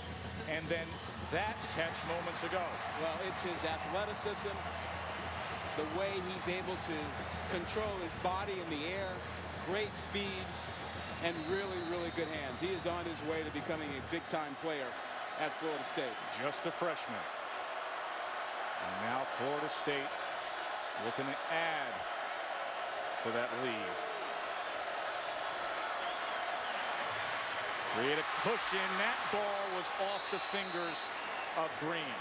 and then that catch moments ago. Well, it's his athleticism, the way he's able to control his body in the air, great speed, and really, really good hands. He is on his way to becoming a big-time player at Florida State. Just a freshman. And now Florida State looking to add to that lead. Create a cushion. That ball was off the fingers of Green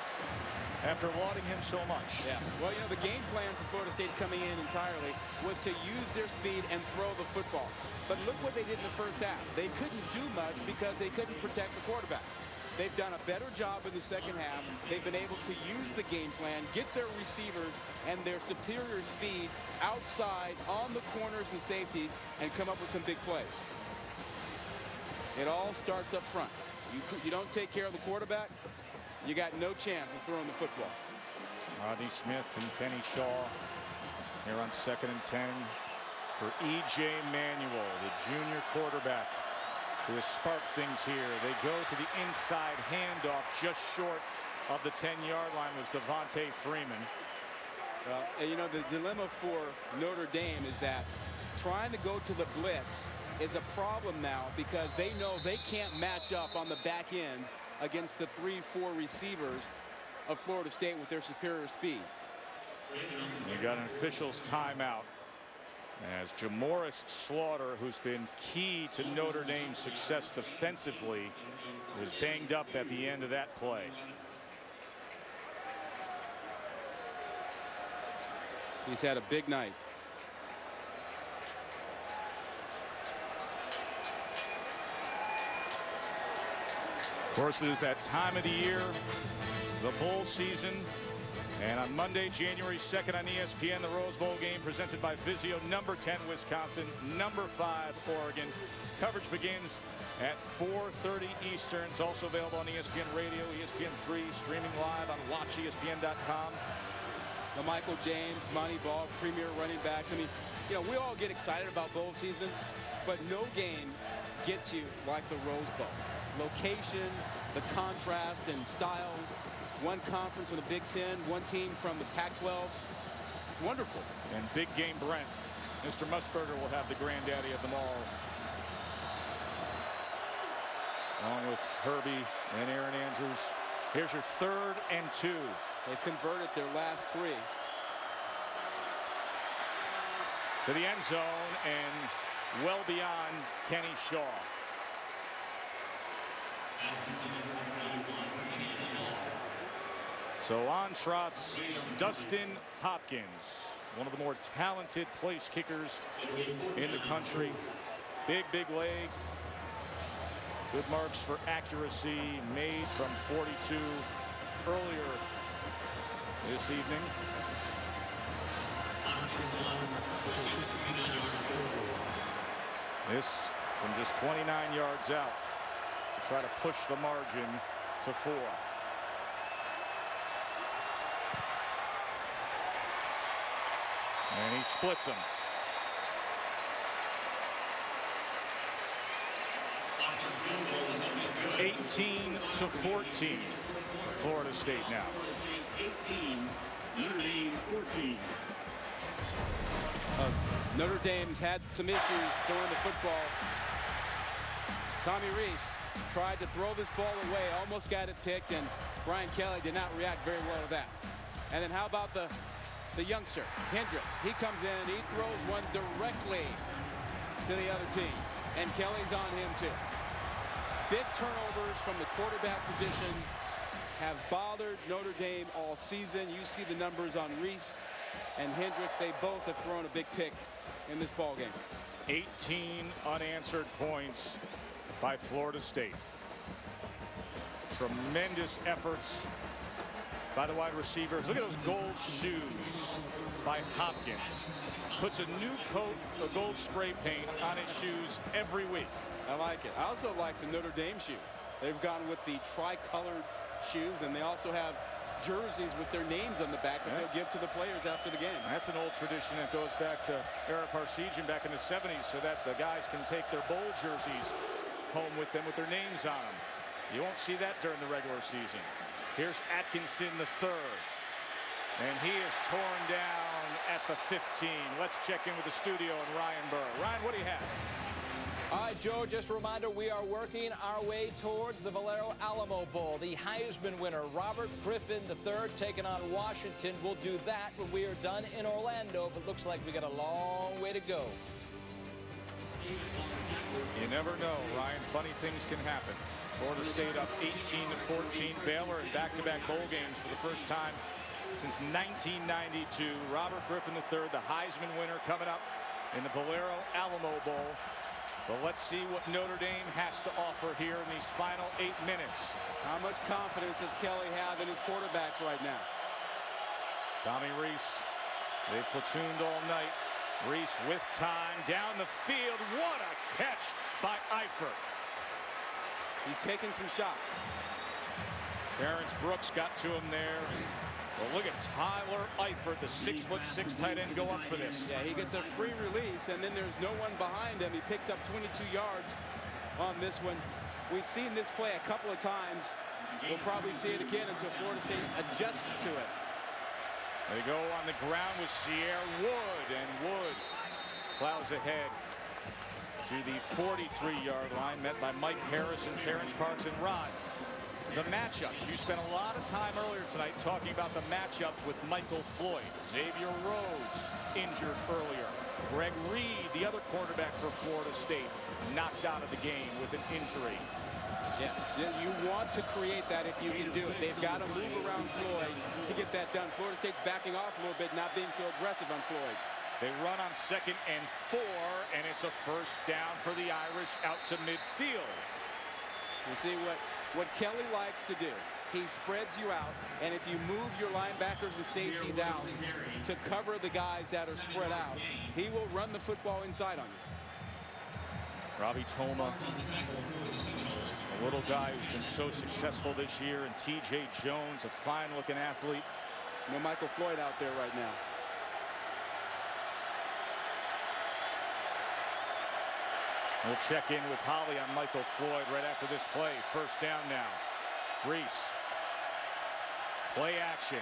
after lauding him so much. Yeah. Well, you know, the game plan for Florida State coming in entirely was to use their speed and throw the football. But look what they did in the first half. They couldn't do much because they couldn't protect the quarterback. They've done a better job in the second half. They've been able to use the game plan, get their receivers and their superior speed outside on the corners and safeties, and come up with some big plays. It all starts up front. You don't take care of the quarterback, you got no chance of throwing the football. Rodney Smith and Kenny Shaw here on 2nd and 10 for E.J. Manuel, the junior quarterback who has sparked things here. They go to the inside handoff just short of the 10-yard line was Devontae Freeman. And you know, the dilemma for Notre Dame is that trying to go to the blitz is a problem now because they know they can't match up on the back end against the 3-4 receivers of Florida State with their superior speed. We got an official's timeout as Jamoris Slaughter, who's been key to Notre Dame's success defensively, was banged up at the end of that play. He's had a big night. Of course, it is that time of the year, the bowl season. And on Monday, January 2nd on ESPN, the Rose Bowl game presented by Vizio, number 10 Wisconsin, number 5 Oregon. Coverage begins at 4:30 Eastern. It's also available on ESPN Radio, ESPN3, streaming live on watchespn.com. The Michael James, Monty Ball, premier running backs. I mean, you know, we all get excited about bowl season, but no game gets you like the Rose Bowl. Location, the contrast and styles. One conference from the Big Ten, one team from the Pac-12. It's wonderful. And Big Game Brent, Mr. Musburger, will have the granddaddy of them all, along with Herbie and Aaron Andrews. Here's your 3rd and 2. They've converted their last 3. To the end zone and well beyond Kenny Shaw. So on trots Dustin Hopkins, one of the more talented place kickers in the country. Big leg. Good marks for accuracy made from 42 earlier this evening. This from just 29 yards out to try to push the margin to 4. And he splits them. (18-14). Florida State now. 18, Notre Dame 14. Notre Dame's had some issues throwing the football. Tommy Rees tried to throw this ball away, almost got it picked, and Brian Kelly did not react very well to that. And then how about the youngster, Hendricks? He comes in, he throws one directly to the other team, and Kelly's on him too. Big turnovers from the quarterback position have bothered Notre Dame all season. You see the numbers on Rees and Hendricks. They both have thrown a big pick in this ball game. 18 unanswered points by Florida State. Tremendous efforts by the wide receivers. Look at those gold shoes by Hopkins. Puts a new coat of gold spray paint on his shoes every week. I like it. I also like the Notre Dame shoes. They've gone with the tri-colored shoes, and they also have jerseys with their names on the back that they'll give to the players after the game. That's an old tradition that goes back to Eric Harsegian back in the 70s, so that the guys can take their bowl jerseys home with them with their names on them. You won't see that during the regular season. Here's Atkinson the third, and he is torn down at the 15. Let's check in with the studio and Ryan Burr. Ryan, what do you have? All right, Joe, just a reminder, we are working our way towards the Valero Alamo Bowl. The Heisman winner, Robert Griffin III, taking on Washington. We'll do that when we are done in Orlando, but looks like we got a long way to go. You never know, Ryan. Funny things can happen. Florida State up 18-14. Baylor in back-to-back bowl games for the first time since 1992. Robert Griffin III, the Heisman winner, coming up in the Valero Alamo Bowl. But let's see what Notre Dame has to offer here in these final 8 minutes. How much confidence does Kelly have in his quarterbacks right now? Tommy Rees, they've platooned all night. Rees with time down the field. What a catch by Eifert. He's taking some shots. Terrence Brooks got to him there. Well, look at Tyler Eifert, the 6'6" tight end, go up for this. Yeah, he gets a free release, and then there's no one behind him. He picks up 22 yards on this one. We've seen this play a couple of times. We'll probably see it again until Florida State adjusts to it. They go on the ground with Sierra Wood, and Wood plows ahead to the 43-yard line, met by Mike Harris and Terrence Parks. And Rod, the matchups. You spent a lot of time earlier tonight talking about the matchups with Michael Floyd. Xavier Rhodes injured earlier. Greg Reed, the other quarterback for Florida State, knocked out of the game with an injury. Yeah, you want to create that if you can do it. They've got to move around Floyd to get that done. Florida State's backing off a little bit, not being so aggressive on Floyd. They run on 2nd and 4, and it's a first down for the Irish out to midfield. You see what Kelly likes to do. He spreads you out, and if you move your linebackers and safeties out to cover the guys that are spread out, he will run the football inside on you. Robbie Toma, a little guy who's been so successful this year, and T.J. Jones, a fine-looking athlete. No Michael Floyd out there right now. We'll check in with Holly on Michael Floyd right after this play. First down now. Reese. Play action.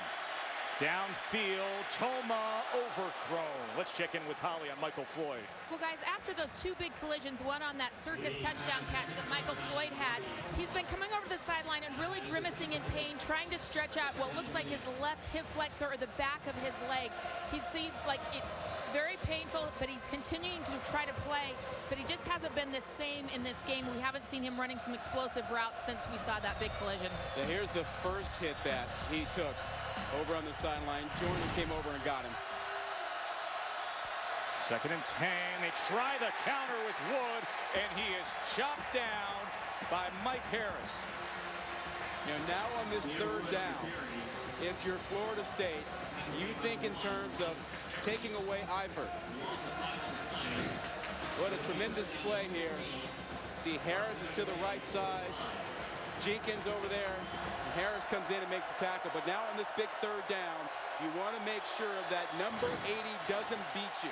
Downfield. Toma overthrown. Let's check in with Holly on Michael Floyd. Well, guys, after those two big collisions, one on that circus touchdown catch that Michael Floyd had, he's been coming over the sideline and really grimacing in pain, trying to stretch out what looks like his left hip flexor or the back of his leg. He sees like it's very painful, but he's continuing to try to play, but he just hasn't been the same in this game. We haven't seen him running some explosive routes since we saw that big collision. Yeah, here's the first hit that he took over on the sideline. Jordan came over and got him. 2nd and 10. They try the counter with Wood, and he is chopped down by Mike Harris. You know, now on this 3rd down, if you're Florida State, you think in terms of taking away Eifert. What a tremendous play here. See, Harris is to the right side. Jenkins over there. Harris comes in and makes the tackle. But now on this big 3rd down, you want to make sure that number 80 doesn't beat you,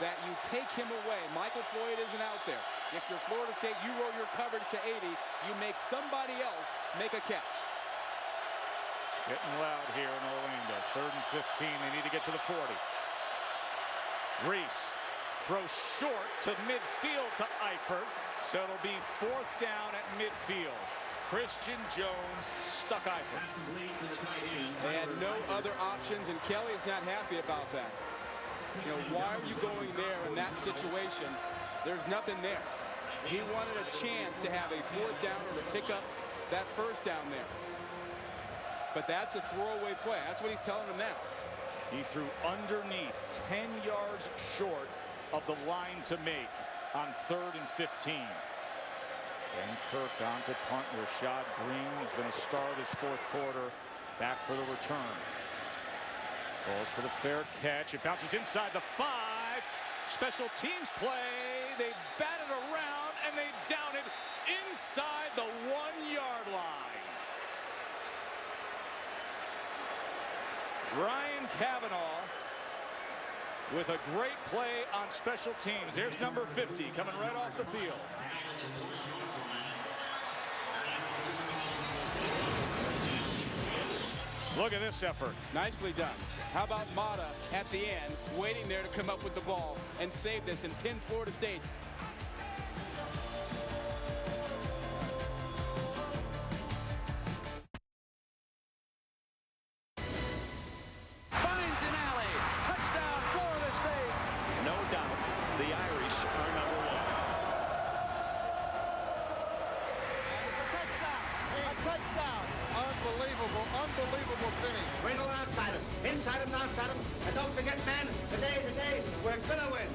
that you take him away. Michael Floyd isn't out there. If you're Florida State, you roll your coverage to 80. You make somebody else make a catch. Getting loud here in Orlando. 3rd and 15. They need to get to the 40. Reese throws short to midfield to Eifert. So it'll be 4th down at midfield. Christian Jones stuck Eifert. They had no other options, and Kelly is not happy about that. You know, why are you going there in that situation? There's nothing there. He wanted a chance to have a 4th down or to pick up that 1st down there. But that's a throwaway play. That's what he's telling them now. He threw underneath, 10 yards short of the line to make on 3rd and 15. Ben Turk on to punt. Rashad Green has been a star this 4th quarter. Back for the return. Calls for the fair catch. It bounces inside the 5. Special teams play. They bat it around and they down it inside the 1-yard line. Ryan Cavanaugh with a great play on special teams. There's number 50 coming right off the field. Look at this effort. Nicely done. How about Mata at the end, waiting there to come up with the ball and save this and pin Florida State. Finds an alley. Touchdown, Florida State. No doubt, the Irish are number 1. A touchdown. Unbelievable finish. Wiggle outside him. Inside him, outside him. And don't forget, man, today, we're gonna win.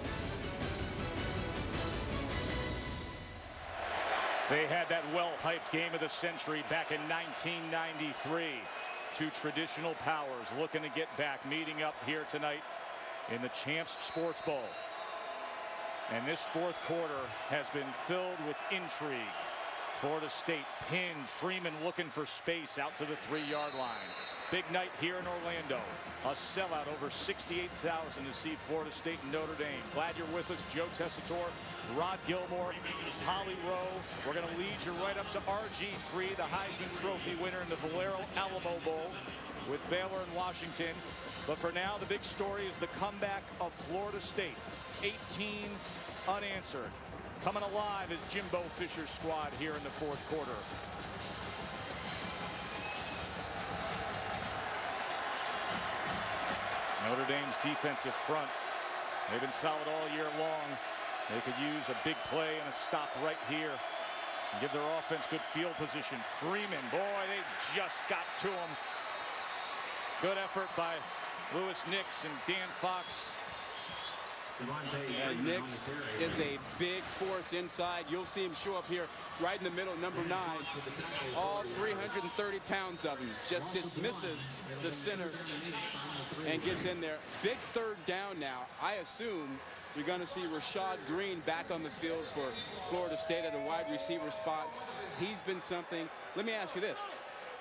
They had that well-hyped game of the century back in 1993. Two traditional powers looking to get back, meeting up here tonight in the Champs Sports Bowl. And this 4th quarter has been filled with intrigue, Florida State pinned. Freeman looking for space out to the 3-yard line. Big night here in Orlando. A sellout, over 68,000 to see Florida State and Notre Dame. Glad you're with us. Joe Tessitore, Rod Gilmore, Holly Rowe. We're going to lead you right up to RG3, the Heisman Trophy winner in the Valero Alamo Bowl with Baylor and Washington. But for now, the big story is the comeback of Florida State. 18 unanswered. Coming alive is Jimbo Fisher's squad here in the fourth quarter. Notre Dame's defensive front, they've been solid all year long. They could use a big play and a stop right here and give their offense good field position. Freeman, boy, they just got to him. Good effort by Lewis Nix and Dan Fox. Nix is a big force inside. You'll see him show up here right in the middle, number 9. All 330 pounds of him. Just dismisses the center and gets in there. Big third down now. I assume you're going to see Rashad Green back on the field for Florida State at a wide receiver spot. He's been something. Let me ask you this.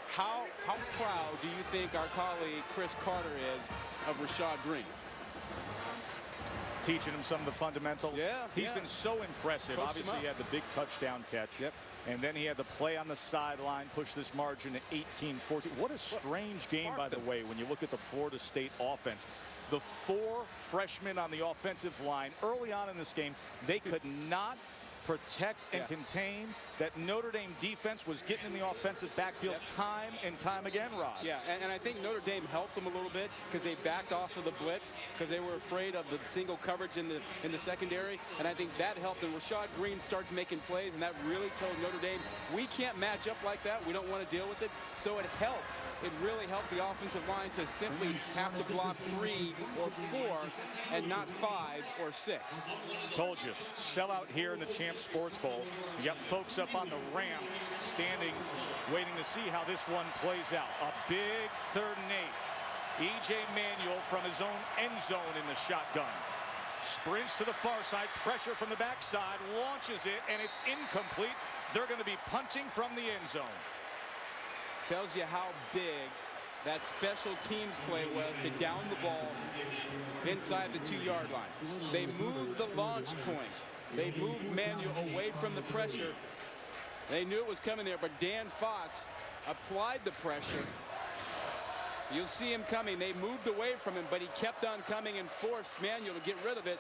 How proud do you think our colleague Chris Carter is of Rashad Green? Teaching him some of the fundamentals. Yeah, he's been so impressive. Coached Obviously, he had the big touchdown catch. Yep. And then he had the play on the sideline, push this margin to 18-14. What a strange game, by the way, when you look at the Florida State offense. The 4 freshmen on the offensive line early on in this game, they could not protect and contain. That Notre Dame defense was getting in the offensive backfield time and time again, Rod. Yeah, and I think Notre Dame helped them a little bit because they backed off of the blitz because they were afraid of the single coverage in the secondary, and I think that helped them. Rashad Green starts making plays, and that really told Notre Dame, we can't match up like that. We don't want to deal with it. So it helped. It really helped the offensive line to simply have to block 3 or 4 and not 5 or 6. Told you, sellout here in the Champs Sports Bowl. You got folks up on the ramp standing waiting to see how this one plays out. A big 3rd and 8. E.J. Manuel from his own end zone in the shotgun. Sprints to the far side, pressure from the backside, launches it, and it's incomplete. They're going to be punting from the end zone. Tells you how big that special teams play was to down the ball inside the 2-yard line. They moved the launch point. They moved Manuel away from the pressure. They knew it was coming there, but Dan Fox applied the pressure. You'll see him coming. They moved away from him, but he kept on coming and forced Manuel to get rid of it,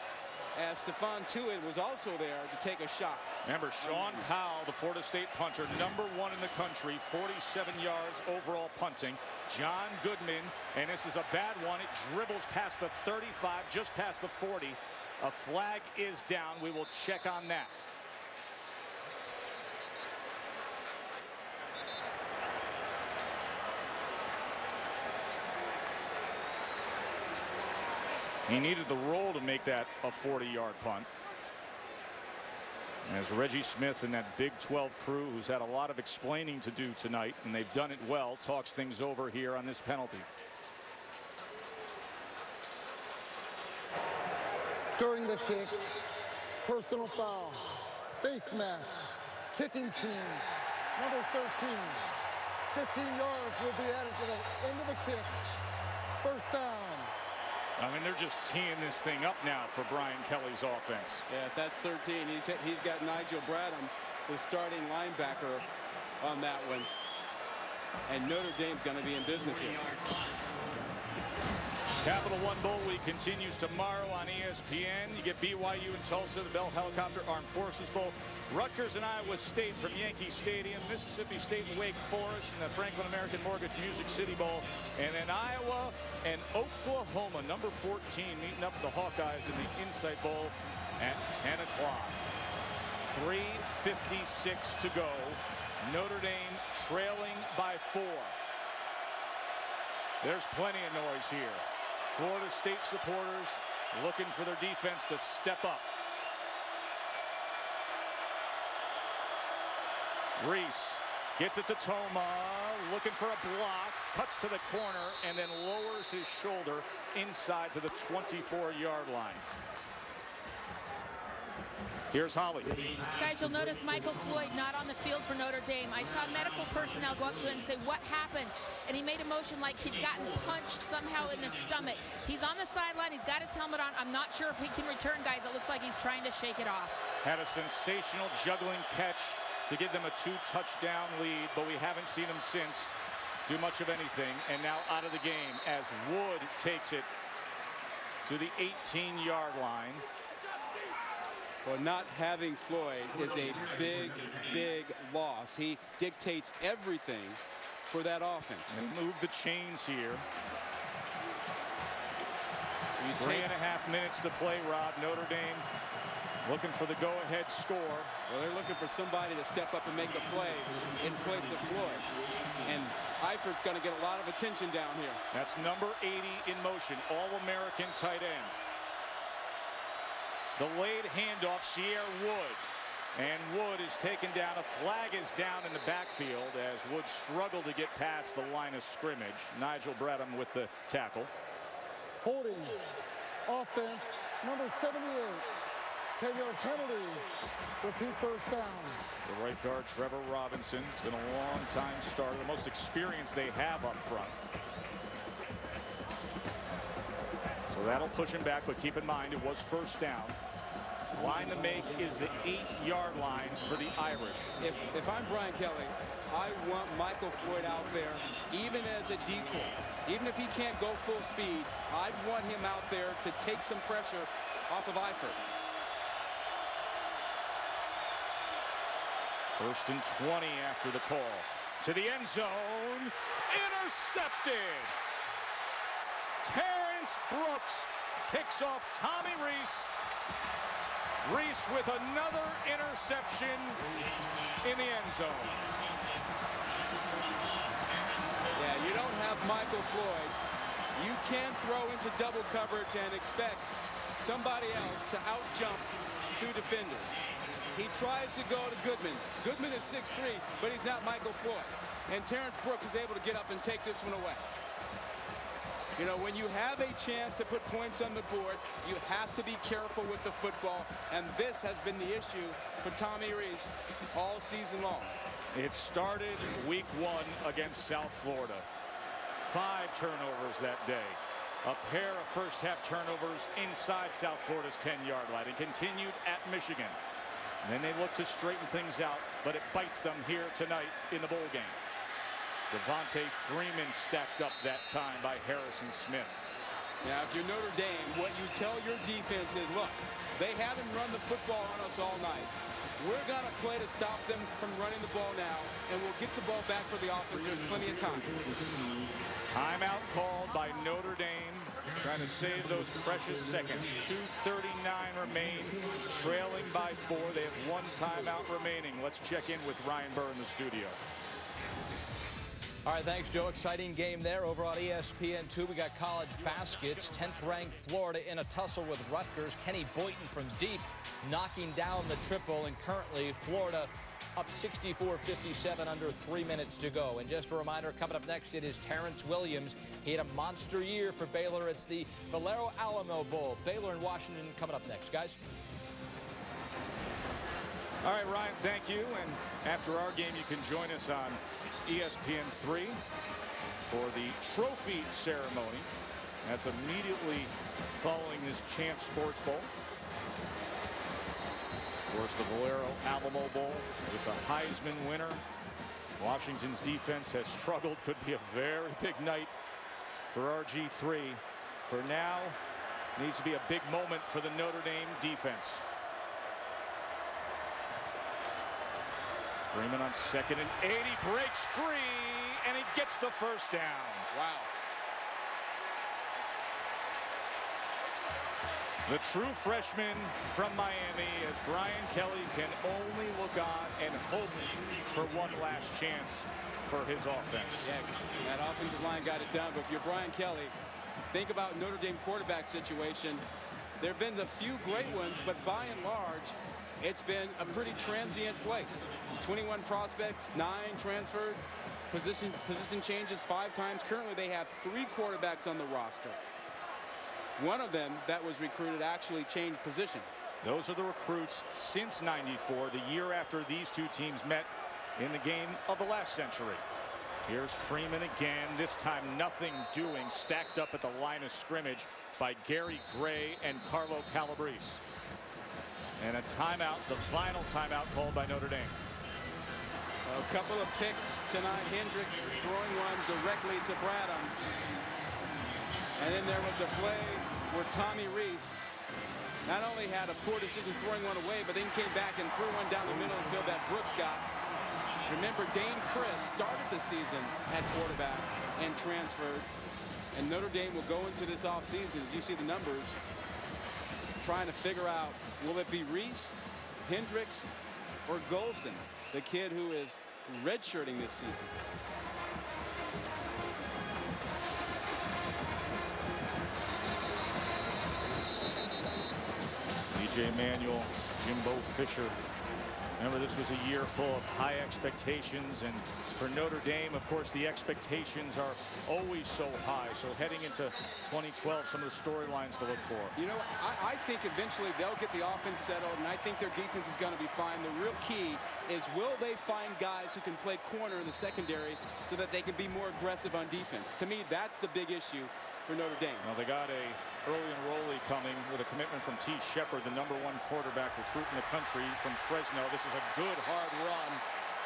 as Stephon Tuitt was also there to take a shot. Remember, Sean Powell, the Florida State punter, number 1 in the country, 47 yards overall punting. John Goodman, and this is a bad one. It dribbles past the 35, just past the 40. A flag is down. We will check on that. He needed the roll to make that a 40-yard punt. As Reggie Smith and that Big 12 crew, who's had a lot of explaining to do tonight, and they've done it well, talks things over here on this penalty. During the kick, personal foul, face mask, kicking team, number 13. 15 yards will be added to the end of the kick. First down. I mean, they're just teeing this thing up now for Brian Kelly's offense. Yeah, if that's 13. He's got Nigel Bradham, the starting linebacker, on that one. And Notre Dame's going to be in business here. Capital One Bowl Week continues tomorrow on ESPN. You get BYU and Tulsa, the Bell Helicopter Armed Forces Bowl. Rutgers and Iowa State from Yankee Stadium. Mississippi State and Wake Forest in the Franklin American Mortgage Music City Bowl. And then Iowa and Oklahoma, number 14, meeting up with the Hawkeyes in the Insight Bowl at 10 o'clock. 3:56 to go. Notre Dame trailing by 4. There's plenty of noise here. Florida State supporters looking for their defense to step up. Reese gets it to Toma, looking for a block, cuts to the corner, and then lowers his shoulder inside to the 24-yard line. Here's Holly. Guys, you'll notice Michael Floyd not on the field for Notre Dame. I saw medical personnel go up to him and say, what happened? And he made a motion like he'd gotten punched somehow in the stomach. He's on the sideline. He's got his helmet on. I'm not sure if he can return, guys. It looks like he's trying to shake it off. Had a sensational juggling catch to give them a 2-touchdown lead, but we haven't seen him since do much of anything. And now out of the game as Wood takes it to the 18-yard line. Well, not having Floyd is a big, big loss. He dictates everything for that offense. They move the chains here. 3.5 minutes to play, Rob. Notre Dame looking for the go-ahead score. Well, they're looking for somebody to step up and make a play in place of Floyd. And Eifert's going to get a lot of attention down here. That's number 80 in motion, All-American tight end. Delayed handoff, Sierra Wood. And Wood is taken down. A flag is down in the backfield as Wood struggled to get past the line of scrimmage. Nigel Bradham with the tackle. Holding. Offense, number 78. 10-yard penalty. Repeat first down. The right guard, Trevor Robinson. It's been a long time starter. The most experience they have up front. So that'll push him back, but keep in mind it was first down. Line to make is the 8-yard line for the Irish. If I'm Brian Kelly, I want Michael Floyd out there, even as a decoy. Even if he can't go full speed, I'd want him out there to take some pressure off of Eifert. First and 20 after the call. To the end zone. Intercepted. Terrence Brooks picks off Tommy Reese. Reese with another interception in the end zone. Yeah, you don't have Michael Floyd. You can't throw into double coverage and expect somebody else to out-jump two defenders. He tries to go to Goodman. Goodman is 6'3", but he's not Michael Floyd. And Terrence Brooks is able to get up and take this one away. You know, when you have a chance to put points on the board, you have to be careful with the football. And this has been the issue for Tommy Reese all season long. It started week 1 against South Florida. 5 turnovers that day. A pair of first-half turnovers inside South Florida's 10-yard line and continued at Michigan. And then they look to straighten things out, but it bites them here tonight in the bowl game. Devontae Freeman stacked up that time by Harrison Smith. Now, if you're Notre Dame, what you tell your defense is, look, they haven't run the football on us all night. We're going to play to stop them from running the ball now, and we'll get the ball back for the offense. There's plenty of time. Timeout called by Notre Dame, trying to save those precious seconds. 2:39 remain, trailing by 4. They have 1 timeout remaining. Let's check in with Ryan Burr in the studio. All right, thanks, Joe. Exciting game there over on ESPN2. We got college baskets. 10th-ranked Florida in a tussle with Rutgers. Kenny Boynton from deep knocking down the triple. And currently, Florida up 64-57, under 3 minutes to go. And just a reminder, coming up next, it is Terrence Williams. He had a monster year for Baylor. It's the Valero Alamo Bowl. Baylor and Washington coming up next, guys. All right, Ryan, thank you. And after our game, you can join us on ESPN3 for the trophy ceremony. That's immediately following this Champs Sports Bowl. Of course, the Valero Alamo Bowl with the Heisman winner. Washington's defense has struggled. Could be a very big night for RG3. For now, needs to be a big moment for the Notre Dame defense. Freeman on 2nd and 8. He breaks free, and he gets the first down. Wow. The true freshman from Miami, as Brian Kelly can only look on and hope for one last chance for his offense. Yeah, that offensive line got it done. But if you're Brian Kelly, think about Notre Dame quarterback situation. There have been a few great ones, but by and large, it's been a pretty transient place. 21 prospects, 9 transferred, position changes 5 times. Currently, they have 3 quarterbacks on the roster. One of them that was recruited actually changed position. Those are the recruits since '94, the year after these two teams met in the game of the last century. Here's Freeman again, this time nothing doing, stacked up at the line of scrimmage by Gary Gray and Carlo Calabrese. And a timeout, the final timeout called by Notre Dame. A couple of picks tonight. Hendricks throwing one directly to Bradham. And then there was a play where Tommy Reese not only had a poor decision throwing one away, but then came back and threw one down the middle of the field that Brooks got. Remember, Dane Chris started the season at quarterback and transferred. And Notre Dame will go into this offseason, as you see the numbers, trying to figure out, will it be Reese, Hendricks, or Golson, the kid who is redshirting this season? DJ Manuel, Jimbo Fisher. Remember, this was a year full of high expectations, and for Notre Dame, of course, the expectations are always so high. So heading into 2012, some of the storylines to look for. You know, I think eventually they'll get the offense settled, and I think their defense is going to be fine. The real key is, will they find guys who can play corner in the secondary so that they can be more aggressive on defense? To me, that's the big issue for Notre Dame. Well, they got a early enrollee coming with a commitment from T. Shepard, the #1 quarterback recruit in the country from Fresno. This is a good hard run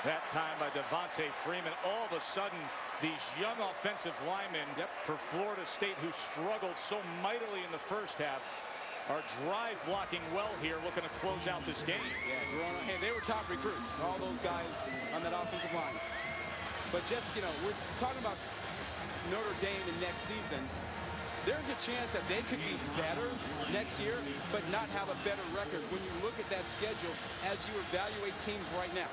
that time by Devontae Freeman. All of a sudden, these young offensive linemen for Florida State, who struggled so mightily in the first half, are drive blocking well here, looking to close out this game. Yeah, hey, they were top recruits, all those guys on that offensive line. But just, you know, we're talking about Notre Dame in next season. There's a chance that they could be better next year, but not have a better record when you look at that schedule as you evaluate teams right now.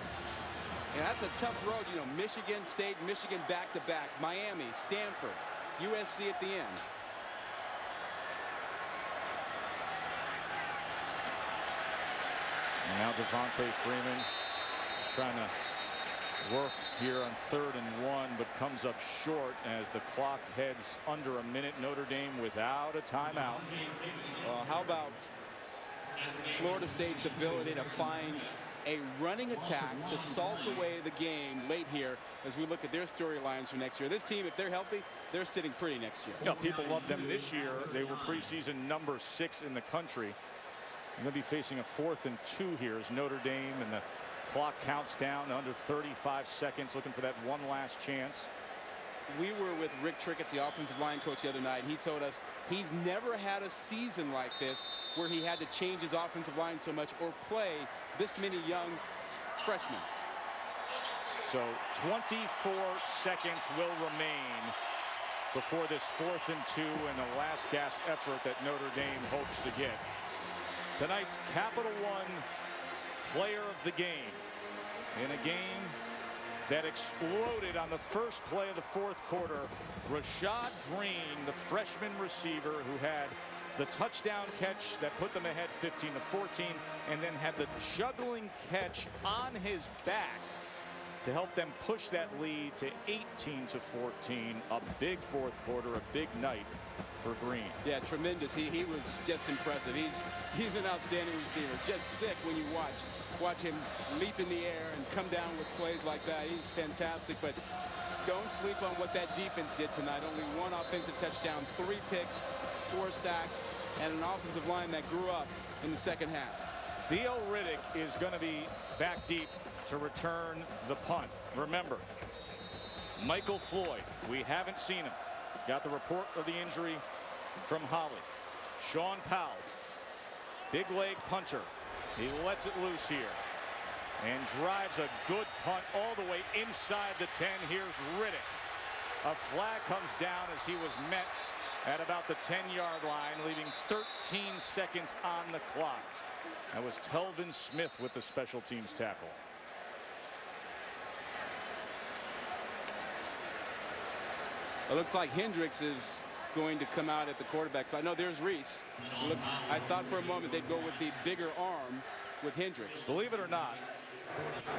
And that's a tough road. You know, Michigan State, Michigan back-to-back, Miami, Stanford, USC at the end. And now Devontae Freeman is trying to work here on 3rd and 1, but comes up short as the clock heads under a minute. Notre Dame without a timeout. Well, how about Florida State's ability to find a running attack to salt away the game late here as we look at their storylines for next year. This team, if they're healthy, they're sitting pretty next year. You know, people love them this year. They were preseason #6 in the country. They're going to be facing a 4th and 2 here as Notre Dame, and the clock counts down to under 35 seconds, looking for that one last chance. We were with Rick Trickett, the offensive line coach, the other night, and he told us he's never had a season like this where he had to change his offensive line so much or play this many young freshmen. So 24 seconds will remain before this 4th and 2 and the last gasp effort that Notre Dame hopes to get. Tonight's Capital One player of the game in a game that exploded on the first play of the 4th quarter. Rashad Green, the freshman receiver who had the touchdown catch that put them ahead 15-14, and then had the juggling catch on his back to help them push that lead to 18-14. A big 4th quarter, a big night for Green. Yeah, tremendous. He was just impressive. He's an outstanding receiver. Just sick when you watch him leap in the air and come down with plays like that. He's fantastic, but don't sleep on what that defense did tonight. Only 1 offensive touchdown, 3 picks, 4 sacks, and an offensive line that grew up in the second half. Theo Riddick is going to be back deep to return the punt. Remember, Michael Floyd, we haven't seen him. Got the report of the injury from Holly. Sean Powell, big leg punter. He lets it loose here and drives a good punt all the way inside the 10. Here's Riddick. A flag comes down as he was met at about the 10-yard line, leaving 13 seconds on the clock. That was Telvin Smith with the special teams tackle. It looks like Hendricks is going to come out at the quarterback. So I know there's Reese. I thought for a moment they'd go with the bigger arm with Hendricks. Believe it or not,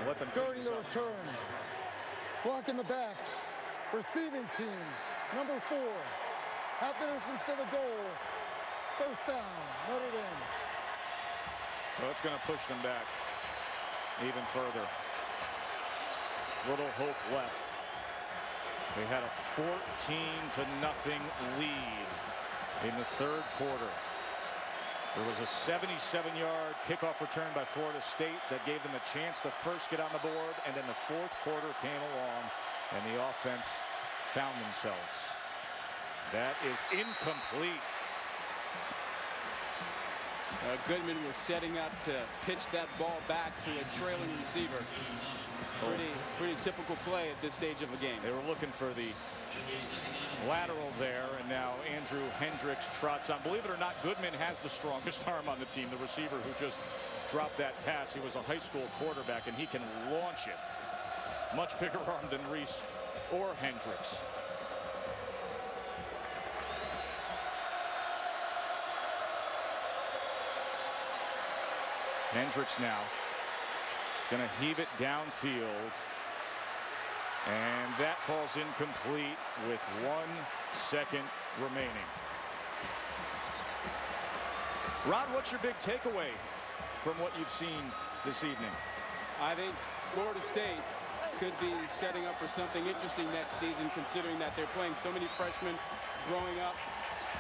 let them during the return. Block in the back. Receiving team, number 4. Half the distance to the goal. First down, Notre Dame. So it's going to push them back even further. Little hope left. They had a 14-0 lead in the third quarter. There was a 77-yard kickoff return by Florida State that gave them a chance to first get on the board, and then the fourth quarter came along and the offense found themselves. That is incomplete. Goodman was setting up to pitch that ball back to a trailing receiver. Pretty typical play at this stage of a game. They were looking for the lateral there, and now Andrew Hendricks trots on. Believe it or not, Goodman has the strongest arm on the team, the receiver who just dropped that pass. He was a high school quarterback, and he can launch it. Much bigger arm than Reese or Hendricks. Hendricks now is going to heave it downfield, and that falls incomplete with 1 second remaining. Rod, what's your big takeaway from what you've seen this evening? I think Florida State could be setting up for something interesting next season, considering that they're playing so many freshmen growing up.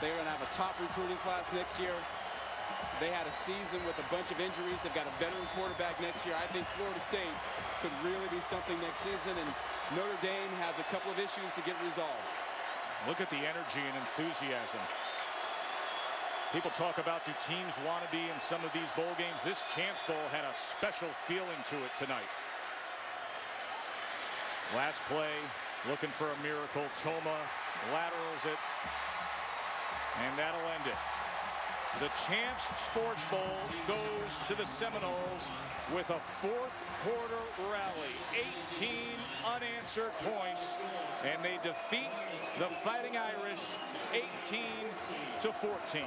They're going to have a top recruiting class next year. They had a season with a bunch of injuries. They've got a veteran quarterback next year. I think Florida State could really be something next season, and Notre Dame has a couple of issues to get resolved. Look at the energy and enthusiasm. People talk about do teams want to be in some of these bowl games. This Champs Bowl had a special feeling to it tonight. Last play, looking for a miracle. Toma laterals it, and that'll end it. The Champs Sports Bowl goes to the Seminoles with a fourth quarter rally. 18 unanswered points, and they defeat the Fighting Irish 18-14.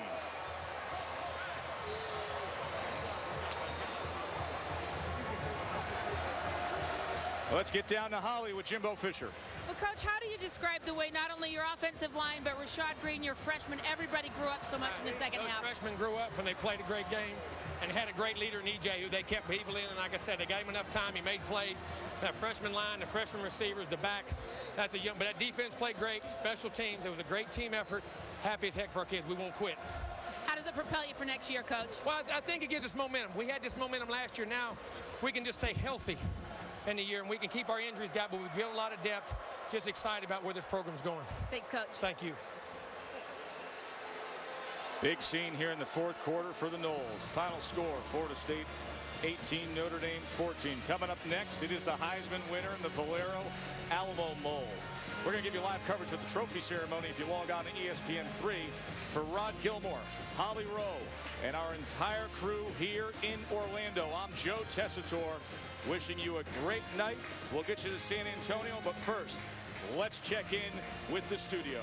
Let's get down to Holly with Jimbo Fisher. Well, Coach, how do you describe the way not only your offensive line, but Rashad Green, your freshman, everybody grew up so much in the second half? Those freshmen grew up and they played a great game and had a great leader in EJ who they kept people in. And like I said, they gave him enough time. He made plays. That freshman line, the freshman receivers, the backs, but that defense played great. Special teams, it was a great team effort. Happy as heck for our kids. We won't quit. How does it propel you for next year, Coach? Well, I think it gives us momentum. We had this momentum last year. Now we can just stay healthy in the year, and we can keep our injuries down, but we built a lot of depth. Just excited about where this program's going. Thanks, Coach. Thank you. Big scene here in the fourth quarter for the Noles. Final score, Florida State 18, Notre Dame 14. Coming up next, it is the Heisman winner in the Valero Alamo Bowl. We're going to give you live coverage of the trophy ceremony if you log on to ESPN3. For Rod Gilmore, Holly Rowe, and our entire crew here in Orlando, I'm Joe Tessitore, wishing you a great night. We'll get you to San Antonio, but first, let's check in with the studio.